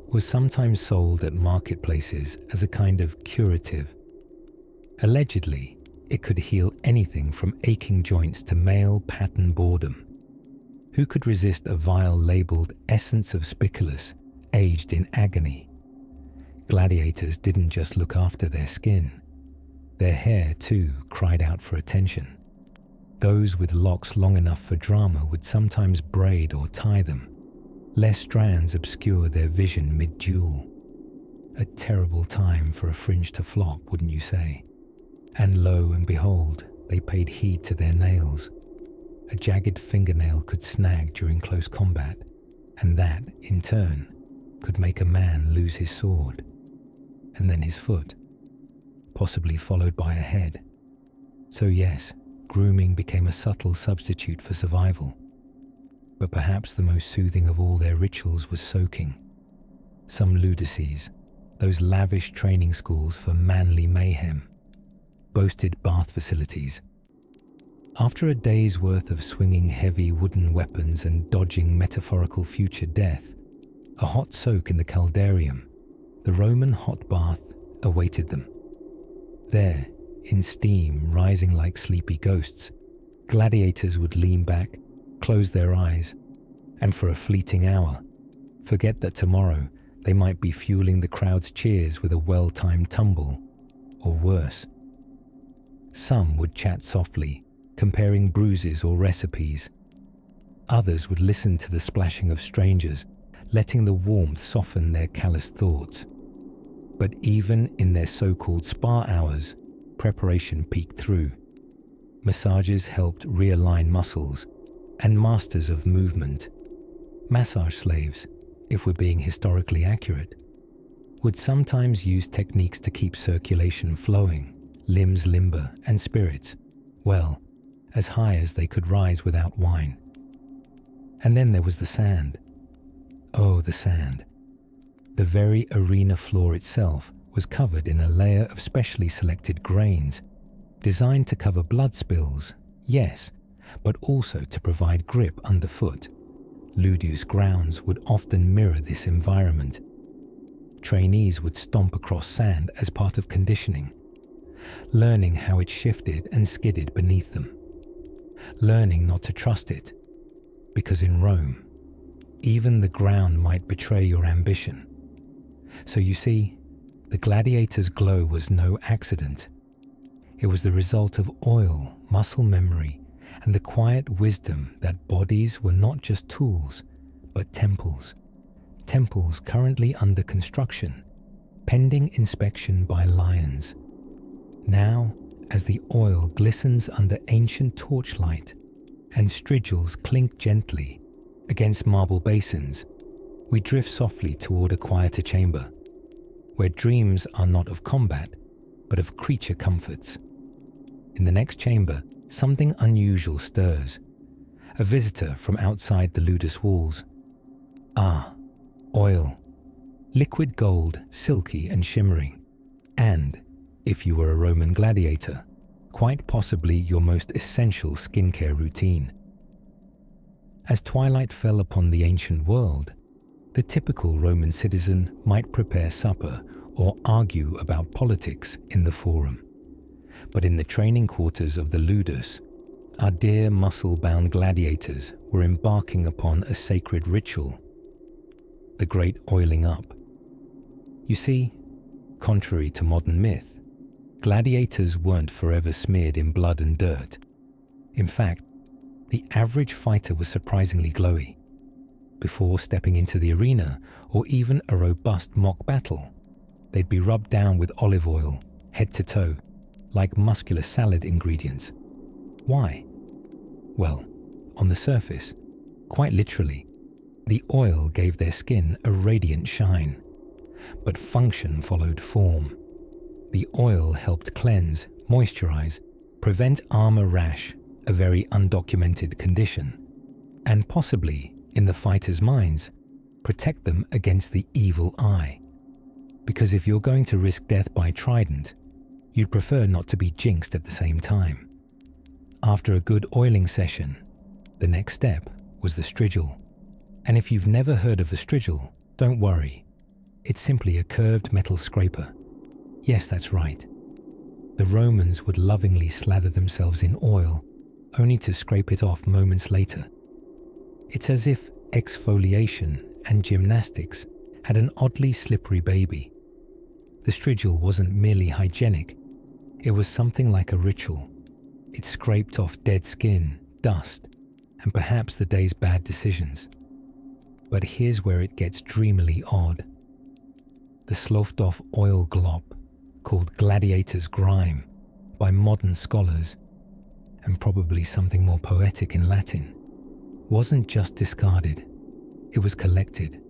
was sometimes sold at marketplaces as a kind of curative. Allegedly, it could heal anything from aching joints to male pattern boredom. Who could resist a vial labeled essence of spiculus, aged in agony? Gladiators didn't just look after their skin. Their hair, too, cried out for attention. Those with locks long enough for drama would sometimes braid or tie them, lest strands obscure their vision mid-duel. A terrible time for a fringe to flop, wouldn't you say? And lo and behold, they paid heed to their nails. A jagged fingernail could snag during close combat, and that, in turn, could make a man lose his sword, and then his foot, possibly followed by a head. So yes, grooming became a subtle substitute for survival. But perhaps the most soothing of all their rituals was soaking. Some ludices, those lavish training schools for manly mayhem, boasted bath facilities. After a day's worth of swinging heavy wooden weapons and dodging metaphorical future death, a hot soak in the caldarium, the Roman hot bath, awaited them. There, in steam rising like sleepy ghosts, gladiators would lean back, close their eyes, and for a fleeting hour, forget that tomorrow they might be fueling the crowd's cheers with a well-timed tumble, or worse. Some would chat softly, comparing bruises or recipes. Others would listen to the splashing of strangers, letting the warmth soften their calloused thoughts. But even in their so-called spa hours, preparation peeked through. Massages helped realign muscles, and masters of movement, massage slaves, if we're being historically accurate, would sometimes use techniques to keep circulation flowing, limbs limber, and spirits, well, as high as they could rise without wine. And then there was the sand. Oh, the sand. The very arena floor itself was covered in a layer of specially selected grains, designed to cover blood spills, yes, but also to provide grip underfoot. Ludius grounds would often mirror this environment. Trainees would stomp across sand as part of conditioning, learning how it shifted and skidded beneath them, learning not to trust it, because in Rome, even the ground might betray your ambition. So you see, the gladiator's glow was no accident. It was the result of oil, muscle memory, and the quiet wisdom that bodies were not just tools, but temples. Temples currently under construction, pending inspection by lions. Now, as the oil glistens under ancient torchlight and strigils clink gently against marble basins, we drift softly toward a quieter chamber, where dreams are not of combat, but of creature comforts. In the next chamber, something unusual stirs. A visitor from outside the ludus walls. Ah, oil. Liquid gold, silky and shimmering. And, if you were a Roman gladiator, quite possibly your most essential skincare routine. As twilight fell upon the ancient world, the typical Roman citizen might prepare supper or argue about politics in the forum. But in the training quarters of the ludus, our dear muscle-bound gladiators were embarking upon a sacred ritual, the great oiling up. You see, contrary to modern myth, gladiators weren't forever smeared in blood and dirt. In fact, the average fighter was surprisingly glowy. Before stepping into the arena, or even a robust mock battle, they'd be rubbed down with olive oil, head to toe, like muscular salad ingredients. Why? Well, on the surface, quite literally, the oil gave their skin a radiant shine. But function followed form. The oil helped cleanse, moisturize, prevent armor rash, a very undocumented condition, and possibly, in the fighters' minds, protect them against the evil eye. Because if you're going to risk death by trident, you'd prefer not to be jinxed at the same time. After a good oiling session, the next step was the strigil. And if you've never heard of a strigil, don't worry. It's simply a curved metal scraper. Yes, that's right. The Romans would lovingly slather themselves in oil, only to scrape it off moments later. It's as if exfoliation and gymnastics had an oddly slippery baby. The strigil wasn't merely hygienic, it was something like a ritual, It scraped off dead skin, dust, and perhaps the day's bad decisions. But here's where it gets dreamily odd. The sloughed off oil glop, called gladiator's grime by modern scholars, and probably something more poetic in Latin, wasn't just discarded. It was collected,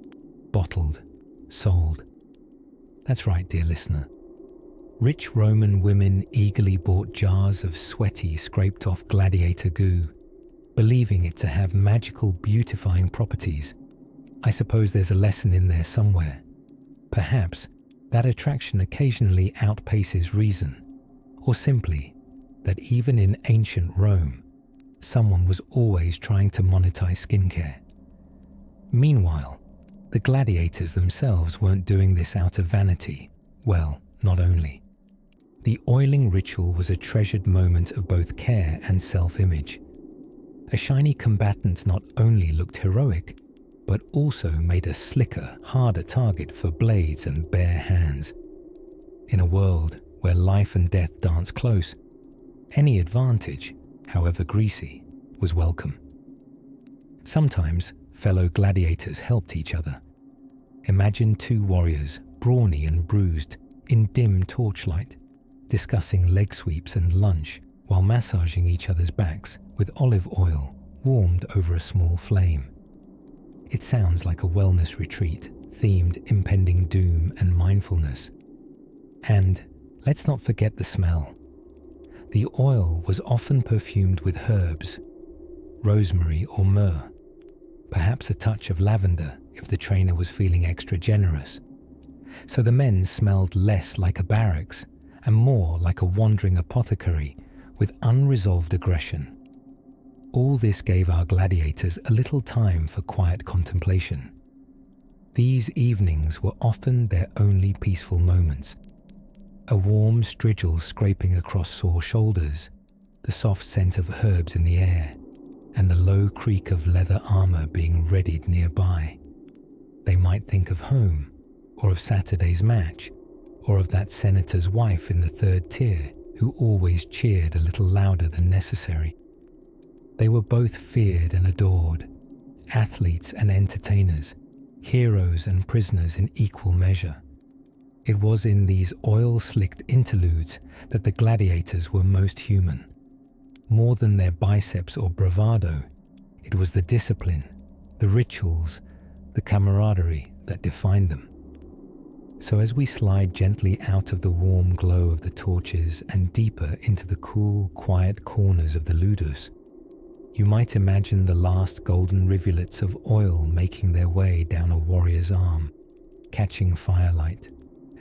bottled, sold. That's right, dear listener. Rich Roman women eagerly bought jars of sweaty, scraped-off gladiator goo, believing it to have magical beautifying properties. I suppose there's a lesson in there somewhere. Perhaps that attraction occasionally outpaces reason, or simply that even in ancient Rome, someone was always trying to monetize skincare. Meanwhile, the gladiators themselves weren't doing this out of vanity. Well, not only. The oiling ritual was a treasured moment of both care and self-image. A shiny combatant not only looked heroic, but also made a slicker, harder target for blades and bare hands. In a world where life and death dance close, any advantage, however greasy, was welcome. Sometimes fellow gladiators helped each other. Imagine two warriors, brawny and bruised, in dim torchlight, discussing leg sweeps and lunch while massaging each other's backs with olive oil warmed over a small flame. It sounds like a wellness retreat, themed impending doom and mindfulness. And let's not forget the smell. The oil was often perfumed with herbs, rosemary or myrrh, perhaps a touch of lavender if the trainer was feeling extra generous. So the men smelled less like a barracks and more like a wandering apothecary with unresolved aggression. All this gave our gladiators a little time for quiet contemplation. These evenings were often their only peaceful moments. A warm strigil scraping across sore shoulders, the soft scent of herbs in the air, and the low creak of leather armor being readied nearby. They might think of home, or of Saturday's match, or of that senator's wife in the third tier who always cheered a little louder than necessary. They were both feared and adored, athletes and entertainers, heroes and prisoners in equal measure. It was in these oil-slicked interludes that the gladiators were most human. More than their biceps or bravado, it was the discipline, the rituals, the camaraderie that defined them. So as we slide gently out of the warm glow of the torches and deeper into the cool, quiet corners of the ludus, you might imagine the last golden rivulets of oil making their way down a warrior's arm, catching firelight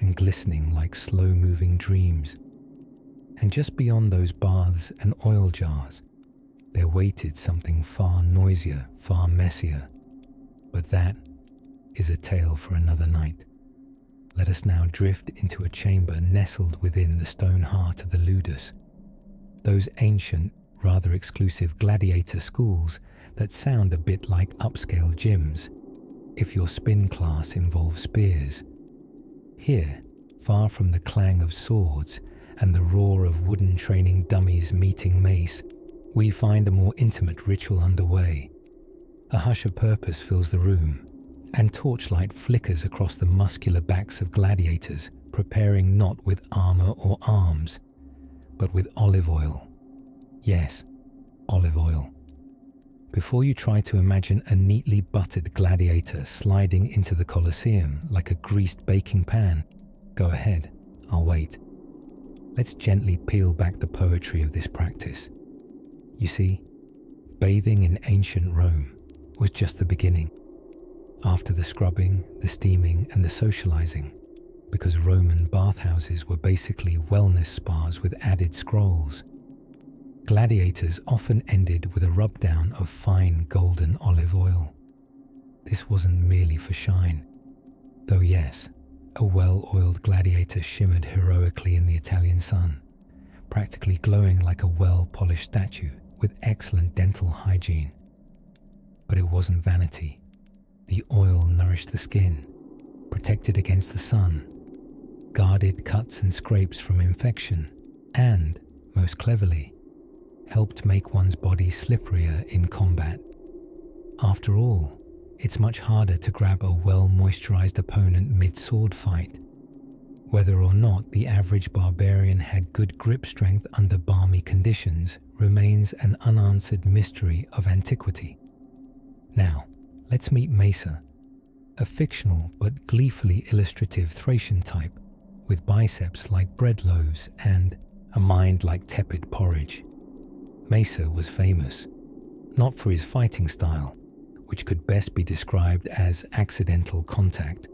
and glistening like slow-moving dreams. And just beyond those baths and oil jars, there waited something far noisier, far messier. But that is a tale for another night. Let us now drift into a chamber nestled within the stone heart of the ludus. Those ancient, rather exclusive gladiator schools that sound a bit like upscale gyms, if your spin class involves spears. Here, far from the clang of swords and the roar of wooden training dummies meeting mace, we find a more intimate ritual underway. A hush of purpose fills the room, and torchlight flickers across the muscular backs of gladiators, preparing not with armor or arms, but with olive oil. Yes, olive oil. Before you try to imagine a neatly buttered gladiator sliding into the Colosseum like a greased baking pan, go ahead, I'll wait. Let's gently peel back the poetry of this practice. You see, bathing in ancient Rome was just the beginning. After the scrubbing, the steaming, and the socializing, because Roman bathhouses were basically wellness spas with added scrolls, gladiators often ended with a rub-down of fine golden olive oil. This wasn't merely for shine, though yes, a well-oiled gladiator shimmered heroically in the Italian sun, practically glowing like a well-polished statue with excellent dental hygiene. But it wasn't vanity. The oil nourished the skin, protected against the sun, guarded cuts and scrapes from infection, and, most cleverly, helped make one's body slipperier in combat. After all, it's much harder to grab a well-moisturized opponent mid-sword fight. Whether or not the average barbarian had good grip strength under balmy conditions remains an unanswered mystery of antiquity. Now, let's meet Mesa, a fictional but gleefully illustrative Thracian type with biceps like bread loaves and a mind like tepid porridge. Mesa was famous, not for his fighting style, which could best be described as accidental contact,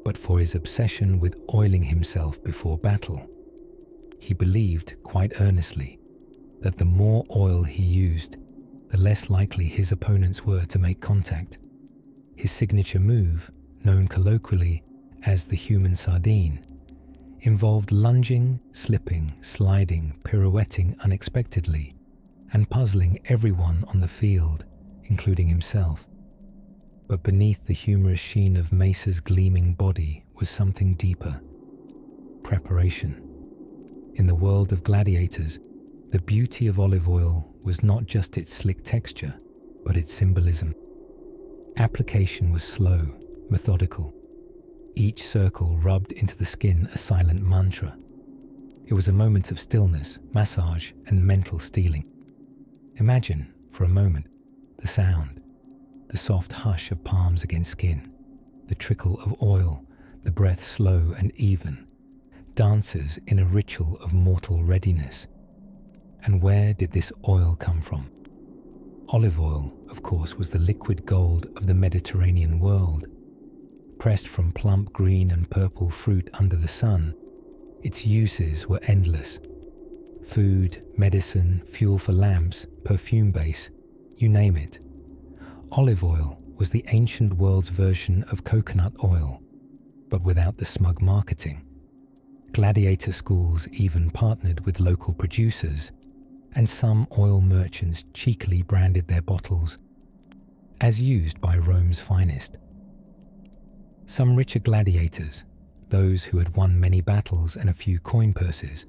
but for his obsession with oiling himself before battle. He believed, quite earnestly, that the more oil he used, the less likely his opponents were to make contact. His signature move, known colloquially as the human sardine, involved lunging, slipping, sliding, pirouetting unexpectedly, and puzzling everyone on the field, including himself. But beneath the humorous sheen of Mesa's gleaming body was something deeper: preparation. In the world of gladiators, the beauty of olive oil was not just its slick texture, but its symbolism. Application was slow, methodical. Each circle rubbed into the skin a silent mantra. It was a moment of stillness, massage, and mental steeling. Imagine, for a moment, the sound, the soft hush of palms against skin, the trickle of oil, the breath slow and even, dancers in a ritual of mortal readiness. And where did this oil come from? Olive oil, of course, was the liquid gold of the Mediterranean world. Pressed from plump green and purple fruit under the sun, its uses were endless. Food, medicine, fuel for lamps, perfume base, you name it. Olive oil was the ancient world's version of coconut oil, but without the smug marketing. Gladiator schools even partnered with local producers, and some oil merchants cheekily branded their bottles as used by Rome's finest. Some richer gladiators, those who had won many battles and a few coin purses,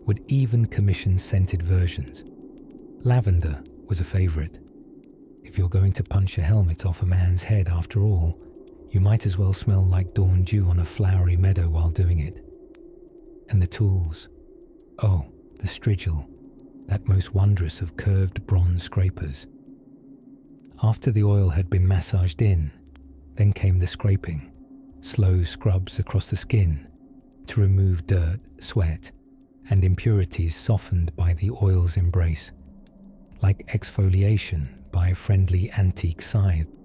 would even commission scented versions. Lavender was a favorite. If you're going to punch a helmet off a man's head after all, you might as well smell like dawn dew on a flowery meadow while doing it. And the tools. Oh, the strigil, that most wondrous of curved bronze scrapers. After the oil had been massaged in, then came the scraping, slow scrubs across the skin to remove dirt, sweat, and impurities softened by the oil's embrace, like exfoliation by a friendly antique scythe.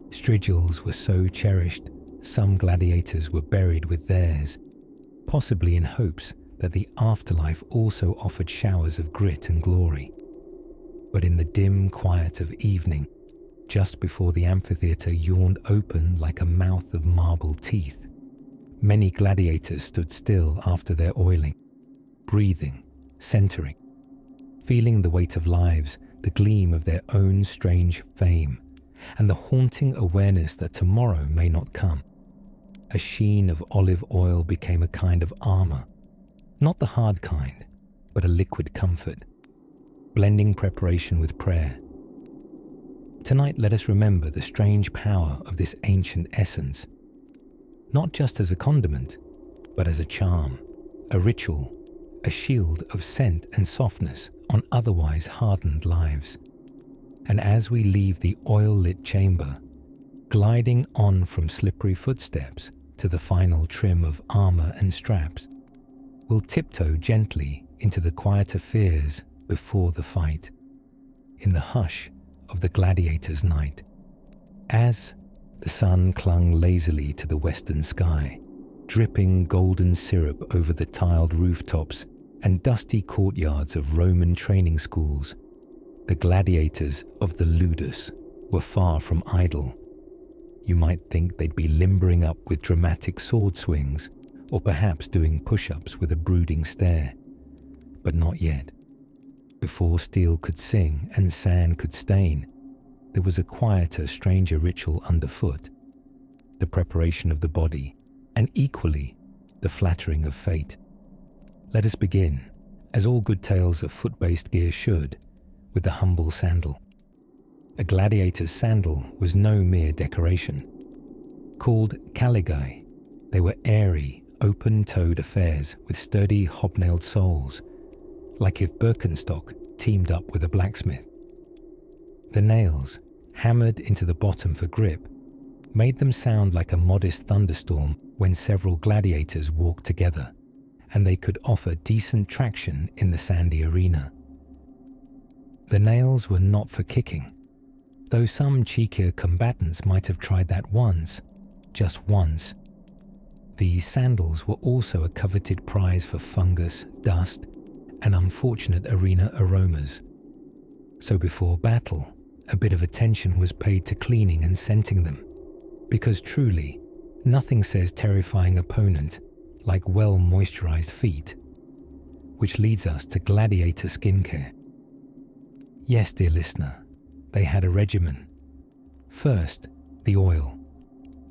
Strigils were so cherished, some gladiators were buried with theirs, possibly in hopes that the afterlife also offered showers of grit and glory. But in the dim quiet of evening, just before the amphitheatre yawned open like a mouth of marble teeth, many gladiators stood still after their oiling, breathing, centering, feeling the weight of lives, the gleam of their own strange fame, and the haunting awareness that tomorrow may not come. A sheen of olive oil became a kind of armor, not the hard kind, but a liquid comfort, blending preparation with prayer. Tonight, let us remember the strange power of this ancient essence, not just as a condiment, but as a charm, a ritual, a shield of scent and softness on otherwise hardened lives. And as we leave the oil-lit chamber, gliding on from slippery footsteps to the final trim of armor and straps, we'll tiptoe gently into the quieter fears before the fight, in the hush of the gladiator's night. As the sun clung lazily to the western sky, dripping golden syrup over the tiled rooftops and dusty courtyards of Roman training schools, the gladiators of the ludus were far from idle. You might think they'd be limbering up with dramatic sword swings, or perhaps doing push-ups with a brooding stare. But not yet. Before steel could sing and sand could stain, there was a quieter, stranger ritual underfoot, the preparation of the body, and equally the flattering of fate. Let us begin, as all good tales of foot-based gear should, with the humble sandal. A gladiator's sandal was no mere decoration. Called caligae, they were airy, open-toed affairs with sturdy, hobnailed soles, like if Birkenstock teamed up with a blacksmith. The nails, hammered into the bottom for grip, made them sound like a modest thunderstorm when several gladiators walked together, and they could offer decent traction in the sandy arena. The nails were not for kicking, though some cheekier combatants might have tried that once, just once. These sandals were also a coveted prize for fungus, dust, and unfortunate arena aromas. So before battle, a bit of attention was paid to cleaning and scenting them, because truly, nothing says terrifying opponent like well-moisturized feet, which leads us to gladiator skincare. Yes, dear listener, they had a regimen. First, the oil,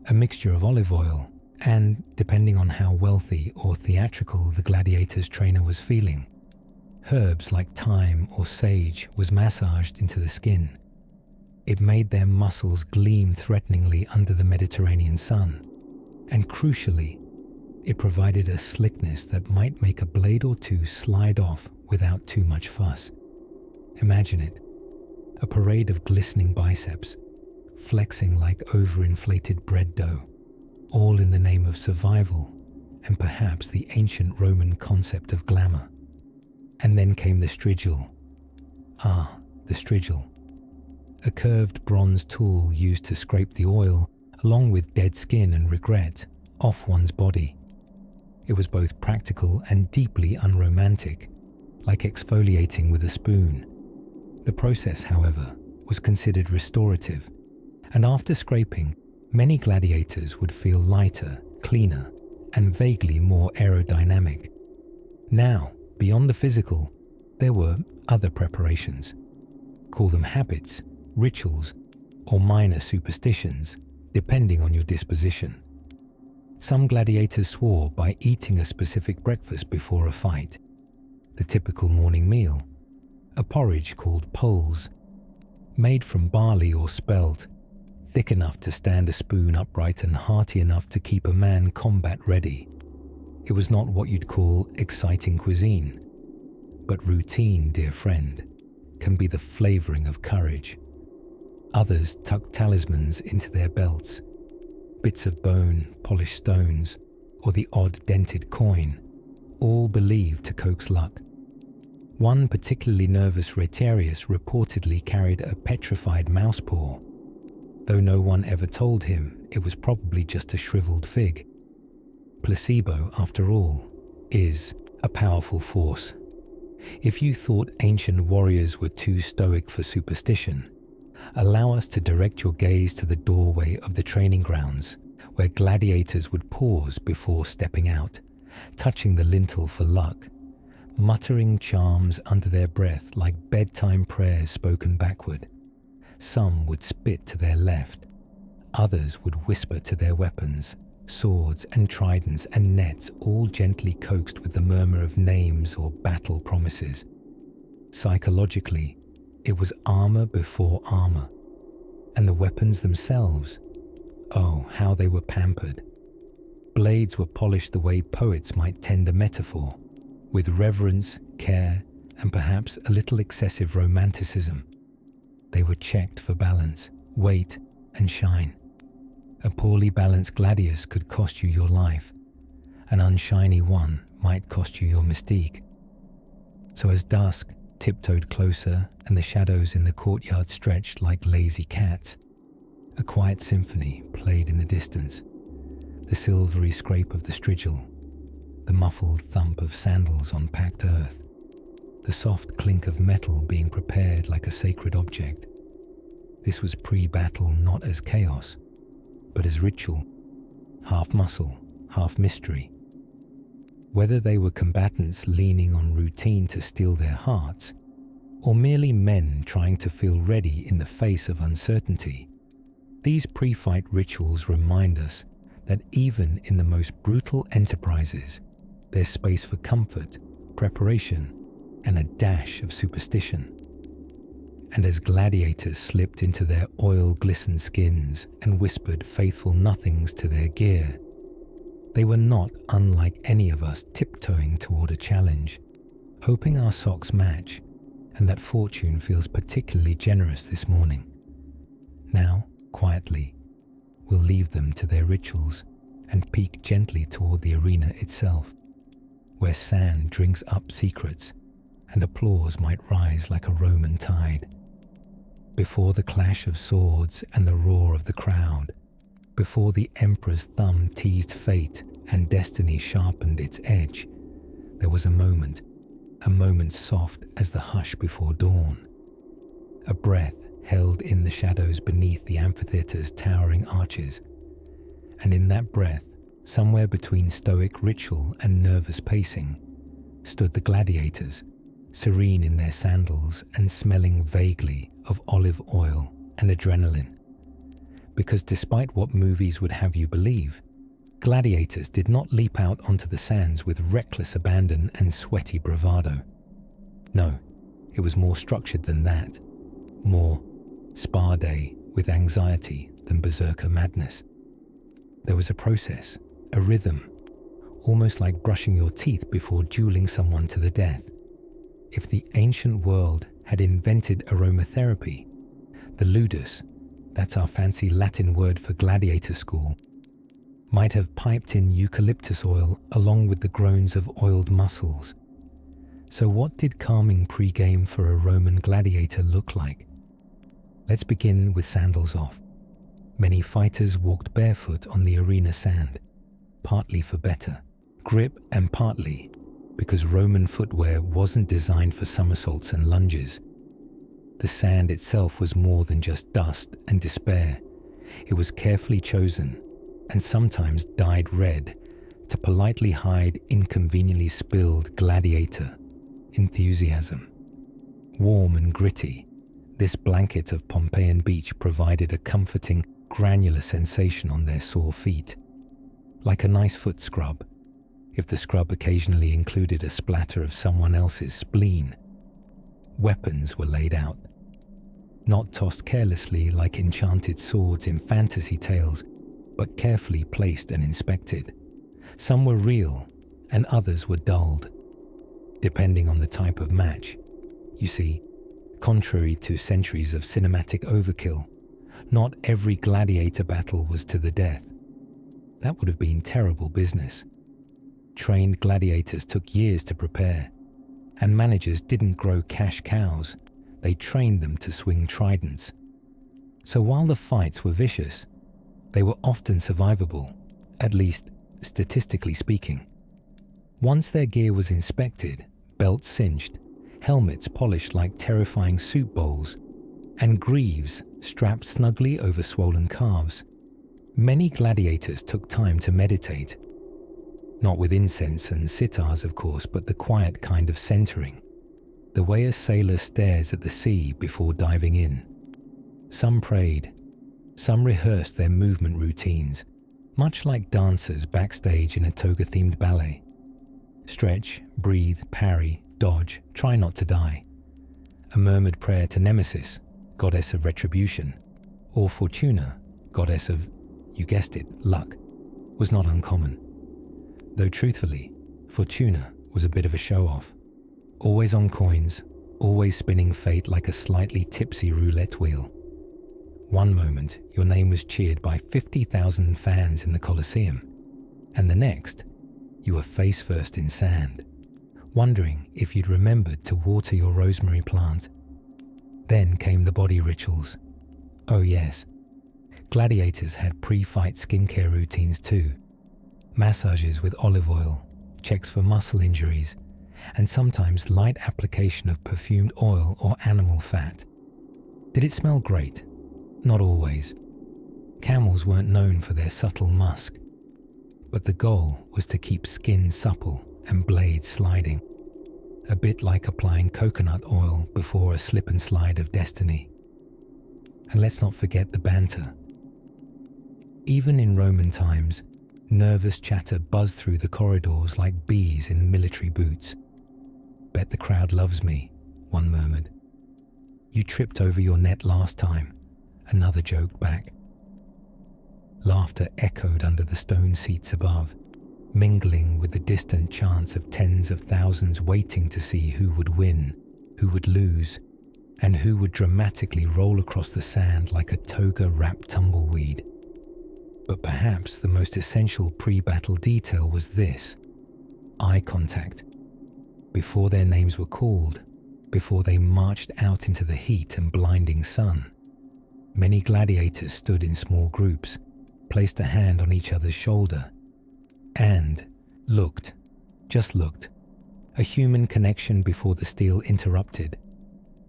a mixture of olive oil, and, depending on how wealthy or theatrical the gladiator's trainer was feeling, herbs like thyme or sage was massaged into the skin. It made their muscles gleam threateningly under the Mediterranean sun, and crucially, it provided a slickness that might make a blade or two slide off without too much fuss. Imagine it, a parade of glistening biceps, flexing like overinflated bread dough, all in the name of survival and perhaps the ancient Roman concept of glamour. And then came the strigil. Ah, the strigil. A curved bronze tool used to scrape the oil, along with dead skin and regret, off one's body. It was both practical and deeply unromantic, like exfoliating with a spoon. The process, however, was considered restorative, and after scraping, many gladiators would feel lighter, cleaner, and vaguely more aerodynamic. Now, beyond the physical, there were other preparations. Call them habits, rituals, or minor superstitions, depending on your disposition. Some gladiators swore by eating a specific breakfast before a fight. The typical morning meal, a porridge called poles, made from barley or spelt, thick enough to stand a spoon upright and hearty enough to keep a man combat ready. It was not what you'd call exciting cuisine, but routine, dear friend, can be the flavoring of courage. Others tucked talismans into their belts, bits of bone, polished stones, or the odd dented coin, all believed to coax luck. One particularly nervous retiarius reportedly carried a petrified mouse paw, though no one ever told him it was probably just a shriveled fig. Placebo, after all, is a powerful force. If you thought ancient warriors were too stoic for superstition, allow us to direct your gaze to the doorway of the training grounds, where gladiators would pause before stepping out, touching the lintel for luck, muttering charms under their breath like bedtime prayers spoken backward. Some would spit to their left, others would whisper to their weapons, swords and tridents and nets, all gently coaxed with the murmur of names or battle promises. Psychologically, it was armor before armor, and the weapons themselves, oh, how they were pampered. Blades were polished the way poets might tend a metaphor, with reverence, care, and perhaps a little excessive romanticism. They were checked for balance, weight, and shine. A poorly balanced gladius could cost you your life. An unshiny one might cost you your mystique. So as dusk tiptoed closer and the shadows in the courtyard stretched like lazy cats, a quiet symphony played in the distance. The silvery scrape of the strigil, the muffled thump of sandals on packed earth, the soft clink of metal being prepared like a sacred object. This was pre-battle not as chaos, but as ritual, half muscle, half mystery. Whether they were combatants leaning on routine to steal their hearts, or merely men trying to feel ready in the face of uncertainty, these pre-fight rituals remind us that even in the most brutal enterprises, there's space for comfort, preparation, and a dash of superstition. And as gladiators slipped into their oil-glistened skins and whispered faithful nothings to their gear, they were not unlike any of us tiptoeing toward a challenge, hoping our socks match and that fortune feels particularly generous this morning. Now, quietly, we'll leave them to their rituals and peek gently toward the arena itself, where sand drinks up secrets and applause might rise like a Roman tide. Before the clash of swords and the roar of the crowd, before the emperor's thumb teased fate and destiny sharpened its edge, there was a moment soft as the hush before dawn, a breath held in the shadows beneath the amphitheater's towering arches, and in that breath, somewhere between stoic ritual and nervous pacing, stood the gladiators, serene in their sandals and smelling vaguely of olive oil and adrenaline. Because despite what movies would have you believe, gladiators did not leap out onto the sands with reckless abandon and sweaty bravado. No, it was more structured than that, more spa day with anxiety than berserker madness. There was a process, a rhythm, almost like brushing your teeth before dueling someone to the death. If the ancient world had invented aromatherapy, the ludus, that's our fancy Latin word for gladiator school, might have piped in eucalyptus oil along with the groans of oiled muscles. So what did calming pre-game for a Roman gladiator look like? Let's begin with sandals off. Many fighters walked barefoot on the arena sand, partly for better grip and partly because Roman footwear wasn't designed for somersaults and lunges. The sand itself was more than just dust and despair. It was carefully chosen and sometimes dyed red to politely hide inconveniently spilled gladiator enthusiasm. Warm and gritty, this blanket of Pompeian beach provided a comforting, granular sensation on their sore feet, like a nice foot scrub, if the scrub occasionally included a splatter of someone else's spleen. Weapons were laid out, not tossed carelessly like enchanted swords in fantasy tales, but carefully placed and inspected. Some were real, and others were dulled, depending on the type of match. You see, contrary to centuries of cinematic overkill, not every gladiator battle was to the death. That would have been terrible business. Trained gladiators took years to prepare, and managers didn't grow cash cows, they trained them to swing tridents. So while the fights were vicious, they were often survivable, at least statistically speaking. Once their gear was inspected, belts cinched, helmets polished like terrifying soup bowls, and greaves strapped snugly over swollen calves, many gladiators took time to meditate. Not with incense and sitars, of course, but the quiet kind of centering, the way a sailor stares at the sea before diving in. Some prayed, some rehearsed their movement routines, much like dancers backstage in a toga-themed ballet. Stretch, breathe, parry, dodge, try not to die. A murmured prayer to Nemesis, goddess of retribution, or Fortuna, goddess of, you guessed it, luck, was not uncommon. Though truthfully, Fortuna was a bit of a show-off. Always on coins, always spinning fate like a slightly tipsy roulette wheel. One moment, your name was cheered by 50,000 fans in the Colosseum, and the next, you were face first in sand, wondering if you'd remembered to water your rosemary plant. Then came the body rituals. Oh yes, gladiators had pre-fight skincare routines too. Massages with olive oil, checks for muscle injuries, and sometimes light application of perfumed oil or animal fat. Did it smell great? Not always. Camels weren't known for their subtle musk, but the goal was to keep skin supple and blades sliding, a bit like applying coconut oil before a slip and slide of destiny. And let's not forget the banter. Even in Roman times, nervous chatter buzzed through the corridors like bees in military boots. Bet the crowd loves me," one murmured. "You tripped over your net last time," another joked back. Laughter echoed under the stone seats above, mingling with the distant chants of tens of thousands waiting to see who would win, who would lose, and who would dramatically roll across the sand like a toga-wrapped tumbleweed. But perhaps the most essential pre-battle detail was this: eye contact. Before their names were called, before they marched out into the heat and blinding sun, many gladiators stood in small groups, placed a hand on each other's shoulder, and looked, just looked, a human connection before the steel interrupted.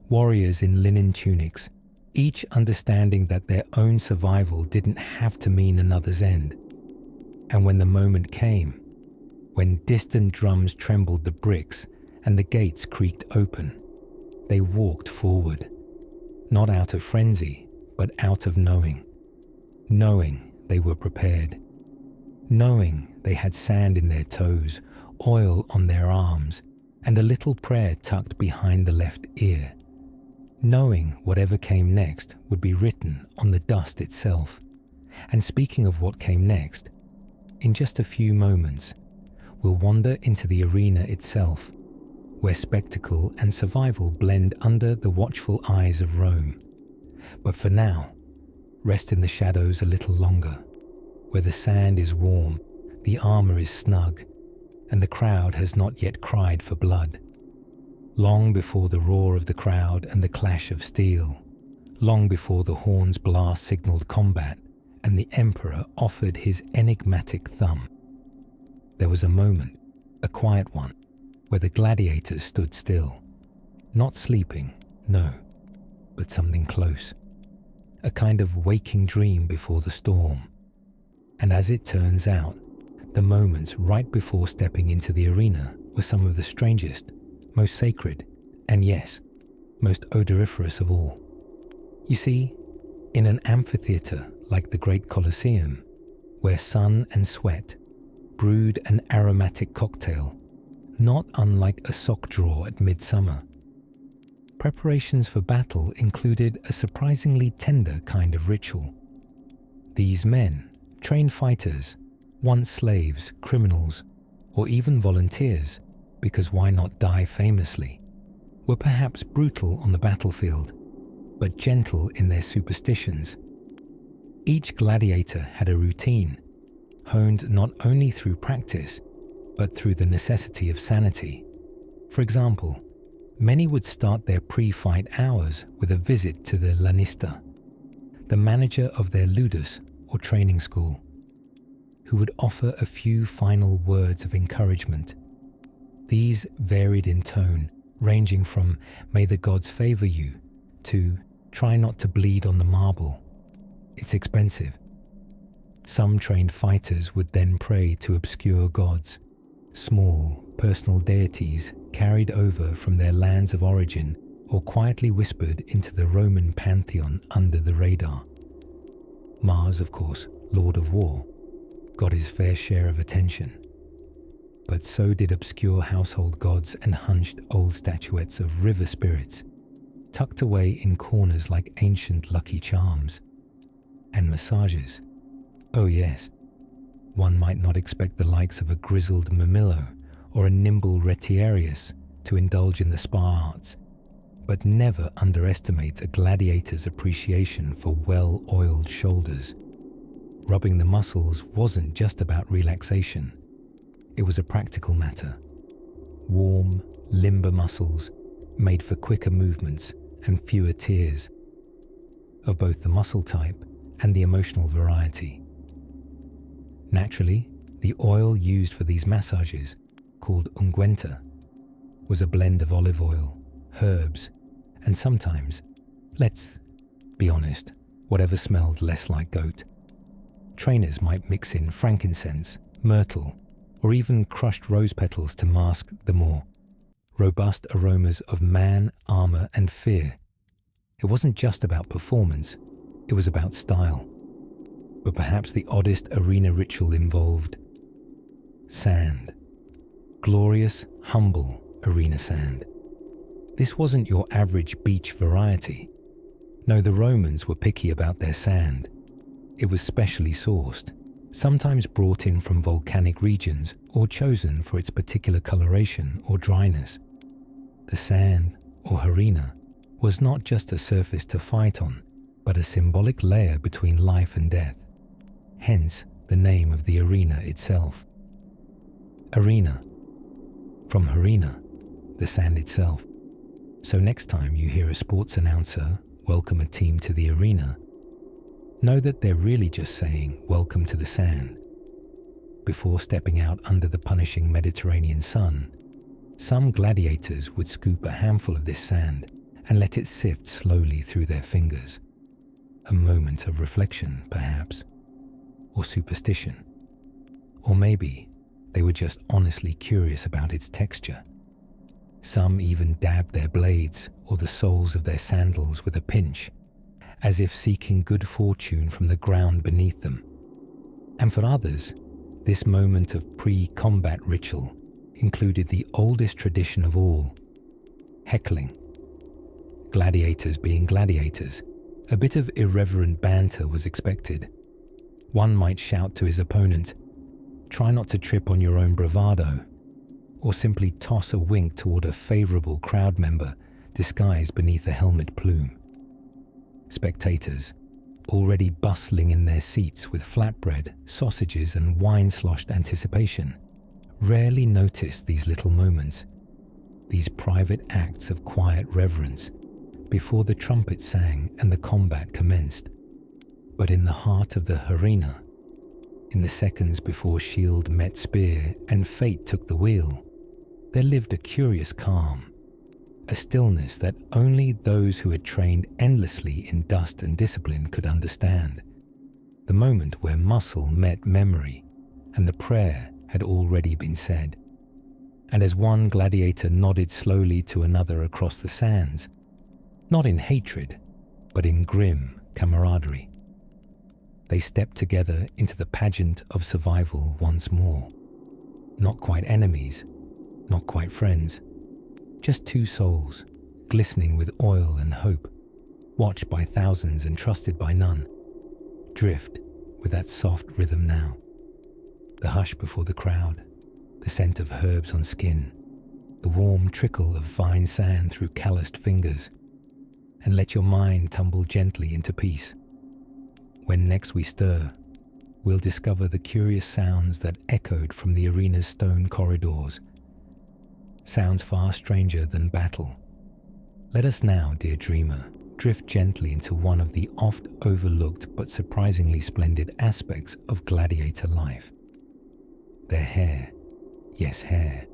Warriors in linen tunics, each understanding that their own survival didn't have to mean another's end. And when the moment came, when distant drums trembled the bricks and the gates creaked open, they walked forward, not out of frenzy, but out of knowing. Knowing they were prepared. Knowing they had sand in their toes, oil on their arms, and a little prayer tucked behind the left ear. Knowing whatever came next would be written on the dust itself. And speaking of what came next, in just a few moments, we'll wander into the arena itself, where spectacle and survival blend under the watchful eyes of Rome. But for now, rest in the shadows a little longer, where the sand is warm, the armor is snug, and the crowd has not yet cried for blood. Long before the roar of the crowd and the clash of steel, long before the horn's blast signaled combat and the emperor offered his enigmatic thumb, there was a moment, a quiet one, where the gladiators stood still, not sleeping, no, but something close, a kind of waking dream before the storm. And as it turns out, the moments right before stepping into the arena were some of the strangest, most sacred, and yes, most odoriferous of all. You see, in an amphitheater like the Great Colosseum, where sun and sweat brewed an aromatic cocktail, not unlike a sock drawer at midsummer, preparations for battle included a surprisingly tender kind of ritual. These men, trained fighters, once slaves, criminals, or even volunteers, because why not die famously, were perhaps brutal on the battlefield, but gentle in their superstitions. Each gladiator had a routine, honed not only through practice, but through the necessity of sanity. For example, many would start their pre-fight hours with a visit to the lanista, the manager of their ludus or training school, who would offer a few final words of encouragement. These varied in tone, ranging from "may the gods favor you" to "try not to bleed on the marble. It's expensive." Some trained fighters would then pray to obscure gods, small, personal deities carried over from their lands of origin or quietly whispered into the Roman pantheon under the radar. Mars, of course, Lord of War, got his fair share of attention. But so did obscure household gods and hunched old statuettes of river spirits, tucked away in corners like ancient lucky charms. And massages. Oh yes, one might not expect the likes of a grizzled Mamillo or a nimble Retiarius to indulge in the spa arts, but never underestimate a gladiator's appreciation for well-oiled shoulders. Rubbing the muscles wasn't just about relaxation. It was a practical matter. Warm, limber muscles made for quicker movements and fewer tears, of both the muscle type and the emotional variety. Naturally, the oil used for these massages, called unguenta, was a blend of olive oil, herbs, and sometimes, let's be honest, whatever smelled less like goat. Trainers might mix in frankincense, myrtle, or even crushed rose petals to mask the more robust aromas of man, armor, and fear. It wasn't just about performance, it was about style. But perhaps the oddest arena ritual involved sand. Glorious, humble, arena sand. This wasn't your average beach variety. No, the Romans were picky about their sand. It was specially sourced, sometimes brought in from volcanic regions or chosen for its particular coloration or dryness. The sand, or arena, was not just a surface to fight on, but a symbolic layer between life and death. Hence, the name of the arena itself. Arena. From arena, the sand itself. So next time you hear a sports announcer welcome a team to the arena, know that they're really just saying welcome to the sand. Before stepping out under the punishing Mediterranean sun, some gladiators would scoop a handful of this sand and let it sift slowly through their fingers. A moment of reflection, perhaps, or superstition. Or maybe they were just honestly curious about its texture. Some even dabbed their blades or the soles of their sandals with a pinch, as if seeking good fortune from the ground beneath them. And for others, this moment of pre-combat ritual included the oldest tradition of all, heckling. Gladiators being gladiators, a bit of irreverent banter was expected. One might shout to his opponent, "Try not to trip on your own bravado," or simply toss a wink toward a favorable crowd member disguised beneath a helmet plume. Spectators, already bustling in their seats with flatbread, sausages, and wine-sloshed anticipation, rarely noticed these little moments, these private acts of quiet reverence, before the trumpet sang and the combat commenced. But in the heart of the arena, in the seconds before shield met spear and fate took the wheel, there lived a curious calm, a stillness that only those who had trained endlessly in dust and discipline could understand. The moment where muscle met memory and the prayer had already been said. And as one gladiator nodded slowly to another across the sands, not in hatred, but in grim camaraderie, they stepped together into the pageant of survival once more. Not quite enemies, not quite friends, just two souls, glistening with oil and hope, watched by thousands and trusted by none, drift with that soft rhythm now. The hush before the crowd, the scent of herbs on skin, the warm trickle of fine sand through calloused fingers, and let your mind tumble gently into peace. When next we stir, we'll discover the curious sounds that echoed from the arena's stone corridors, sounds far stranger than battle. Let us now, dear dreamer, drift gently into one of the oft overlooked but surprisingly splendid aspects of gladiator life. Their hair. Yes, hair.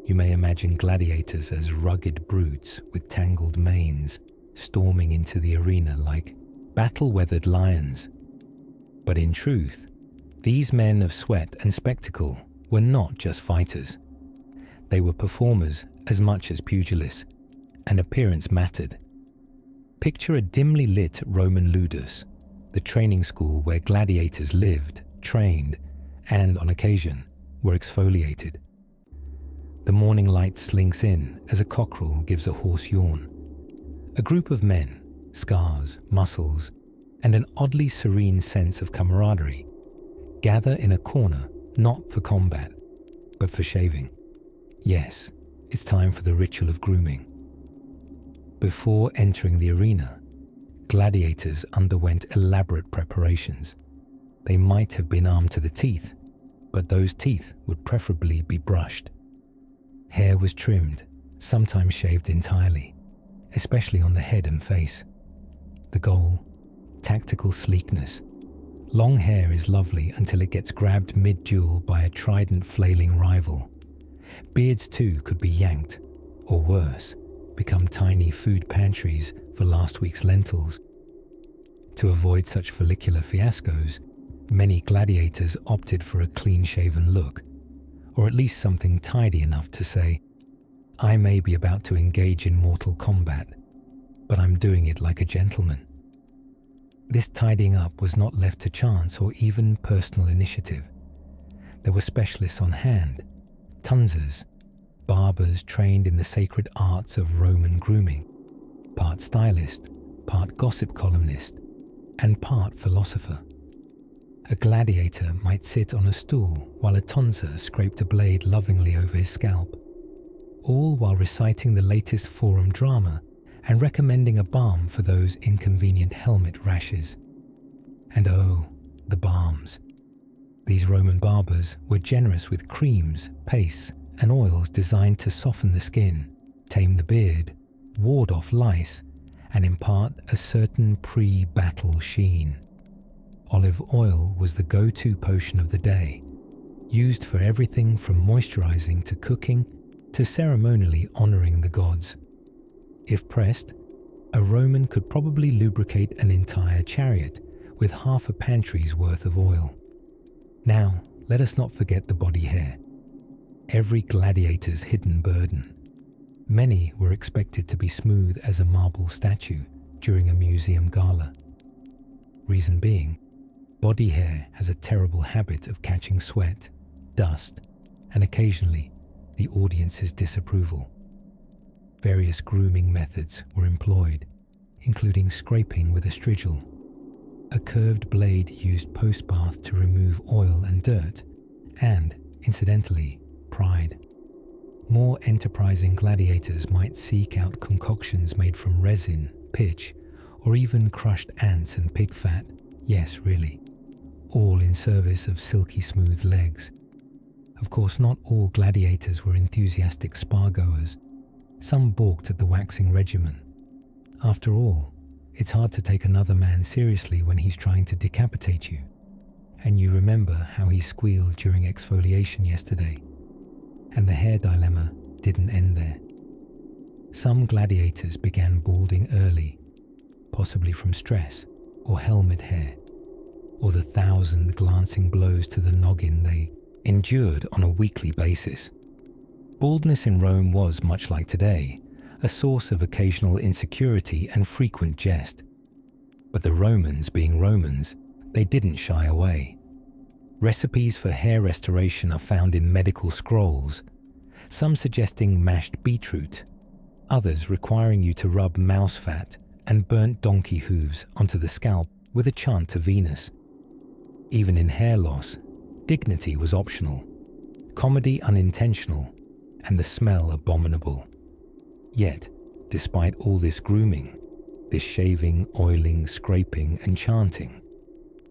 You may imagine gladiators as rugged brutes with tangled manes, storming into the arena like battle-weathered lions. But in truth, these men of sweat and spectacle were not just fighters. They were performers as much as pugilists, and appearance mattered. Picture a dimly lit Roman ludus, the training school where gladiators lived, trained, and, on occasion, were exfoliated. The morning light slinks in as a cockerel gives a hoarse yawn. A group of men, scars, muscles, and an oddly serene sense of camaraderie, gather in a corner not for combat, but for shaving. Yes, it's time for the ritual of grooming. Before entering the arena, gladiators underwent elaborate preparations. They might have been armed to the teeth, but those teeth would preferably be brushed. Hair was trimmed, sometimes shaved entirely, especially on the head and face. The goal, tactical sleekness. Long hair is lovely until it gets grabbed mid-duel by a trident flailing rival. Beards too could be yanked, or worse, become tiny food pantries for last week's lentils. To avoid such follicular fiascos, many gladiators opted for a clean-shaven look, or at least something tidy enough to say, "I may be about to engage in mortal combat, but I'm doing it like a gentleman." This tidying up was not left to chance or even personal initiative. There were specialists on hand, tunzers, barbers trained in the sacred arts of Roman grooming, part stylist, part gossip columnist, and part philosopher. A gladiator might sit on a stool while a tonsor scraped a blade lovingly over his scalp, all while reciting the latest forum drama and recommending a balm for those inconvenient helmet rashes. And oh, the balms. These Roman barbers were generous with creams, pastes, and oils designed to soften the skin, tame the beard, ward off lice, and impart a certain pre-battle sheen. Olive oil was the go-to potion of the day, used for everything from moisturizing to cooking to ceremonially honoring the gods. If pressed, a Roman could probably lubricate an entire chariot with half a pantry's worth of oil. Now, let us not forget the body hair, every gladiator's hidden burden. Many were expected to be smooth as a marble statue during a museum gala. Reason being, body hair has a terrible habit of catching sweat, dust, and occasionally the audience's disapproval. Various grooming methods were employed, including scraping with a strigil, a curved blade used post-bath to remove oil and dirt, and, incidentally, pride. More enterprising gladiators might seek out concoctions made from resin, pitch, or even crushed ants and pig fat. Yes, really. All in service of silky smooth legs. Of course, not all gladiators were enthusiastic spa-goers. Some balked at the waxing regimen. After all, it's hard to take another man seriously when he's trying to decapitate you. And you remember how he squealed during exfoliation yesterday. And the hair dilemma didn't end there. Some gladiators began balding early, possibly from stress or helmet hair, or the 1,000 glancing blows to the noggin they endured on a weekly basis. Baldness in Rome was, much like today, a source of occasional insecurity and frequent jest. But the Romans, being Romans, they didn't shy away. Recipes for hair restoration are found in medical scrolls, some suggesting mashed beetroot, others requiring you to rub mouse fat and burnt donkey hooves onto the scalp with a chant to Venus. Even in hair loss, dignity was optional, comedy unintentional, and the smell abominable. Yet, despite all this grooming, this shaving, oiling, scraping, and chanting,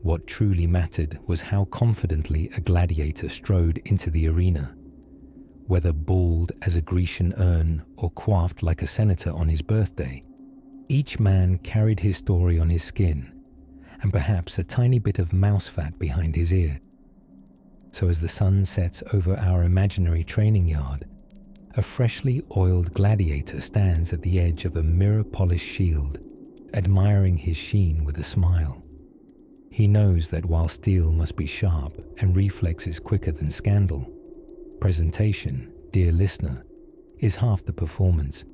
what truly mattered was how confidently a gladiator strode into the arena. Whether bald as a Grecian urn or coiffed like a senator on his birthday, each man carried his story on his skin, and perhaps a tiny bit of mouse fat behind his ear. So as the sun sets over our imaginary training yard, a freshly oiled gladiator stands at the edge of a mirror-polished shield, admiring his sheen with a smile. He knows that while steel must be sharp and reflexes quicker than scandal, presentation, dear listener, is half the performance.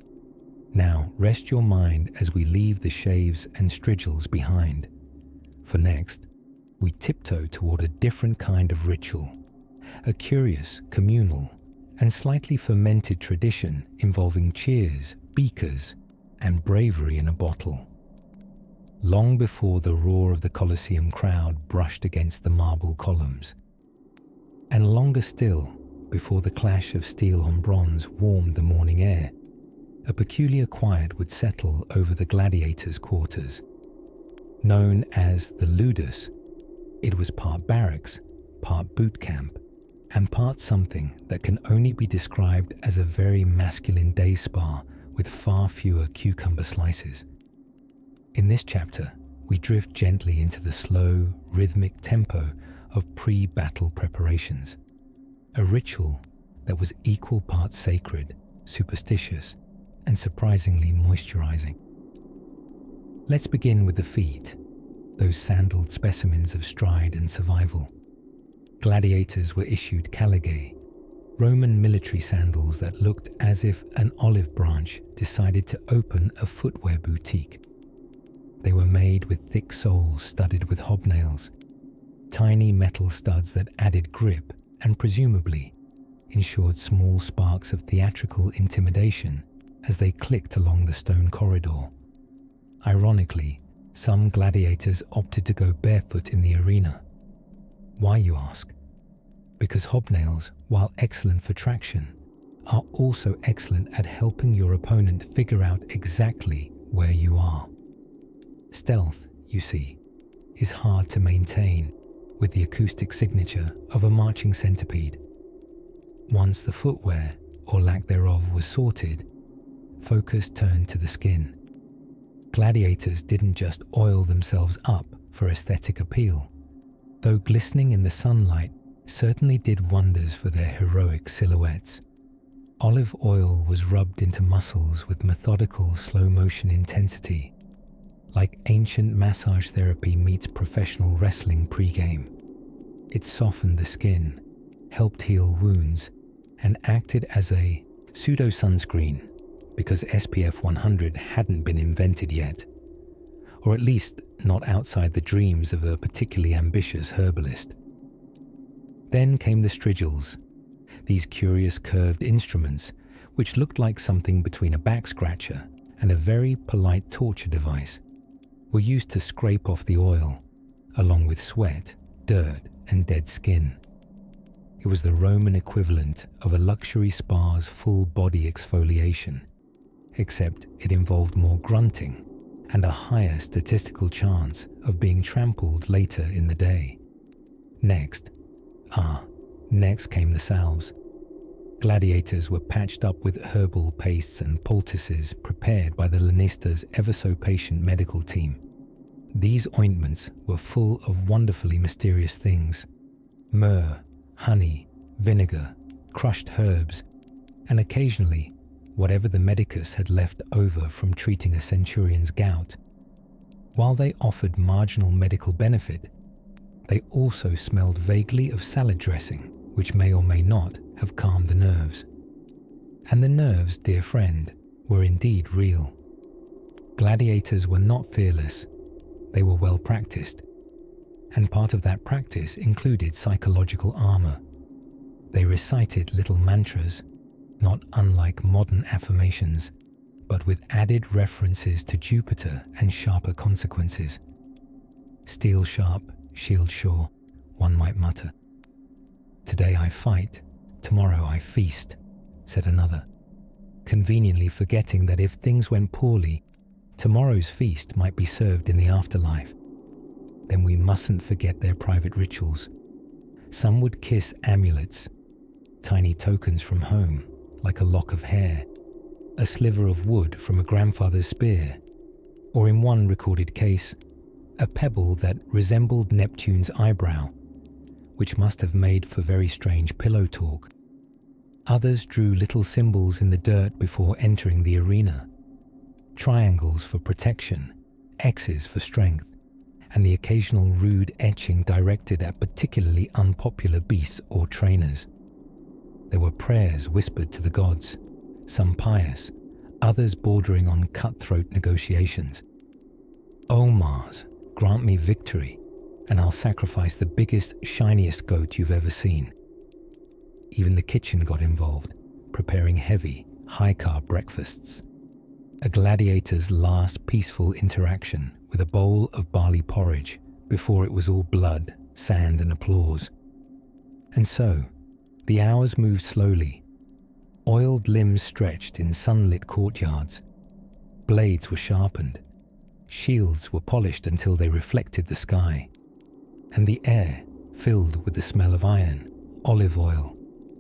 Now rest your mind as we leave the shaves and strigils behind. For next, we tiptoe toward a different kind of ritual, a curious, communal, and slightly fermented tradition involving cheers, beakers, and bravery in a bottle. Long before the roar of the Colosseum crowd brushed against the marble columns, and longer still before the clash of steel on bronze warmed the morning air, a peculiar quiet would settle over the gladiators' quarters. Known as the ludus, it was part barracks, part boot camp, and part something that can only be described as a very masculine day spa with far fewer cucumber slices. In this chapter, we drift gently into the slow, rhythmic tempo of pre-battle preparations, a ritual that was equal parts sacred, superstitious, and surprisingly moisturizing. Let's begin with the feet, those sandaled specimens of stride and survival. Gladiators were issued caligae, Roman military sandals that looked as if an olive branch decided to open a footwear boutique. They were made with thick soles studded with hobnails, tiny metal studs that added grip and presumably ensured small sparks of theatrical intimidation as they clicked along the stone corridor. Ironically, some gladiators opted to go barefoot in the arena. Why, you ask? Because hobnails, while excellent for traction, are also excellent at helping your opponent figure out exactly where you are. Stealth, you see, is hard to maintain with the acoustic signature of a marching centipede. Once the footwear, or lack thereof, was sorted, focus turned to the skin. Gladiators didn't just oil themselves up for aesthetic appeal, though glistening in the sunlight certainly did wonders for their heroic silhouettes. Olive oil was rubbed into muscles with methodical slow-motion intensity, like ancient massage therapy meets professional wrestling pre-game. It softened the skin, helped heal wounds, and acted as a pseudo-sunscreen because SPF 100 hadn't been invented yet, or at least not outside the dreams of a particularly ambitious herbalist. Then came the strigils, these curious curved instruments which looked like something between a back scratcher and a very polite torture device, were used to scrape off the oil, along with sweat, dirt, and dead skin. It was the Roman equivalent of a luxury spa's full body exfoliation, except it involved more grunting and a higher statistical chance of being trampled later in the day. Next came the salves. Gladiators were patched up with herbal pastes and poultices prepared by the Lannister's ever-so-patient medical team. These ointments were full of wonderfully mysterious things: myrrh, honey, vinegar, crushed herbs, and occasionally whatever the medicus had left over from treating a centurion's gout. While they offered marginal medical benefit, they also smelled vaguely of salad dressing, which may or may not have calmed the nerves. And the nerves, dear friend, were indeed real. Gladiators were not fearless, they were well practiced, and part of that practice included psychological armor. They recited little mantras, not unlike modern affirmations, but with added references to Jupiter and sharper consequences. Steel sharp, shield sure, one might mutter. "Today I fight, tomorrow I feast," said another, conveniently forgetting that if things went poorly, tomorrow's feast might be served in the afterlife. Then we mustn't forget their private rituals. Some would kiss amulets, tiny tokens from home, like a lock of hair, a sliver of wood from a grandfather's spear, or in one recorded case, a pebble that resembled Neptune's eyebrow, which must have made for very strange pillow talk. Others drew little symbols in the dirt before entering the arena: triangles for protection, X's for strength, and the occasional rude etching directed at particularly unpopular beasts or trainers. There were prayers whispered to the gods, some pious, others bordering on cutthroat negotiations. "O Mars, grant me victory, and I'll sacrifice the biggest, shiniest goat you've ever seen." Even the kitchen got involved, preparing heavy, high-carb breakfasts. A gladiator's last peaceful interaction with a bowl of barley porridge before it was all blood, sand, and applause. And so, the hours moved slowly. Oiled limbs stretched in sunlit courtyards. Blades were sharpened. Shields were polished until they reflected the sky. And the air, filled with the smell of iron, olive oil,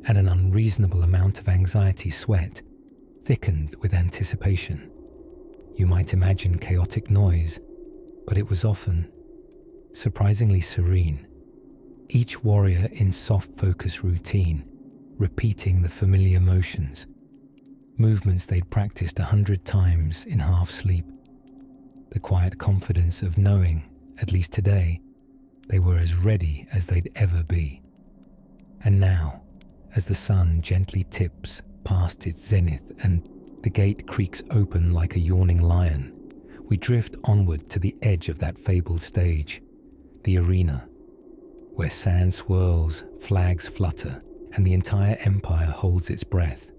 and an unreasonable amount of anxiety sweat, thickened with anticipation. You might imagine chaotic noise, but it was often surprisingly serene. Each warrior in soft focus routine, repeating the familiar motions, movements they'd practiced 100 times in half sleep. The quiet confidence of knowing, at least today, they were as ready as they'd ever be. And now, as the sun gently tips past its zenith and the gate creaks open like a yawning lion, we drift onward to the edge of that fabled stage, the arena, where sand swirls, flags flutter, and the entire empire holds its breath.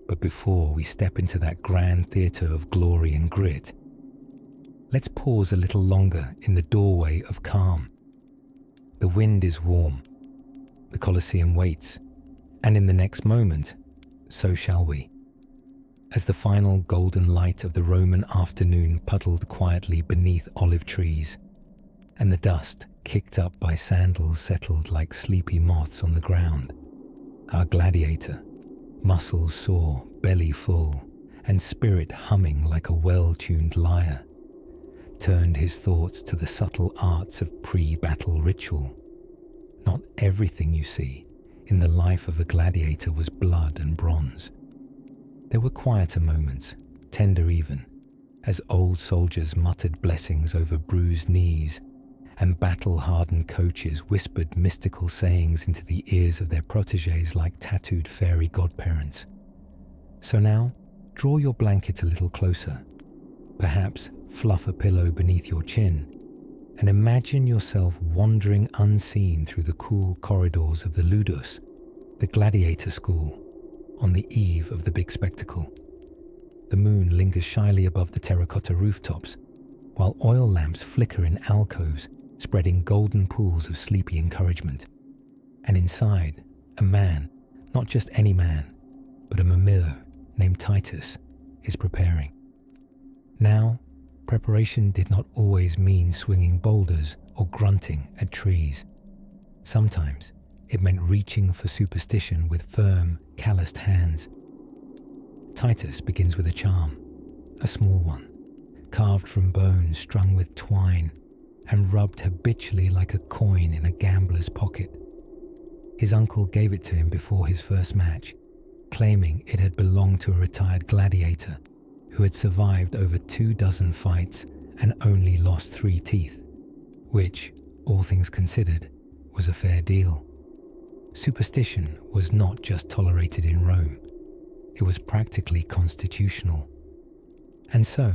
But before we step into that grand theatre of glory and grit, let's pause a little longer in the doorway of calm. The wind is warm, the Colosseum waits, and in the next moment, so shall we. As the final golden light of the Roman afternoon puddled quietly beneath olive trees, and the dust kicked up by sandals settled like sleepy moths on the ground, our gladiator, muscles sore, belly full, and spirit humming like a well-tuned lyre, turned his thoughts to the subtle arts of pre-battle ritual. Not everything you see in the life of a gladiator was blood and bronze. There were quieter moments, tender even, as old soldiers muttered blessings over bruised knees and battle-hardened coaches whispered mystical sayings into the ears of their protégés like tattooed fairy godparents. So now, draw your blanket a little closer, perhaps fluff a pillow beneath your chin, and imagine yourself wandering unseen through the cool corridors of the Ludus, the gladiator school, on the eve of the big spectacle. The moon lingers shyly above the terracotta rooftops, while oil lamps flicker in alcoves, spreading golden pools of sleepy encouragement. And inside, a man, not just any man, but a Mamillo named Titus, is preparing. Now, preparation did not always mean swinging boulders or grunting at trees. Sometimes it meant reaching for superstition with firm, calloused hands. Titus begins with a charm, a small one, carved from bone strung with twine and rubbed habitually like a coin in a gambler's pocket. His uncle gave it to him before his first match, claiming it had belonged to a retired gladiator who had survived over 24 fights and only lost 3 teeth, which, all things considered, was a fair deal. Superstition was not just tolerated in Rome, it was practically constitutional. And so,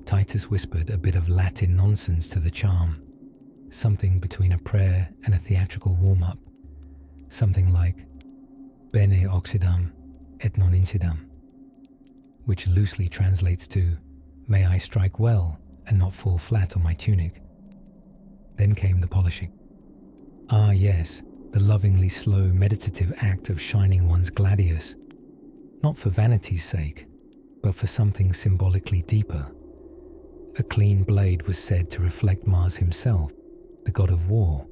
Titus whispered a bit of Latin nonsense to the charm, something between a prayer and a theatrical warm-up, something like Bene occidam et non incidam, which loosely translates to, may I strike well and not fall flat on my tunic. Then came the polishing. Ah yes, the lovingly slow meditative act of shining one's gladius, not for vanity's sake, but for something symbolically deeper. A clean blade was said to reflect Mars himself, the god of war,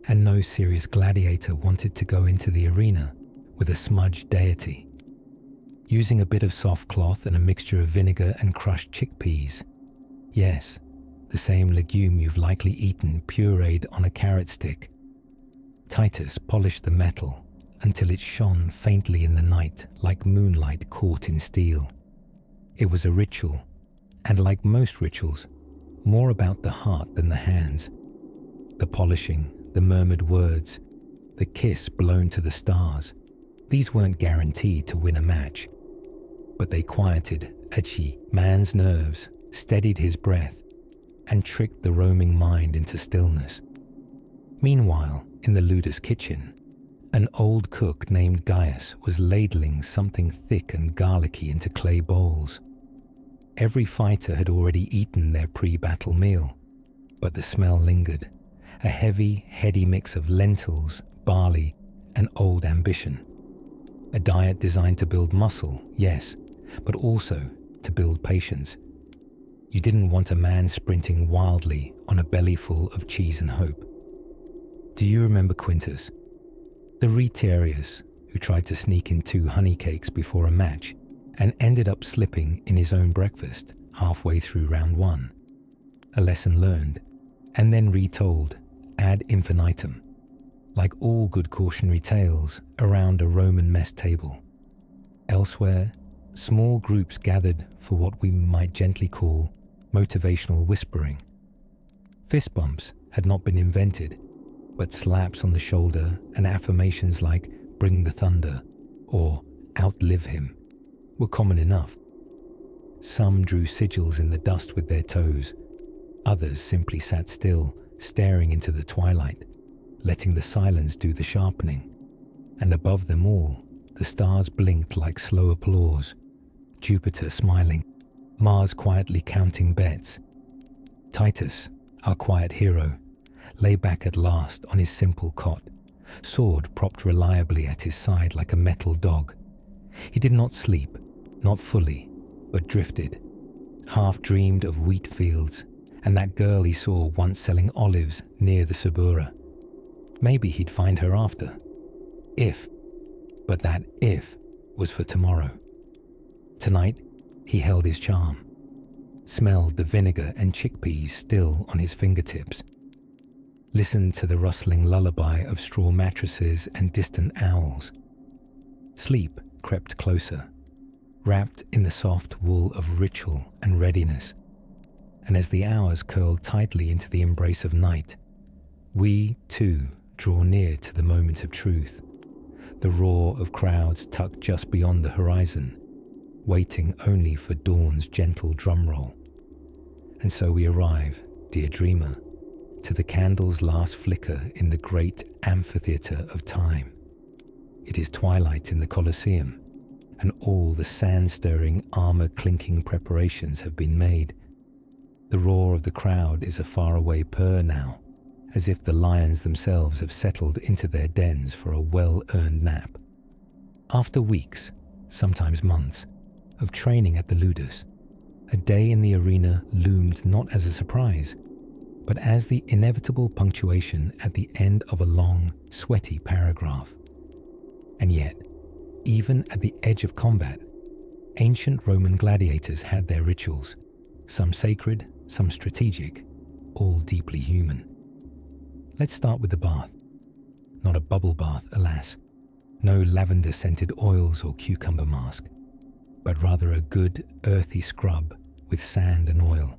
and no serious gladiator wanted to go into the arena with a smudged deity. Using a bit of soft cloth and a mixture of vinegar and crushed chickpeas. Yes, the same legume you've likely eaten pureed on a carrot stick. Titus polished the metal until it shone faintly in the night like moonlight caught in steel. It was a ritual, and like most rituals, more about the heart than the hands. The polishing, the murmured words, the kiss blown to the stars, these weren't guaranteed to win a match, but they quieted Achi, man's nerves, steadied his breath, and tricked the roaming mind into stillness. Meanwhile, in the Ludus kitchen, an old cook named Gaius was ladling something thick and garlicky into clay bowls. Every fighter had already eaten their pre-battle meal, but the smell lingered, a heavy, heady mix of lentils, barley, and old ambition. A diet designed to build muscle, yes, but also to build patience. You didn't want a man sprinting wildly on a belly full of cheese and hope. Do you remember Quintus, the retiarius who tried to sneak in 2 honey cakes before a match and ended up slipping in his own breakfast halfway through round 1? A lesson learned, and then retold ad infinitum, like all good cautionary tales around a Roman mess table. Elsewhere, small groups gathered for what we might gently call motivational whispering. Fist bumps had not been invented, but slaps on the shoulder and affirmations like "bring the thunder" or "outlive him" were common enough. Some drew sigils in the dust with their toes. Others simply sat still, staring into the twilight, letting the silence do the sharpening. and above them all, the stars blinked like slow applause, Jupiter smiling, Mars quietly counting bets. Titus, our quiet hero, lay back at last on his simple cot, sword propped reliably at his side like a metal dog. He did not sleep, not fully, but drifted, half dreamed of wheat fields and that girl he saw once selling olives near the Subura. Maybe he'd find her after. But that if was for tomorrow. Tonight, he held his charm, smelled the vinegar and chickpeas still on his fingertips, listened to the rustling lullaby of straw mattresses and distant owls. Sleep crept closer, wrapped in the soft wool of ritual and readiness. And as the hours curled tightly into the embrace of night, we, too, draw near to the moment of truth, the roar of crowds tucked just beyond the horizon, waiting only for dawn's gentle drumroll. And so we arrive, dear dreamer, to the candle's last flicker in the great amphitheatre of time. It is twilight in the Colosseum, and all the sand-stirring, armour-clinking preparations have been made. The roar of the crowd is a faraway purr now, as if the lions themselves have settled into their dens for a well-earned nap. After weeks, sometimes months, of training at the Ludus, a day in the arena loomed not as a surprise, but as the inevitable punctuation at the end of a long, sweaty paragraph. And yet, even at the edge of combat, ancient Roman gladiators had their rituals, some sacred, some strategic, all deeply human. Let's start with the bath. Not a bubble bath, alas. No lavender-scented oils or cucumber mask, but rather a good, earthy scrub with sand and oil.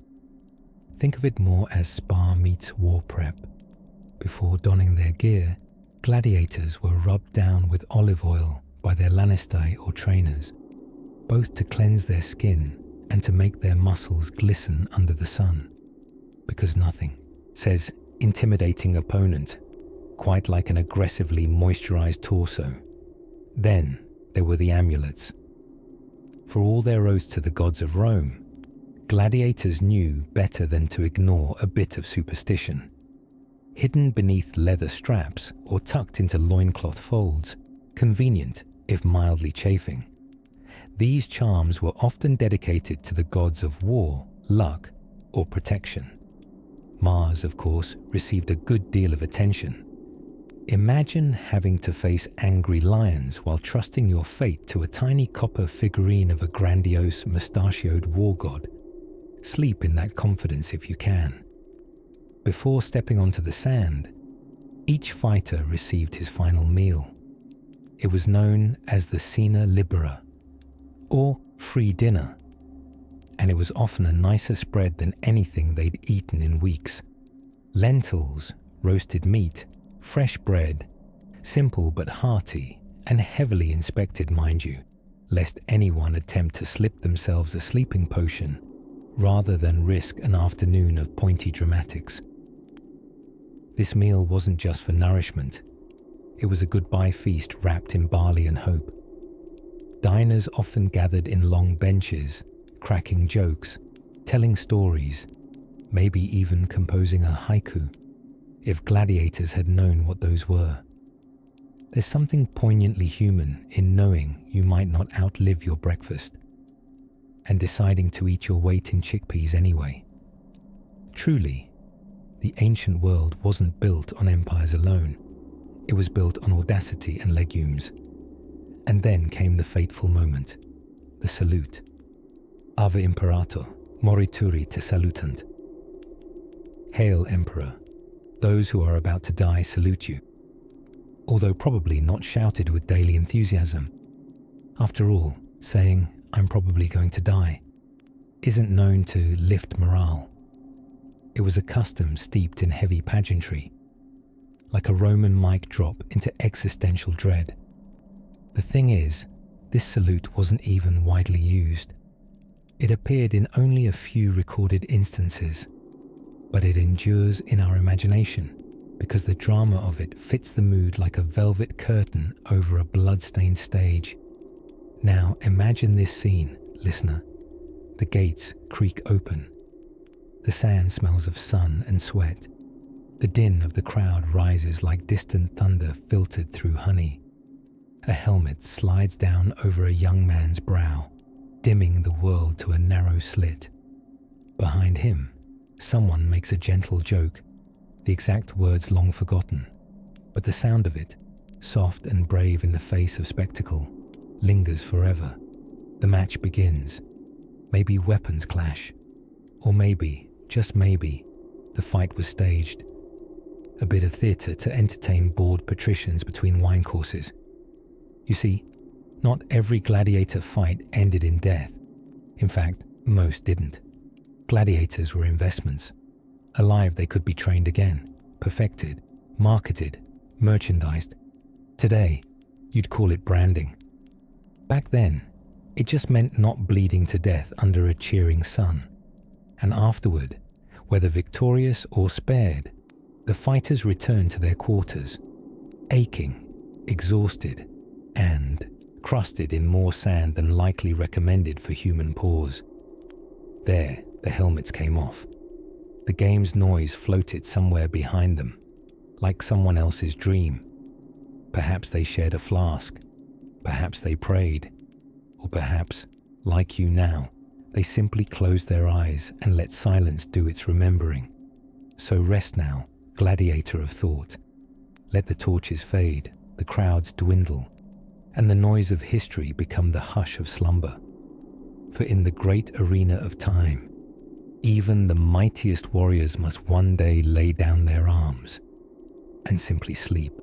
Think of it more as spa meets war prep. Before donning their gear, gladiators were rubbed down with olive oil by their lanistae or trainers, both to cleanse their skin and to make their muscles glisten under the sun. Because nothing says intimidating opponent quite like an aggressively moisturized torso. Then there were the amulets. For all their oaths to the gods of Rome, gladiators knew better than to ignore a bit of superstition. Hidden beneath leather straps or tucked into loincloth folds, convenient if mildly chafing, these charms were often dedicated to the gods of war, luck, or protection. Mars, of course, received a good deal of attention. Imagine having to face angry lions while trusting your fate to a tiny copper figurine of a grandiose, mustachioed war god. Sleep in that confidence if you can. Before stepping onto the sand, each fighter received his final meal. It was known as the Cena Libera, or free dinner, and it was often a nicer spread than anything they'd eaten in weeks. Lentils, roasted meat, fresh bread, simple but hearty, and heavily inspected, mind you, lest anyone attempt to slip themselves a sleeping potion, rather than risk an afternoon of pointy dramatics. This meal wasn't just for nourishment. It was a goodbye feast wrapped in barley and hope. Diners often gathered in long benches, cracking jokes, telling stories, maybe even composing a haiku, if gladiators had known what those were. There's something poignantly human in knowing you might not outlive your breakfast, and deciding to eat your weight in chickpeas anyway. Truly, the ancient world wasn't built on empires alone. It was built on audacity and legumes. And then came the fateful moment, the salute. Ave Imperator, morituri te salutant. Hail, Emperor. Those who are about to die salute you. Although probably not shouted with daily enthusiasm. After all, saying, "I'm probably going to die," isn't known to lift morale. It was a custom steeped in heavy pageantry, like a Roman mic drop into existential dread. The thing is, this salute wasn't even widely used. It appeared in only a few recorded instances, but it endures in our imagination because the drama of it fits the mood like a velvet curtain over a blood-stained stage. Now imagine this scene, listener. The gates creak open. The sand smells of sun and sweat. The din of the crowd rises like distant thunder filtered through honey. A helmet slides down over a young man's brow, dimming the world to a narrow slit. Behind him, someone makes a gentle joke, the exact words long forgotten, but the sound of it, soft and brave in the face of spectacle, lingers forever. The match begins. Maybe weapons clash, or maybe, just maybe, the fight was staged. A bit of theatre to entertain bored patricians between wine courses. You see, not every gladiator fight ended in death. In fact, most didn't. Gladiators were investments. Alive, they could be trained again, perfected, marketed, merchandised. Today, you'd call it branding. Back then, it just meant not bleeding to death under a cheering sun. And afterward, whether victorious or spared, the fighters returned to their quarters, aching, exhausted, and crusted in more sand than likely recommended for human paws. There, the helmets came off. The game's noise floated somewhere behind them, like someone else's dream. Perhaps they shared a flask, perhaps they prayed, or perhaps, like you now, they simply closed their eyes and let silence do its remembering. So rest now, gladiator of thought. Let the torches fade, the crowds dwindle, and the noise of history become the hush of slumber. For in the great arena of time, even the mightiest warriors must one day lay down their arms and simply sleep.